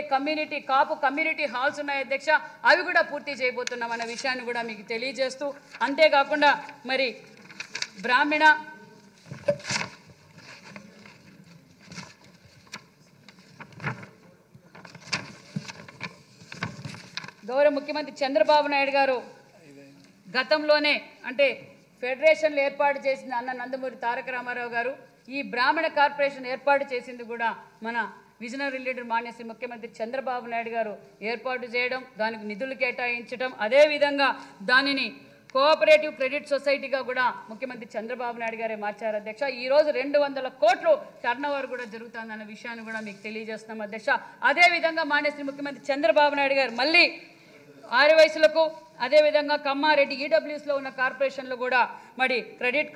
[SPEAKER 6] కాపు కమ్యూనిటీ హాల్స్ ఉన్నాయో అధ్యక్ష అవి కూడా పూర్తి చేయబోతున్నాం అన్న విషయాన్ని కూడా మీకు తెలియజేస్తూ, అంతేకాకుండా మరి బ్రాహ్మణ, గౌరవ ముఖ్యమంత్రి చంద్రబాబు నాయుడు గారు గతంలోనే అంటే ఫెడరేషన్లు ఏర్పాటు చేసింది అన్న నందమూరి తారక రామారావు గారు. ఈ బ్రాహ్మణ కార్పొరేషన్ ఏర్పాటు చేసింది కూడా మన విజనరీ లీడర్ మాన్యశ్రీ ముఖ్యమంత్రి చంద్రబాబు నాయుడు గారు ఏర్పాటు చేయడం, దానికి నిధులు కేటాయించడం, అదేవిధంగా దానిని కోఆపరేటివ్ క్రెడిట్ సొసైటీగా కూడా ముఖ్యమంత్రి చంద్రబాబు నాయుడు గారే మార్చారు అధ్యక్ష. ఈరోజు 200 కోట్లు టర్నోవర్ కూడా జరుగుతుందన్న విషయాన్ని కూడా మీకు తెలియజేస్తున్నాం అధ్యక్ష. అదేవిధంగా మాన్యశ్రీ ముఖ్యమంత్రి చంద్రబాబు నాయుడు గారు మళ్ళీ ఆర్యవైశ్యులకు, అదేవిధంగా కమ్మారెడ్డి ఈడబ్ల్యూఎస్లో ఉన్న కార్పొరేషన్లు కూడా మరి క్రెడిట్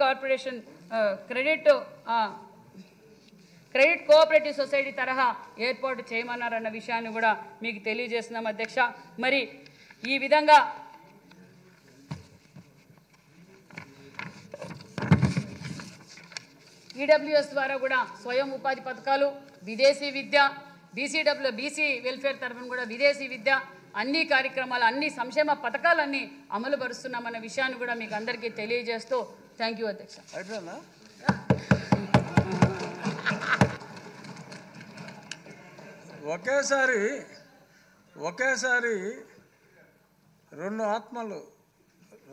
[SPEAKER 6] కోఆపరేటివ్ సొసైటీ తరహా ఏర్పాటు చేయమన్నారన్న విషయాన్ని కూడా మీకు తెలియజేస్తున్నాం అధ్యక్ష. మరి ఈ విధంగా ఈడబ్ల్యూఎస్ ద్వారా కూడా స్వయం ఉపాధి పథకాలు, విదేశీ విద్య, బీసీ వెల్ఫేర్ తరఫున కూడా విదేశీ విద్య, అన్ని కార్యక్రమాలు, అన్ని సంక్షేమ పథకాలన్నీ అమలు పరుస్తున్నామన్న విషయాన్ని కూడా మీకు అందరికీ తెలియజేస్తూ థ్యాంక్ యూ అధ్యక్ష.
[SPEAKER 3] ఒకేసారి 2 ఆత్మలు,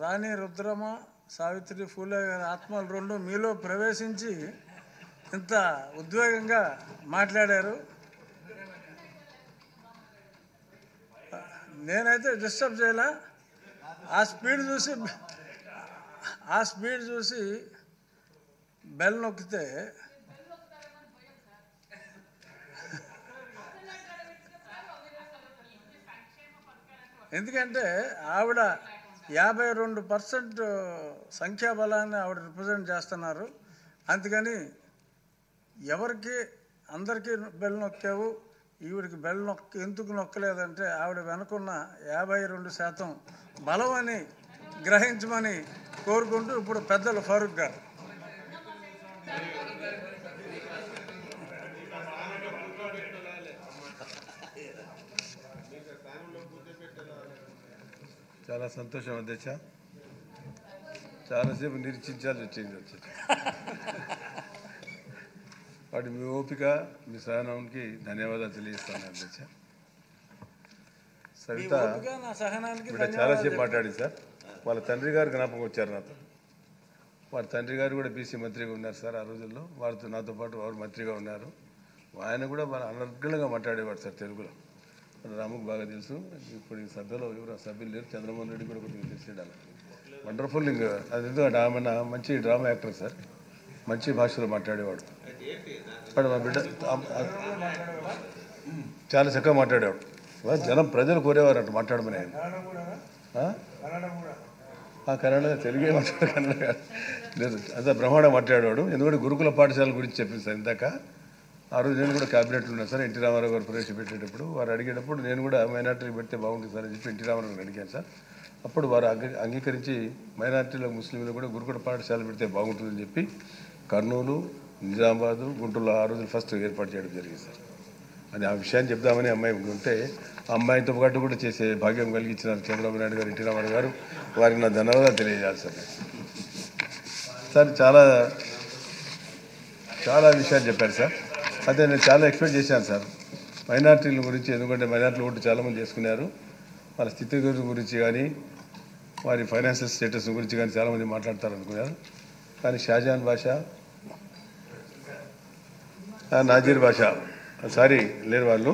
[SPEAKER 3] రాణి రుద్రమ, సావిత్రి ఫూలే గారి ఆత్మలు 2 మీలో ప్రవేశించి ఇంత ఉద్వేగంగా మాట్లాడారు. నేనైతే డిస్టర్బ్ చేయలే. ఆ స్పీడ్ చూసి బెల్ నొక్కితే ఎందుకంటే ఆవిడ 52% సంఖ్యాబలాన్ని ఆవిడ రిప్రజెంట్ చేస్తున్నారు. అందుకని అందరికీ బెల్ నొక్కావు, ఈవిడికి బెల్ ఎందుకు నొక్కలేదంటే ఆవిడ వెనుకున్న 52% బలం అని గ్రహించమని కోరుకుంటూ ఇప్పుడు పెద్దలు ఫారూక్ గారు.
[SPEAKER 7] చాలా సంతోషం అధ్యక్ష. చాలాసేపు నిరీక్షించాల్సి వచ్చింది వాటి మీ ఓపిక మీ సహనానికి ధన్యవాదాలు తెలియజేస్తాను అధ్యక్ష. సవిత బిడ్డ చాలాసేపు మాట్లాడింది సార్. వాళ్ళ తండ్రి గారు జ్ఞాపకం వచ్చారు నాతో. వారి తండ్రి గారు కూడా బీసీ మంత్రిగా ఉన్నారు సార్. ఆ రోజుల్లో వారితో నాతో పాటు వారు మంత్రిగా ఉన్నారు. ఆయన కూడా వాళ్ళు అనర్గళంగా మాట్లాడేవాడు సార్ తెలుగులో. రాముకు బాగా తెలుసు. ఇప్పుడు ఈ సభ్యులు ఎవరు సభ్యులు లేరు. చంద్రమోహన్ రెడ్డి కూడా కొద్దిగా తెలిసేడాలి. వండర్ఫుల్. ఇంకా అది ఎందుకంటే ఆమె మంచి డ్రామా యాక్టర్ సార్. మంచి భాషలో మాట్లాడేవాడు. వాడు మా బిడ్డ చాలా చక్కగా మాట్లాడేవాడు. జనం ప్రజలు కోరేవారు అంట మాట్లాడమని. ఆయన కన్నడ తెలుగే మాట్లాడు, కన్నడ కాదు లేదు, అంత బ్రహ్మాండ మాట్లాడేవాడు. ఎందుకంటే గురుకుల పాఠశాల గురించి చెప్పింది సార్ ఇందాక. ఆ రోజు నేను కూడా క్యాబినెట్లో ఉన్నాను సార్. ఎన్టీ రామారావు గారు ప్రవేశపెట్టేటప్పుడు వారు అడిగేటప్పుడు నేను కూడా మైనార్టీలకు పెడితే బాగుంటుంది సార్ అని చెప్పి ఎన్టీ రామారావు అడిగాను సార్. అప్పుడు వారు అంగీకరించి మైనార్టీలకు ముస్లింలు కూడా గురుకుల పాఠశాల పెడితే బాగుంటుందని చెప్పి కర్నూలు, నిజామాబాదు, గుంటూరులో ఆ రోజు ఫస్ట్ ఏర్పాటు చేయడం జరిగింది సార్. అది ఆ విషయాన్ని చెప్దామని అమ్మాయి ఉంటే ఆ అమ్మాయితో పాటు కూడా చేసే భాగ్యం కలిగించినారు చంద్రబాబు నాయుడు గారు, ఎన్టీ రామారావు గారు. వారికి నా ధన్యవాదాలు తెలియజేయాలి సార్. సార్ చాలా విషయాలు చెప్పారు సార్. అదే నేను చాలా ఎక్స్పెక్ట్ చేశాను సార్ మైనార్టీల గురించి. ఎందుకంటే మైనార్టీలు ఓటు చాలామంది చేసుకున్నారు. వాళ్ళ స్థితిగతుల గురించి కానీ వారి ఫైనాన్షియల్ స్టేటస్ గురించి కానీ చాలామంది మాట్లాడతారు అనుకున్నారు. కానీ షాజహాన్ భాష, नाजिर बादशाह सारी लेर वालों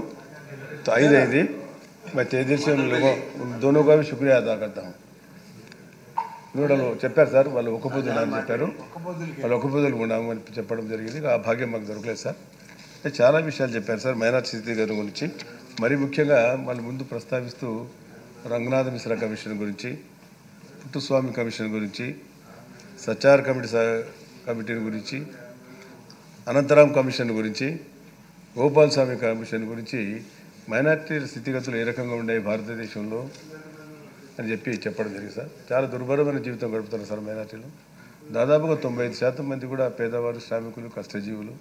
[SPEAKER 7] तो आई रही थी। मैं तेजी से उन लोगों उन दोनों का भी शुक्रिया अदा करता हूँ. నూడలు చెప్పారు సార్. వాళ్ళు ఒక్కపోదులు అని చెప్పారు. వాళ్ళు ఒక్కపోదులు ఉన్నామని చెప్పడం జరిగింది. ఆ భాగ్యం మాకు దొరకలేదు సార్. చాలా విషయాలు చెప్పారు సార్ మైనార్టీ స్థితిగతుల గురించి. మరి ముఖ్యంగా వాళ్ళు ముందు ప్రస్తావిస్తూ రంగనాథ మిశ్రా కమిషన్ గురించి, పుట్టుస్వామి కమిషన్ గురించి, సచార్ కమిటీ గురించి, అనంతరాం కమిషన్ గురించి, గోపాల్ స్వామి కమిషన్ గురించి మైనార్టీల స్థితిగతులు ఏ రకంగా ఉన్నాయి భారతదేశంలో అని చెప్పడం జరిగింది సార్. చాలా దుర్భరమైన జీవితం గడుపుతున్నారు సార్ మైనార్టీలు. దాదాపుగా 95% మంది కూడా పేదవారు, శ్రామికులు, కష్టజీవులు,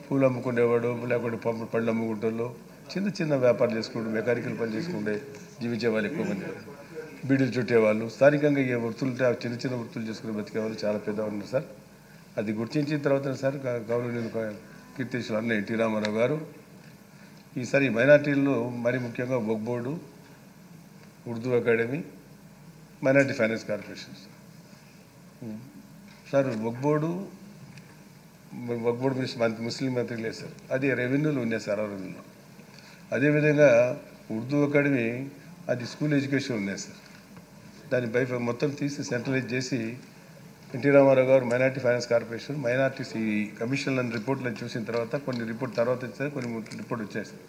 [SPEAKER 7] పూలు అమ్ముకునేవాడు, లేకుంటే పళ్ళు అమ్ముకుంటూ చిన్న చిన్న వ్యాపారం చేసుకుంటూ మెకానికల్ పని చేసుకుంటే జీవించే వాళ్ళు ఎక్కువ మంది, బీడీలు చుట్టేవాళ్ళు, స్థానికంగా ఏ వృత్తులు ఉంటే ఆ చిన్న చిన్న వృత్తులు చేసుకుని బతికే వాళ్ళు చాలా పెద్దవాళ్ళు ఉన్నారు సార్. అది గుర్తించిన తర్వాత సార్ గౌరవనీయులు కీర్తిశేషులు అన్న ఎన్టీ రామారావు గారు ఈసారి మైనార్టీల్లో మరి ముఖ్యంగా Waqf board, Urdu academy, minority finance corporation sir. Waqf board Muslim మంత్రి లేదు సార్. అది రెవెన్యూలో ఉన్నాయి సార్ ఆ రోజుల్లో. అదేవిధంగా ఉర్దూ అకాడమీ అది స్కూల్ ఎడ్యుకేషన్ ఉన్నాయి సార్. దాని మొత్తం తీసి సెంట్రలైజ్ చేసి ఎన్టీ రామారావు గారు మైనార్టీ ఫైనాన్స్ కార్పొరేషన్ మైనార్టీస్ ఈ కమిషన్లను రిపోర్ట్లను చూసిన తర్వాత కొన్ని రిపోర్ట్ తర్వాత వచ్చాయి, కొన్ని రిపోర్ట్ వచ్చాయి సార్.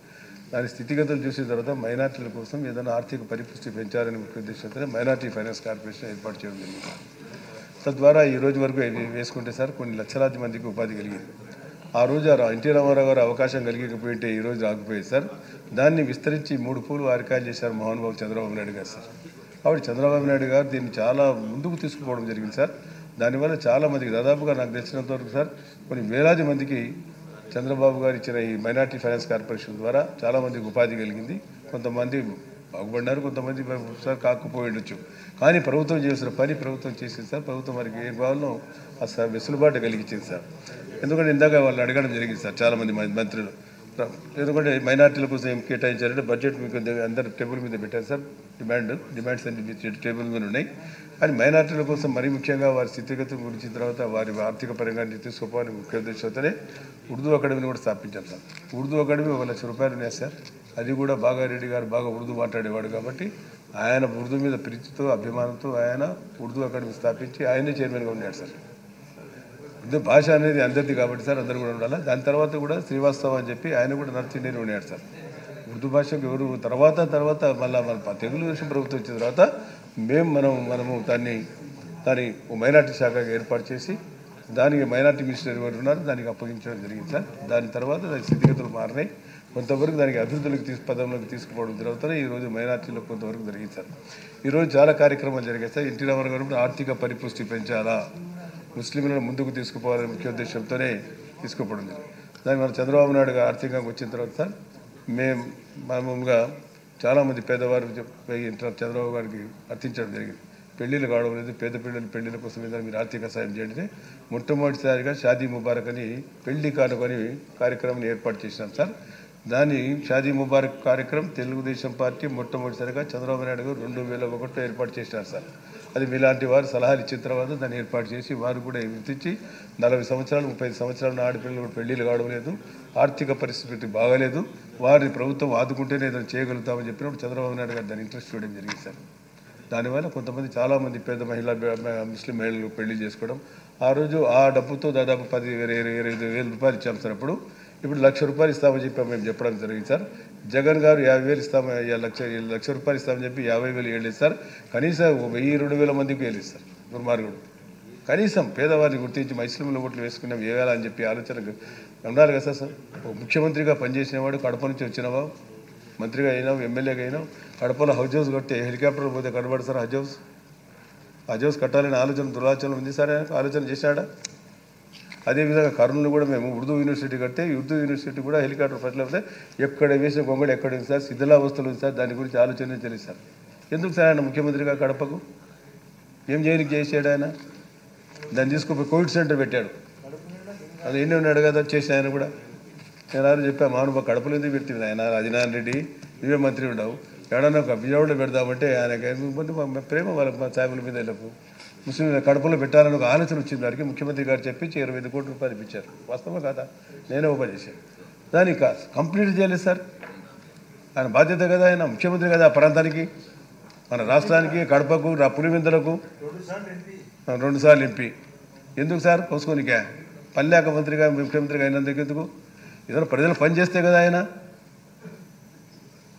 [SPEAKER 7] దాని స్థితిగతులు చూసిన తర్వాత మైనార్టీల కోసం ఏదైనా ఆర్థిక పరిపుష్టి పెంచాలని ముఖ్య ఉద్దేశంతో మైనార్టీ ఫైనాన్స్ కార్పొరేషన్ ఏర్పాటు చేయడం జరిగింది. తద్వారా ఈ రోజు వరకు వేసుకుంటే సార్ కొన్ని లక్షలాది మందికి ఉపాధి కలిగింది. ఆ రోజు ఎన్టీ రామారావు గారు అవకాశం కలిగకపోయింటే ఈ రోజు రాకపోయేది సార్. దాన్ని విస్తరించి 3 పూలు అరికాయలు చేశారు మహానుభావు చంద్రబాబు నాయుడు గారు సార్. కాబట్టి చంద్రబాబు నాయుడు గారు దీన్ని చాలా ముందుకు తీసుకుపోవడం జరిగింది సార్. దానివల్ల చాలామందికి దాదాపుగా నాకు తెలిసినంత వరకు సార్ కొన్ని వేలాది మందికి చంద్రబాబు గారు ఇచ్చిన ఈ మైనార్టీ ఫైనాన్స్ కార్పొరేషన్ ద్వారా చాలామందికి ఉపాధి కలిగింది. కొంతమంది బాగుపడినారు, కొంతమంది సార్ కాకపోయి ఉండొచ్చు. కానీ ప్రభుత్వం చేసిన పని ప్రభుత్వం చేసింది సార్. ప్రభుత్వం వారికి ఏ కావాలో ఆ వెసులుబాటు కలిగించింది సార్. ఎందుకంటే ఇందాక వాళ్ళు అడగడం జరిగింది సార్ చాలామంది మంత్రులు. ఎందుకంటే మైనార్టీల కోసం ఏం కేటాయించారంటే బడ్జెట్ మీకు అందరు టేబుల్ మీద పెట్టారు సార్. డిమాండ్స్ అన్ని టేబుల్ మీద ఉన్నాయి. కానీ మైనార్టీల కోసం మరీ ముఖ్యంగా వారి స్థితిగతుల గురించి తర్వాత వారి ఆర్థిక పరంగా తీసుకుపోవాలని ముఖ్య ఉద్దేశంతోనే ఉర్దూ అకాడమీని కూడా స్థాపించారు సార్. ఉర్దూ అకాడమీ 1 లక్ష రూపాయలు ఉన్నాయి సార్. అది కూడా బాగారెడ్డి గారు బాగా ఉర్దూ మాట్లాడేవాడు కాబట్టి ఆయన ఉర్దూ మీద ప్రీతితో అభిమానంతో ఆయన ఉర్దూ అకాడమీ స్థాపించి ఆయనే చైర్మన్గా ఉన్నాడు సార్. ఉర్దూ భాష అనేది అందరిది కాబట్టి సార్ అందరూ కూడా ఉండాలి. దాని తర్వాత కూడా శ్రీవాస్తవ అని చెప్పి ఆయన కూడా నార్త్ ఇండియన్ ఉన్నాడు సార్. ఉర్దూ భాషకు ఎవరు తర్వాత మళ్ళీ మన తెలుగుదేశం ప్రభుత్వం వచ్చిన తర్వాత మనము దాని మైనార్టీ శాఖగా ఏర్పాటు చేసి దానికి మైనార్టీ మినిస్టర్ ఎవరు ఉన్నారు దానికి అప్పగించడం జరిగింది సార్. దాని తర్వాత దాని స్థితిగతులు మారినాయి. కొంతవరకు దానికి అభివృద్ధిలోకి పదంలోకి తీసుకుపోవడం జరుగుతుంది. ఈరోజు మైనార్టీలో కొంతవరకు జరిగింది సార్. ఈరోజు చాలా కార్యక్రమాలు జరిగాయి సార్. ఎన్టీ రామారావు గారు ఆర్థిక పరిపుష్టి పెంచాలా, ముస్లింలను ముందుకు తీసుకుపోవాలని ముఖ్య ఉద్దేశంతోనే తీసుకుపోవడం జరిగింది. దానికి మన చంద్రబాబు నాయుడు గారు ఆర్థికంగా వచ్చిన తర్వాత సార్ మామూలుగా చాలామంది పేదవారు చంద్రబాబు గారికి అర్థించడం జరిగింది. పెళ్లిళ్ళు కావడం లేదు, పేద పిల్లలు పెళ్లిళ్ళ కోసం ఏదైనా మీరు ఆర్థిక సాయం చేయండి. మొట్టమొదటిసారిగా షాదీ ముబారక్ అని పెళ్లి కానుకొని కార్యక్రమం ఏర్పాటు చేసినాం సార్. దాన్ని షాదీ ముబారక్ కార్యక్రమం తెలుగుదేశం పార్టీ మొట్టమొదటిసారిగా చంద్రబాబు నాయుడు గారు 2001లో ఏర్పాటు చేసినారు సార్. అది మీలాంటి వారు సలహాలు ఇచ్చిన తర్వాత దాన్ని ఏర్పాటు చేసి వారు కూడా గుర్తించి 40 సంవత్సరాలు 35 సంవత్సరాల ఆడపిల్లలు కూడా పెళ్లిళ్ళు కావడం లేదు, ఆర్థిక పరిస్థితి బాగాలేదు, వారిని ప్రభుత్వం ఆదుకుంటేనే ఏదైనా చేయగలుగుతామని చెప్పినప్పుడు చంద్రబాబు నాయుడు గారు దాన్ని ఇంట్రెస్ట్ చూడడం జరిగింది సార్. దానివల్ల కొంతమంది చాలామంది పేద ముస్లిం మహిళలు పెళ్లి చేసుకోవడం, ఆ రోజు ఆ డబ్బుతో దాదాపు 10,000-25,000 రూపాయలు ఇచ్చాం సార్. ఇప్పుడు 1,00,000 రూపాయలు ఇస్తామని చెప్పి మేము చెప్పడం జరిగింది సార్. జగన్ గారు 50,000 ఇస్తాము, 1,00,000 రూపాయలు ఇస్తామని చెప్పి 50,000 ఏళ్ళు సార్. కనీసం 1,000-2,000 మందికి వేలు ఇస్తారు దుర్మార్గుడు. కనీసం పేదవారిని గుర్తించి ముస్లింల ఓట్లు వేసుకున్నాం వేయాలని చెప్పి ఆలోచన ఉన్నారు కదా సార్. ముఖ్యమంత్రిగా పనిచేసిన వాడు కడప నుంచి వచ్చినవా, మంత్రిగా అయినావు, ఎమ్మెల్యేగా అయినావు, కడపలో హౌస్ హౌస్ కట్టి హెలికాప్టర్ పోతే కనబడు సార్. హజ్ హౌస్ కట్టాలని దురాలోచన ఉంది సార్, ఆలోచన చేశాడా? అదేవిధంగా కర్నూలు కూడా మేము ఉర్దూ యూనివర్సిటీ కడితే ఉర్దూ యూనివర్సిటీ కూడా హెలికాప్టర్ ఫస్ట్ లేకపోతే ఎక్కడ వేసిన గొంగళి ఎక్కడ ఉంది సార్, శిథిలావస్థలు ఉంది సార్. దాని గురించి ఆలోచన తెలియదు సార్. ఎందుకు సార్ ఆయన ముఖ్యమంత్రిగా కడపకు ఏం చేయడానికి చేసాడు ఆయన? దాన్ని తీసుకుపోయి కోవిడ్ సెంటర్ పెట్టాడు. అది ఎన్ని ఉన్నాడు కదా చేసి ఆయన కూడా. నేను చెప్పా మానుభా కడపలో ఎందుకు పెట్టింది ఆయన రాజనారాయణ రెడ్డి, నువ్వే మంత్రి ఉండవు, ఎక్కడన్నా ఒక విజయవాడలో పెడదామంటే ఆయనకి ప్రేమ వాళ్ళ సాయిబుల మీద వీళ్ళకు ముస్లిం కడపలో పెట్టాలని ఒక ఆలోచన వచ్చింది. వారికి ముఖ్యమంత్రి గారు చెప్పించి 25 కోట్ల రూపాయలు ఇప్పించారు. వాస్తవం కాదా? నేనే ఓపెన్ చేశాను. దాన్ని కంప్లీట్ చేయలేదు సార్. ఆయన బాధ్యత కదా, ఆయన ముఖ్యమంత్రి కదా ఆ ప్రాంతానికి, మన రాష్ట్రానికి, కడపకు, పులివెందులకు 2 సార్లు ఎంపీ. ఎందుకు సార్ కోసుకోనికా? పల్లెక మంత్రిగా ముఖ్యమంత్రిగా అయినందుకు ఎందుకు? ఏదైనా ప్రజలు పని చేస్తే కదా ఆయన.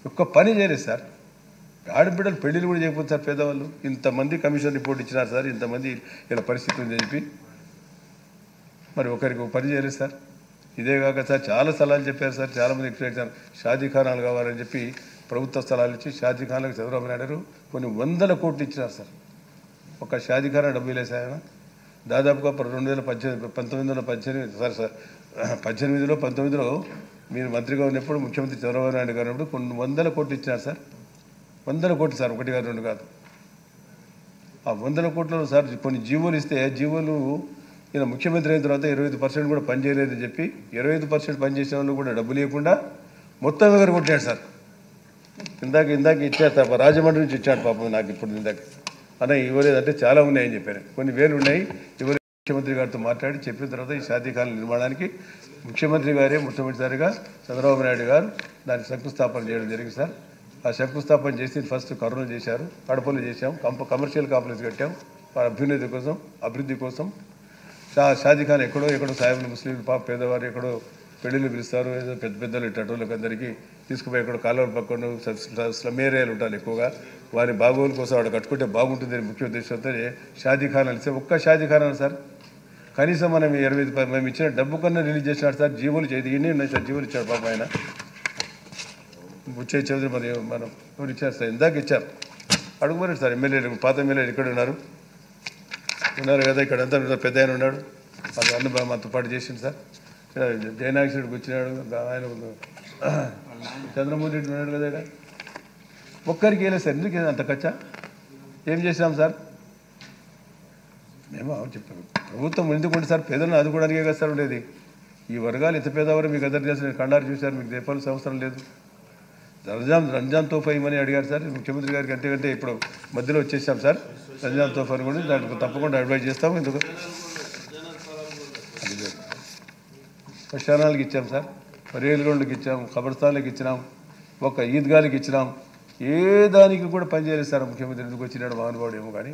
[SPEAKER 7] ఒక్క పని చేయలేదు సార్. ఆడబిడ్డలు పెళ్లిళ్ళు కూడా చేయకపోతే సార్ పేదవాళ్ళు. ఇంతమంది కమిషన్ రిపోర్ట్ ఇచ్చినారు సార్, ఇంతమంది ఇలా పరిస్థితి ఉందని చెప్పి మరి ఒకరికి ఒక పని చేయలేదు సార్. ఇదే కాక సార్ చాలా స్థలాలు చెప్పారు సార్, చాలామంది ఎక్స్ప్లెయిన్ షాదీఖానాలు కావాలని చెప్పి ప్రభుత్వ స్థలాలు ఇచ్చి షాదీఖానాలకు చంద్రబాబు నాయుడు కొన్ని 100 కోట్లు ఇచ్చినారు సార్. ఒక షాదీఖానా డబ్బు లేదు సార్. ఆయన దాదాపుగా 2018-19లో మీరు మంత్రిగా ఉన్నప్పుడు ముఖ్యమంత్రి చంద్రబాబు నాయుడు గారు ఉన్నప్పుడు కొన్ని 100 కోట్లు ఇచ్చినారు సార్. 100 కోట్లు సార్, 1 కాదు 2 కాదు. ఆ 100 కోట్లలో సార్ కొన్ని జీవోలు ఇస్తే జీవోలు ఈయన ముఖ్యమంత్రి అయిన తర్వాత 25% కూడా పని చేయలేదని చెప్పి 25% పని చేసిన వాళ్ళు కూడా డబ్బులు ఇవ్వకుండా మొత్తం దగ్గర కొట్టాడు సార్. ఇందాక ఇచ్చారు సార్, రాజమండ్రి నుంచి ఇచ్చాడు పాపం నాకు ఇప్పుడు ఇందాక. అన్న ఇవ్వలేదంటే చాలా ఉన్నాయని చెప్పారు, కొన్ని వేలు ఉన్నాయి ఇవ్వలేదు. ముఖ్యమంత్రి గారితో మాట్లాడి చెప్పిన తర్వాత ఈ షాదీఖానాల నిర్మాణానికి ముఖ్యమంత్రి గారే మొట్టమొదటిసారిగా చంద్రబాబు నాయుడు గారు దానికి శంకుస్థాపన చేయడం జరిగింది సార్. ఆ శంకుస్థాపన చేసి ఫస్ట్ కర్నూలు చేశారు, కడపలో చేశాం, కమర్షియల్ కాంప్లెక్స్ కట్టాం అభివృద్ధి కోసం. షాదీఖానా ఎక్కడో సాయిబులు ముస్లిం పేదవారు ఎక్కడో పెళ్లిళ్ళు పిలుస్తారు, ఏదో పెద్ద పెద్దలు ఇట్టోళ్ళకి అందరికీ తీసుకుపోయి ఎక్కడో కాలువల పక్కన స్లమ్ ఏరియాలు ఉంటారు ఎక్కువగా, వారి బాగోగుల కోసం వాడు కట్టుకుంటే బాగుంటుందని ముఖ్య ఉద్దేశంతో షాదీఖానాలు ఇస్తే ఒక్క షాదీఖానా సార్ కనీసం మనం 25 మేము ఇచ్చిన డబ్బు కన్నా రిలీజ్ చేసినాడు సార్. జీవోలు ఇన్ని ఉన్నాయి సార్, జీవోలు ఇచ్చాడు పాప ఆయన బుచ్చయ్య చౌదరి. మరి మనం ఎవరు ఇచ్చారు సార్? ఇందాక ఇచ్చారు, అడుగుమరండి సార్. ఎమ్మెల్యేలు పాత ఎమ్మెల్యేలు ఇక్కడ ఉన్నారు కదా, ఇక్కడ అంతా పెద్ద ఆయన ఉన్నాడు, అది అన్ని మనతో పాటు చేసింది సార్. జయనాగేశ్వరుడికి వచ్చినాడు, ఆయన చంద్రమోహన్ రెడ్డి ఉన్నాడు కదా ఇక్కడ. ఒక్కరికి వెళ్ళలేదు సార్. ఎందుకు అంత ఖర్చా? ఏం చేసినాం సార్? మేము చెప్పాము ప్రభుత్వం ఎందుకుంటే సార్ పేదలను ఆదుకోవడానికే కదా సార్ ఉండేది. ఈ వర్గాలు ఎంత పేదవారు మీకు అందరు చేసిన కండారు చూశారు, మీకు చెప్పాల్సిన అవసరం లేదు. రంజాన్ తోఫా ఇవ్వమని అడిగారు సార్ ముఖ్యమంత్రి గారికి. అంటే ఇప్పుడు మధ్యలో వచ్చేసాం సార్. రంజాన్ తోఫాని కూడా దానికి తప్పకుండా అడ్వైజ్ చేస్తాము. ఎందుకు శ్మశానాలకు ఇచ్చాం సార్, రైలు రోడ్లకు ఇచ్చాం, ఖబర్స్థాన్లకు ఇచ్చినాం, ఒక ఈద్గాలకు ఇచ్చినాం. ఏ దానికి కూడా పనిచేయలేదు సార్ ముఖ్యమంత్రి. ఎందుకు వచ్చినాడు మహానుభావుడు ఏమో, కానీ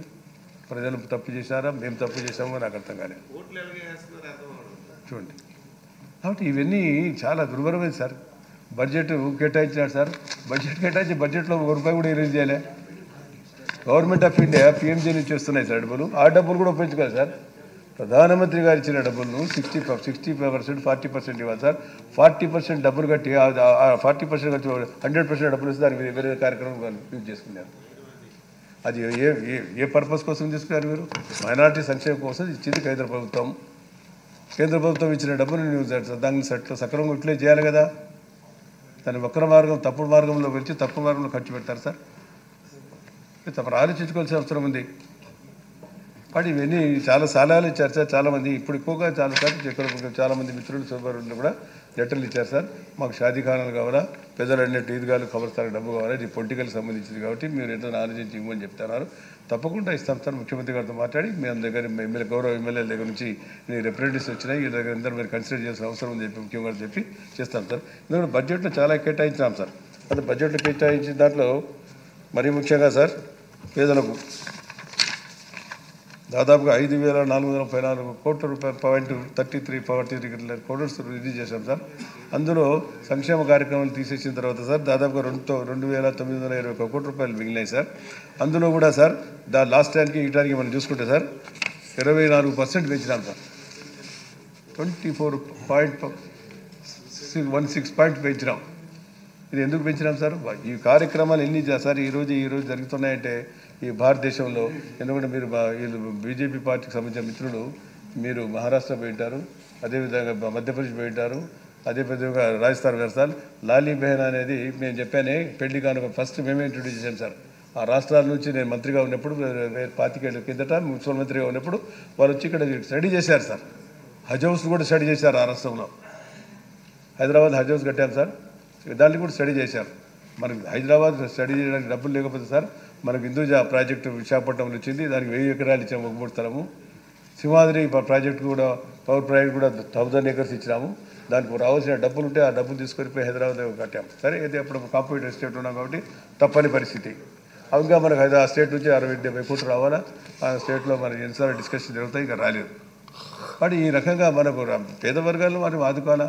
[SPEAKER 7] ప్రజలు తప్పు చేశారా మేము తప్పు చేశామో నాకు అర్థం కాలేదు. చూడండి కాబట్టి ఇవన్నీ చాలా దుర్భరమైంది సార్. బడ్జెట్ కేటాయించినాడు సార్, బడ్జెట్ కేటాయించి బడ్జెట్లో ₹1 కూడా రిలీజ్ చేయలే. గవర్నమెంట్ ఆఫ్ ఇండియా PMJ నుంచి వస్తున్నాయి సార్ డబ్బులు, ఆ డబ్బులు కూడా ఉపయోగించుకోవాలి సార్. ప్రధానమంత్రి గారు ఇచ్చిన డబ్బులను 60% 40% ఇవ్వాలి సార్. 40% డబ్బులు కట్టి 40% కట్టి 100% డబ్బులు ఇస్తే దానికి వేరే కార్యక్రమం యూజ్ చేసుకున్నారు. అది ఏ పర్పస్ కోసం తీసుకున్నారు మీరు? మైనారిటీ సంక్షేమం కోసం ఇచ్చింది కేంద్ర ప్రభుత్వం. కేంద్ర ప్రభుత్వం ఇచ్చిన డబ్బులు దాన్ని సక్రమంగా యూటిలైజ్ చేయాలి కదా. దాన్ని వక్ర మార్గం తప్పుడు మార్గంలో వెళ్ళి తప్పుడు మార్గంలో ఖర్చు పెడతారు సార్. తప్పని ఆలోచించుకోవాల్సిన అవసరం ఉంది. వాటి ఇవన్నీ చాలా సలహాలు ఇచ్చారు సార్ చాలామంది. ఇప్పుడు ఎక్కువగా చాలామంది మిత్రులు సోదరులు కూడా లెటర్లు ఇచ్చారు సార్. మాకు షాదీఖానాలు కావాలా, పెద్దలు అన్నట్టు ఈద్గాలు ఖబర్స్థానికి డబ్బు కావాలా, ఇది పొలిటికల్ సంబంధించింది కాబట్టి మీరు ఏదో ఆలోచించి ఇవ్వమని చెప్తున్నారు. తప్పకుండా ఇస్తాం సార్. ముఖ్యమంత్రి గారితో మాట్లాడి మేము దగ్గర ఎమ్మెల్యే గౌరవ ఎమ్మెల్యేల దగ్గర నుంచి రిప్రజెంటేటివ్స్ వచ్చినాయి, వీళ్ళ దగ్గర అందరూ మీరు కన్సిడర్ చేయాల్సిన అవసరం ఉంది చెప్పి ముఖ్యంగా చెప్పి చేస్తాం సార్. ఎందుకంటే బడ్జెట్లో చాలా కేటాయించాం సార్. అది బడ్జెట్లో కేటాయించిన దాంట్లో మరీ ముఖ్యంగా సార్ పేదలకు దాదాపుగా 5,434 కోట్ల రూపాయలు .33 కోట్స్ రిలీజ్ చేశాం సార్. అందులో సంక్షేమ కార్యక్రమాలు తీసేసిన తర్వాత సార్ దాదాపుగా 2,921 కోట్ల రూపాయలు మిగిలినాయి సార్. అందులో కూడా సార్ లాస్ట్ టైంకి ఈ టైంకి మనం చూసుకుంటే సార్ 24% పెంచినాం సార్. 24.16 పాయింట్ పెంచినాం. ఇది ఎందుకు పెంచినాం సార్? ఈ కార్యక్రమాలు ఎన్ని సార్ ఈరోజు జరుగుతున్నాయంటే ఈ భారతదేశంలో, ఎందుకంటే మీరు వీళ్ళు బీజేపీ పార్టీకి సంబంధించిన మిత్రులు మీరు మహారాష్ట్ర పోయింటారు, అదేవిధంగా మధ్యప్రదేశ్ పోయింటారు, అదేవిధంగా రాజస్థాన్ వెరసాల్ లాలీ బెహన్ అనేది నేను చెప్పానే పెళ్లి కానుక ఫస్ట్ మేమే ఇంట్రొడ్యూస్ చేశాం సార్. ఆ రాష్ట్రాల నుంచి నేను మంత్రిగా ఉన్నప్పుడు 25 ఏళ్ళ కిందట మున్సిపల్ మంత్రిగా ఉన్నప్పుడు వాళ్ళు వచ్చి ఇక్కడ స్టడీ చేశారు సార్. హజ్ హౌస్ కూడా స్టడీ చేశారు. ఆ రాష్ట్రంలో హైదరాబాద్ హజ్ హౌస్ కట్టాం సార్. దాన్ని కూడా స్టడీ చేశారు. మనకి హైదరాబాద్ స్టడీ చేయడానికి డబ్బులు లేకపోతే సార్ మనకు హిందూజా ప్రాజెక్టు విశాఖపట్నంలో వచ్చింది, దానికి 1000 ఎకరాలు ఇచ్చాము, 3 స్థలము. సింహాద్రి ప్రాజెక్టు కూడా పవర్ ప్రాజెక్ట్ కూడా 1000 acres ఇచ్చినాము. దానికి రావాల్సిన డబ్బులు ఉంటే ఆ డబ్బులు తీసుకొని పోయి హైదరాబాద్లో కట్టాము. సరే అయితే అప్పుడు కాంపిటేటివ్ స్టేట్ ఉన్నాం కాబట్టి తప్పని పరిస్థితి. ఇంకా మనకు ఆ స్టేట్ నుంచి 60-70 కోట్లు రావాలా. ఆ స్టేట్లో మనకి ఎన్నిసార్లు డిస్కషన్ జరుగుతాయి, ఇంకా రాలేదు. కాబట్టి ఈ రకంగా మనకు పేద వర్గాలను మనం ఆదుకోవాలా.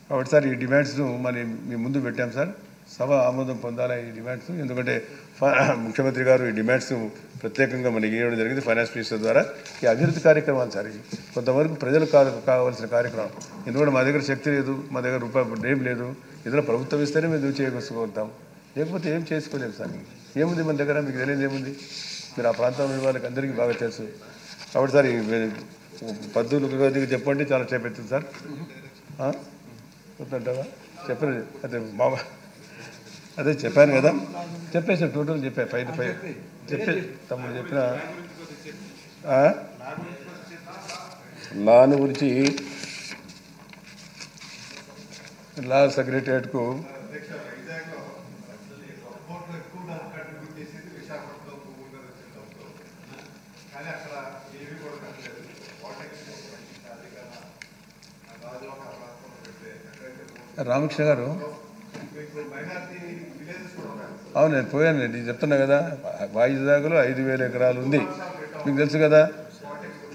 [SPEAKER 7] కాబట్టి సార్ ఈ డిమాండ్స్ను మీ ముందు పెట్టాం సార్. సభ ఆమోదం పొందాలా ఈ డిమాండ్స్. ఎందుకంటే ముఖ్యమంత్రి గారు ఈ డిమాండ్స్ను ప్రత్యేకంగా మనకి ఇవ్వడం జరిగింది ఫైనాన్స్ మినిస్టర్ ద్వారా. ఈ అభివృద్ధి కార్యక్రమాలు సార్ ఇవి కొంతవరకు ప్రజలకు కావాల్సిన కార్యక్రమం. ఎందుకంటే మా దగ్గర శక్తి లేదు, మా దగ్గర రూపాయి ఏం లేదు. ఏదైనా ప్రభుత్వం ఇస్తేనే మేము చేయగలుగుతాం, లేకపోతే ఏం చేసుకోలేము సార్. ఏముంది మన దగ్గర, మీకు తెలియదు ఏముంది. మీరు ఆ ప్రాంతంలో వాళ్ళకి అందరికీ బాగా తెలుసు. కాబట్టి సార్ ఈ పద్ధతులు చెప్పండి, చాలా చేపెత్తుంది సార్. గుర్తుంటావా? చెప్పలేదు అదే చెప్పాను కదా, చెప్పేసాను టోటల్ చెప్పా 5 చెప్పే తమ్ముడు చెప్పిన లాను గురించి లా సెక్రటరియట్కు రామకృష్ణ గారు అవును నేను పోయాను. నేను చెప్తున్నా కదా వైజాగ్లో 5,000 ఎకరాలు ఉంది, మీకు తెలుసు కదా.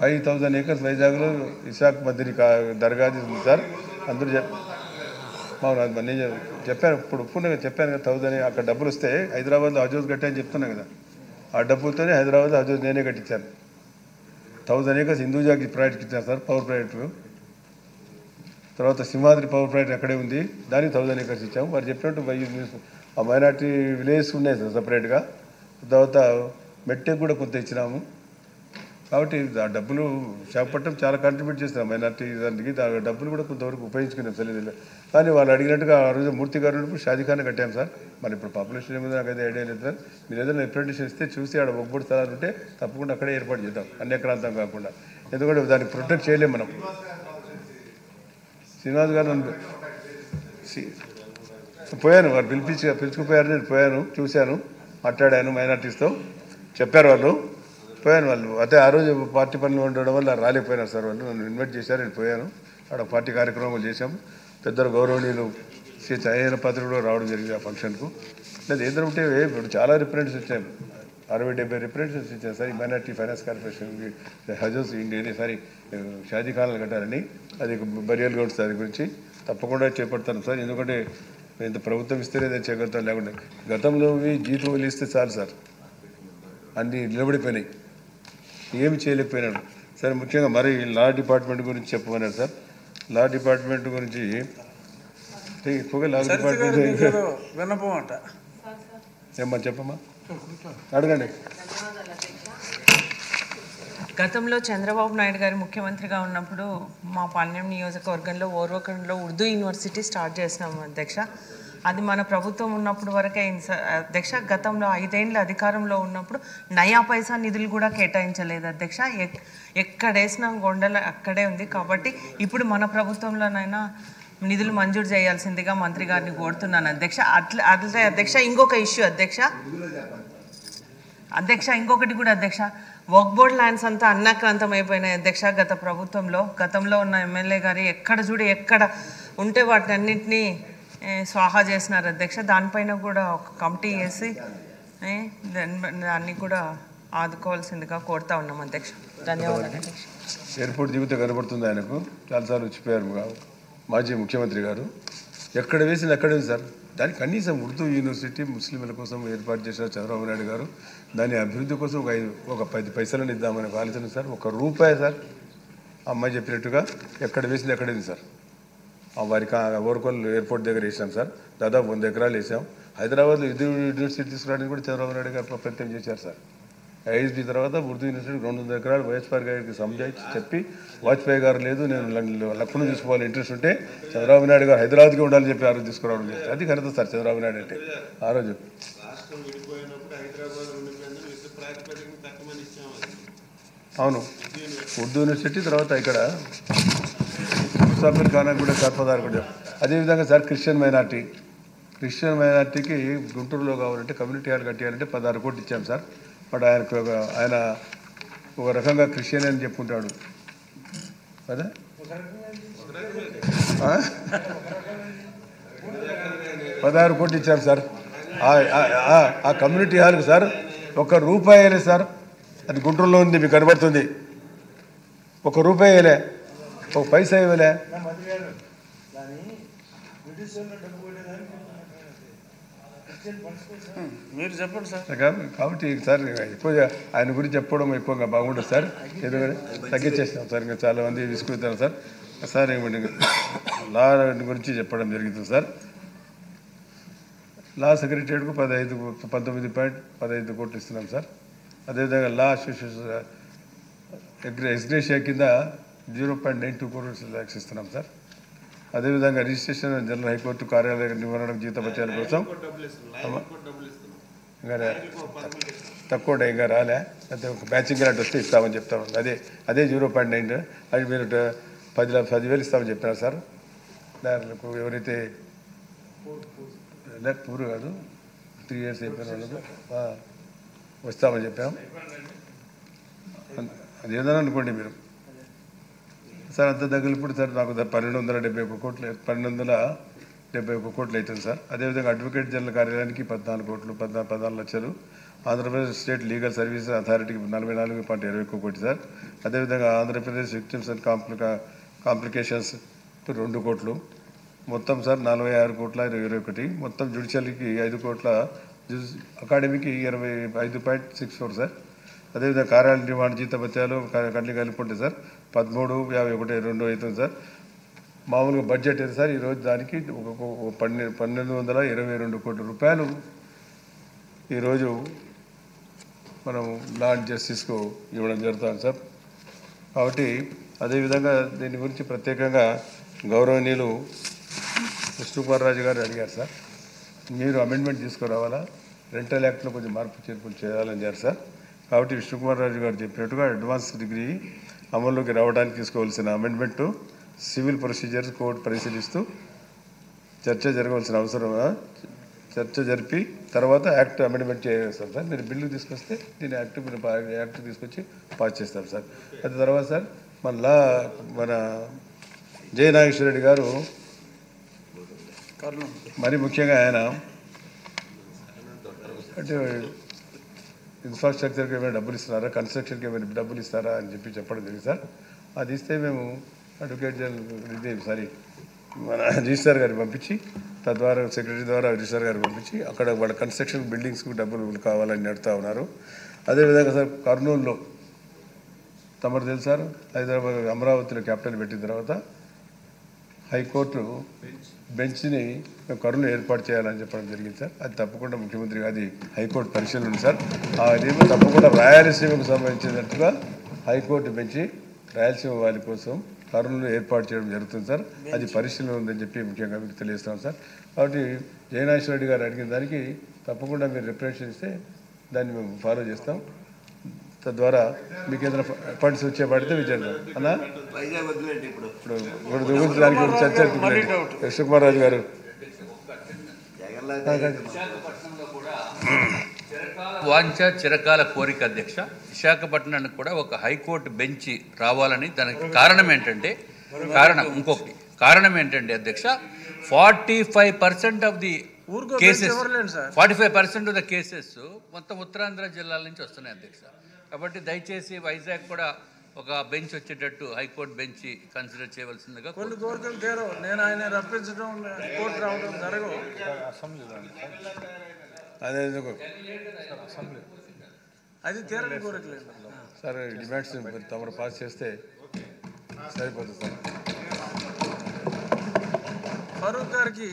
[SPEAKER 7] 5,000 acres వైజాగ్లో ఇసాక్ మద్రి దర్గాది ఉంది సార్. అందరూ అవును అది నేను చెప్పాను ఇప్పుడు ఒప్పుకున్నా చెప్పాను కదా. 1000 అక్కడ డబ్బులు వస్తే హైదరాబాద్లో హజ్ హౌస్ కట్టాయని చెప్తున్నా కదా. ఆ డబ్బులతోనే హైదరాబాద్లో హజ్ హౌస్ నేనే కట్టించాను. 1000 acres హిందూజాకి ప్రాజెక్ట్ ఇచ్చాను సార్, పవర్ ప్రాజెక్టు. తర్వాత సింహాద్రి పవర్ ప్రాజెక్ట్ అక్కడే ఉంది, దానికి 1000 acres ఇచ్చాము. వారు చెప్పినట్టు ఆ మైనార్టీ విలేజెస్ ఉన్నాయి సార్ సపరేట్గా. తర్వాత మెట్టెక్ కూడా కొంత ఇచ్చినాము. కాబట్టి ఆ డబ్బులు విశాఖపట్నం చాలా కాంట్రిబ్యూట్ చేస్తున్నాం మైనార్టీ దానికి. డబ్బులు కూడా కొంతవరకు ఉపయోగించుకున్నాం తెలియదు. కానీ వాళ్ళు అడిగినట్టుగా ఆ రోజు మూర్తి గారు షాదీఖానా కట్టాం సార్. మరి ఇప్పుడు పాపులేషన్ ఏమిందో నాకైతే ఐడియా లేదు సార్. మీరు ఏదైనా రిప్రజెంటేషన్ ఇస్తే చూసి ఆడ 1 స్థలాలు ఉంటే తప్పకుండా అక్కడే ఏర్పాటు చేద్దాం, అన్యక్రాంతం కాకుండా. ఎందుకంటే దాన్ని ప్రొటెక్ట్ చేయలేము మనం. శ్రీనివాస్ గారు నన్ను పోయాను, వారు పిలుచుకుపోయారు. నేను పోయాను, చూశాను, మాట్లాడాను మైనార్టీస్తో, చెప్పారు వాళ్ళు, పోయాను వాళ్ళు. అయితే ఆ రోజు పార్టీ పనులు ఉండడం వల్ల రాలేకపోయినారు సార్ వాళ్ళు. నన్ను ఇన్వైట్ చేశారు, నేను పోయాను. అక్కడ పార్టీ కార్యక్రమాలు చేశాము. పెద్దలు గౌరవనీయులు శ్రీ చైతన్య పాత్రుడు కూడా రావడం జరిగింది ఆ ఫంక్షన్కు. లేదు ఏదైనా ఉంటే ఇప్పుడు చాలా రిప్రజెంటేషన్స్ వచ్చాయి, 60-70 రిప్రజెంటేషన్స్ ఇచ్చాను సార్. ఈ మైనార్టీ ఫైనాన్స్ కార్పొరేషన్ హజ్ హౌస్ ఇండియా సారీ షాదీఖానాలు కట్టాలని, అది బరియల్ గ్రౌండ్స్ దాని గురించి తప్పకుండా చేపడతాను సార్. ఎందుకంటే ఇంత ప్రభుత్వం ఇస్తేనే ఏదైనా చేయగలుగుతాం, లేకుండా గతంలో జీతం ఇస్తే చాలు సార్, అన్నీ నిలబడిపోయినాయి, ఏమి చేయలేకపోయినాడు. సరే ముఖ్యంగా మరి లా డిపార్ట్మెంట్ గురించి చెప్పమన్నారు సార్. లా డిపార్ట్మెంట్ గురించి ఎక్కువగా లా డిపార్ట్మెంట్
[SPEAKER 3] విన్నపమాట
[SPEAKER 7] ఏమ్మా చెప్పమ్మా, అడగండి.
[SPEAKER 8] గతంలో చంద్రబాబు నాయుడు గారు ముఖ్యమంత్రిగా ఉన్నప్పుడు మా పాలెం నియోజకవర్గంలో ఓర్వకండ్లో ఉర్దూ యూనివర్సిటీ స్టార్ట్ చేసినాము అధ్యక్ష. అది మన ప్రభుత్వం ఉన్నప్పుడు వరకే అయింది సార్ అధ్యక్ష. గతంలో 5 ఏళ్ళ అధికారంలో ఉన్నప్పుడు నయా పైసా నిధులు కూడా కేటాయించలేదు అధ్యక్ష. ఎక్కడేసిన గొండల అక్కడే ఉంది. కాబట్టి ఇప్పుడు మన ప్రభుత్వంలోనైనా నిధులు మంజూరు చేయాల్సిందిగా మంత్రి గారిని కోరుతున్నాను అధ్యక్ష. అట్లే అధ్యక్ష ఇంకొక ఇష్యూ అధ్యక్ష. ఇంకొకటి కూడా అధ్యక్ష, వర్క్ బోర్డ్ ల్యాండ్స్ అంతా అన్నాక్రాంతం అయిపోయినాయి అధ్యక్ష గతంలో ఉన్న ఎమ్మెల్యే గారు ఎక్కడ ఉంటే వాటిని అన్నింటినీ స్వాహా చేసినారు అధ్యక్ష. దానిపైన కూడా ఒక కమిటీ వేసి దాన్ని కూడా ఆదుకోవాల్సిందిగా కోరుతా ఉన్నాం అధ్యక్ష. ధన్యవాదాలు అధ్యక్ష.
[SPEAKER 7] ఎయిర్పోర్ట్ జీవితం కనబడుతుంది. ఆయనకు చాలాసార్లు వచ్చిపోయారు మాజీ ముఖ్యమంత్రి గారు. ఎక్కడ వేసింది అక్కడే ఉంది సార్. దానికి కనీసం ఉర్దూ యూనివర్సిటీ ముస్లింల కోసం ఏర్పాటు చేసిన చంద్రబాబు నాయుడు గారు దాని అభివృద్ధి కోసం ఒక 10 పైసలను ఇద్దామని ఆలోచన సార్. ₹1 సార్. అమ్మాయి చెప్పినట్టుగా ఎక్కడ వేసింది అక్కడే ఉంది సార్. వారికి ఓర్కోల్ ఎయిర్పోర్ట్ దగ్గర వేసాం సార్. దాదాపు 100 ఎకరాలు వేసాం. హైదరాబాద్లో ఉర్దూ యూనివర్సిటీ తీసుకురావడానికి కూడా చంద్రబాబు నాయుడు గారు ప్రయత్నం చేశారు సార్. ఐఎస్బీ తర్వాత ఉర్దూ యూనివర్సిటీ 200 ఎకరాలు వాజ్పేయి గారికి సంజాయించి చెప్పి, వాజ్పేయి గారు లేదు నేను లక్నో తీసుకోవాలి ఇంట్రెస్ట్ ఉంటే చంద్రబాబు నాయుడు గారు హైదరాబాద్కి ఉండాలని చెప్పి ఆ రోజు తీసుకురావడం చేస్తారు. అది ఘనత సార్ చంద్రబాబు నాయుడు అంటే. ఆ రోజు అవును ఉర్దూ యూనివర్సిటీ తర్వాత ఇక్కడ ముసాఫిర్ ఖానా కూడా సర్పదార్ కూడా. అదేవిధంగా సార్ క్రిస్టియన్ మైనార్టీకి గుంటూరులో కావాలంటే కమ్యూనిటీ హాల్ కట్టియాలంటే 16 కోట్లు ఇచ్చాం సార్. బట్ ఆయన ఒక రకంగా క్రిస్టియన్ అని చెప్పుకుంటాడు కదా. 16 కోట్లు ఇచ్చాం సార్. ఆ కమ్యూనిటీ హాల్కి సార్ ₹1 సార్. అది గుంటూరులో ఉంది, మీకు కనబడుతుంది. ₹1 ఒక పైసా ఇవ్వలే.
[SPEAKER 3] మీరు చెప్పండి సార్.
[SPEAKER 7] కాబట్టి సార్ ఎక్కువ ఆయన గురించి చెప్పడం ఎక్కువగా బాగుంటుంది సార్. ఎందుకంటే తగ్గించేస్తాం సార్. ఇంకా చాలా మంది తీసుకుంటారు సార్. సార్ లా గురించి చెప్పడం జరుగుతుంది సార్. లా సెక్రటరీకి 19.15 కోట్లు ఇస్తున్నాం సార్. అదేవిధంగా లా అసోసియేషన్ ఎగ్రేషియా కింద 0.92 crores ఇస్తున్నాం సార్. అదేవిధంగా రిజిస్ట్రేషన్ జనరల్ హైకోర్టు కార్యాలయ నివారణ జీతభత్యాల కోసం ఇంకా తక్కువ ఇంకా రాలే. అయితే ఒక మ్యాచింగ్ గ్రాంట్ వస్తే ఇస్తామని చెప్తాము. అదే 0.9 అది మీరు 10,000 ఇస్తామని చెప్పినారు సార్. దానికి ఎవరైతే పూరు కాదు 3 years అయిపోయిన వాళ్ళకు వస్తామని చెప్పాం. అది ఏదైనా అనుకోండి మీరు సార్. అంత తగిలిప్పుడు సార్ నాకు 1271 కోట్లు అవుతుంది సార్. అదేవిధంగా అడ్వకేట్ జనరల్ కార్యాలయానికి 14 కోట్లు 14 లక్షలు. ఆంధ్రప్రదేశ్ స్టేట్ లీగల్ సర్వీస్ అథారిటీకి 44.21 కోట్లు సార్. అదేవిధంగా ఆంధ్రప్రదేశ్ విక్టిమ్స్ అండ్ కాంప్లికేషన్స్ 2 కోట్లు. మొత్తం సార్ 46.21. మొత్తం జ్యుడిషియరీకి 5 కోట్ల, అకాడమీకి 25.64 సార్. అదేవిధంగా కార్యాలయ నిర్మాణ జీతభత్యాలు కన్నీ కలుపుకుంటే సార్ 13.51 అవుతుంది సార్. మామూలుగా బడ్జెట్ ఏది సార్ ఈరోజు దానికి 1,222 కోట్ల రూపాయలు ఈరోజు మనం లా అండ్ జస్టిస్కు ఇవ్వడం జరుగుతుంది సార్. కాబట్టి అదేవిధంగా దీని గురించి ప్రత్యేకంగా గౌరవనీయులు విష్ణుకుమార్ రాజు గారు అడిగారు సార్. మీరు అమెండ్మెంట్ తీసుకురావాలా, రెంటల్ యాక్ట్లో కొంచెం మార్పు చేర్పులు చేయాలని చెప్పారు సార్. కాబట్టి విష్ణుకుమార్ రాజు గారు చెప్పినట్టుగా అడ్వాన్స్ డిగ్రీ అమల్లోకి రావడానికి తీసుకోవాల్సిన అమెండ్మెంట్ సివిల్ ప్రొసీజర్స్ కోడ్ పరిశీలిస్తూ చర్చ జరగవలసిన అవసరమా, చర్చ జరిపి తర్వాత యాక్ట్ అమెండ్మెంట్ చేస్తాం సార్. మీరు బిల్లు తీసుకొస్తే దీని యాక్ట్ తీసుకొచ్చి పాస్ చేస్తాం సార్. అది తర్వాత సార్ మన జయ నాగేశ్వర రెడ్డి గారు మరి ముఖ్యంగా ఆయన అంటే ఇన్ఫ్రాస్ట్రక్చర్కి ఏమైనా డబ్బులు ఇస్తున్నారా, కన్స్ట్రక్షన్కి ఏమైనా డబ్బులు ఇస్తారా అని చెప్పడం జరిగింది సార్. అది ఇస్తే మేము అడ్వకేట్ జనరల్ మన రిజిస్ట్రార్ గారికి పంపించి తద్వారా సెక్రటరీ ద్వారా రిజిస్ట్రార్ గారికి పంపించి అక్కడ వాళ్ళ కన్స్ట్రక్షన్ బిల్డింగ్స్కి డబ్బులు కావాలని అడుగుతూ ఉన్నారు. అదేవిధంగా సార్ కర్నూలులో తమరు తెలుసు సార్, హైదరాబాద్ అమరావతిలో క్యాపిటల్ పెట్టిన తర్వాత హైకోర్టు బెంచ్ని కర్నూలు ఏర్పాటు చేయాలని చెప్పడం జరిగింది సార్. అది తప్పకుండా ముఖ్యమంత్రి అది హైకోర్టు పరిశీలన ఉంది సార్. అదేమో తప్పకుండా రాయలసీమకు సంబంధించినట్టుగా హైకోర్టు బెంచి రాయలసీమ వారి కోసం కర్నూలు ఏర్పాటు చేయడం జరుగుతుంది సార్. అది పరిశీలన ఉందని చెప్పి ముఖ్యంగా మీకు తెలియజేస్తాం సార్. కాబట్టి జయనాథ్ రెడ్డి గారు అడిగిన దానికి తప్పకుండా మీరు రిప్రజెంటేషన్ ఇస్తే దాన్ని మేము ఫాలో చేస్తాం. తద్వారా మీకు ఏదైనా ఫండ్స్ వచ్చే పడితే విజయం అన్నా ఇప్పుడు గురించి దానికి చర్చ కృష్ణకుమార్ రాజు గారు.
[SPEAKER 9] వాంఛ చిరకాల కోరిక అధ్యక్ష, విశాఖపట్నానికి కూడా ఒక హైకోర్టు బెంచ్ రావాలని. దానికి కారణం ఏంటంటే కారణం ఏంటంటే అధ్యక్ష, 45% of the cases 45% of the cases మొత్తం ఉత్తరాంధ్ర జిల్లాల నుంచి వస్తున్నాయి అధ్యక్ష. కాబట్టి దయచేసి వైజాగ్ కూడా ఒక బెంచ్ వచ్చేటట్టు హైకోర్టు బెంచ్ కన్సిడర్ చేయవలసిందిగా.
[SPEAKER 3] కొన్ని కోరికలు తీరవు, నేను ఆయన రప్పించడం కోర్టు రావడం జరగవు.
[SPEAKER 7] అదే
[SPEAKER 3] అది తీరని కోరికలు
[SPEAKER 7] సార్. డిమాండ్స్ తమరు పాస్ చేస్తే సరిపోతుంది సార్.
[SPEAKER 3] ఫరూక్ గారికి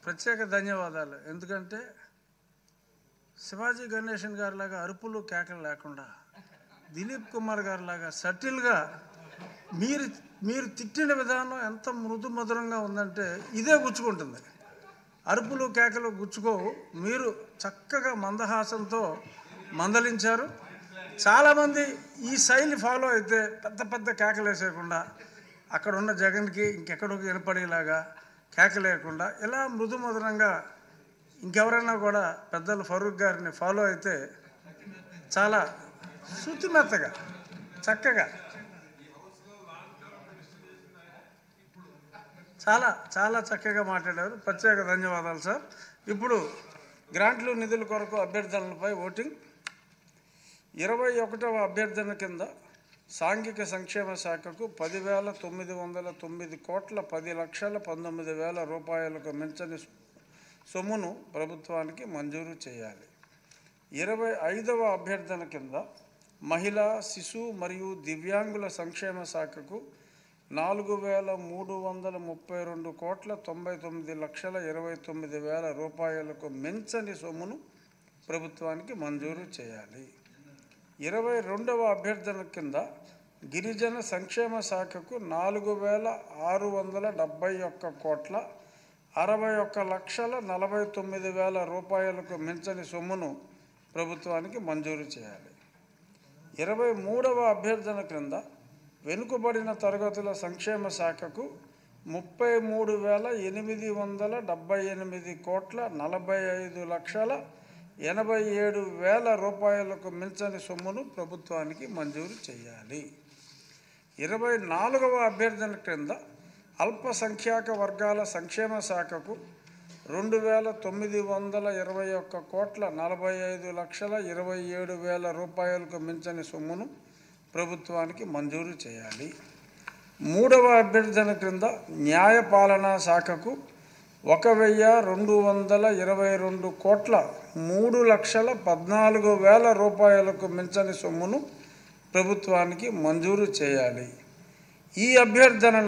[SPEAKER 3] ప్రత్యేక ధన్యవాదాలు. ఎందుకంటే శివాజీ గణేషన్ గారిలాగా అరుపులు కేకలు లేకుండా, దిలీప్ కుమార్ గారిలాగా సటిల్గా మీరు తిట్టిన విధానం ఎంత మృదు మధురంగా ఉందంటే ఇదే గుచ్చుకుంటుంది. అరుపులు కేకలు గుచ్చుకోవు. మీరు చక్కగా మందహాసంతో మందలించారు. చాలామంది ఈ శైలి ఫాలో అయితే పెద్ద పెద్ద కేకలు వేసేయకుండా, అక్కడ ఉన్న జగన్కి ఇంకెక్కడో వినపడేలాగా కేకలేయకుండా ఇలా మృదు మధురంగా ఇంకెవరైనా కూడా పెద్దలు ఫరూక్ గారిని ఫాలో అయితే చాలా శుతిమెత్తగా చక్కగా చాలా చాలా చక్కగా మాట్లాడారు. ప్రత్యేక ధన్యవాదాలు సార్. ఇప్పుడు గ్రాంట్లు నిధుల కొరకు అభ్యర్థనలపై ఓటింగ్. 21వ అభ్యర్థన కింద సాంఘిక సంక్షేమ శాఖకు 10,909 కోట్ల 10,19,000 రూపాయలకు మించని సొమ్మును ప్రభుత్వానికి మంజూరు చేయాలి. 25వ అభ్యర్థన కింద మహిళా, శిశు మరియు దివ్యాంగుల సంక్షేమ శాఖకు 4,332 కోట్ల 99,29,000 రూపాయలకు మించని సొమ్మును ప్రభుత్వానికి మంజూరు చేయాలి. 22వ అభ్యర్థన కింద గిరిజన సంక్షేమ శాఖకు 4,671 కోట్ల 61,49,000 రూపాయలకు మించని సొమ్మును ప్రభుత్వానికి మంజూరు చేయాలి. 23వ అభ్యర్థన క్రింద వెనుకబడిన తరగతుల సంక్షేమ శాఖకు 33,878 కోట్ల 45,87,000 రూపాయలకు మించని సొమ్మును ప్రభుత్వానికి మంజూరు చేయాలి. 24వ అభ్యర్థన క్రింద అల్పసంఖ్యాక వర్గాల సంక్షేమ శాఖకు 2,921 కోట్ల 45,27,000 రూపాయలకు మించని సొమ్మును ప్రభుత్వానికి మంజూరు చేయాలి. 3వ అభ్యర్థన క్రింద న్యాయపాలనా శాఖకు 1,222 కోట్ల 3,14,000 రూపాయలకు మించని సొమ్మును ప్రభుత్వానికి మంజూరు చేయాలి. ఈ అభ్యర్థనలకు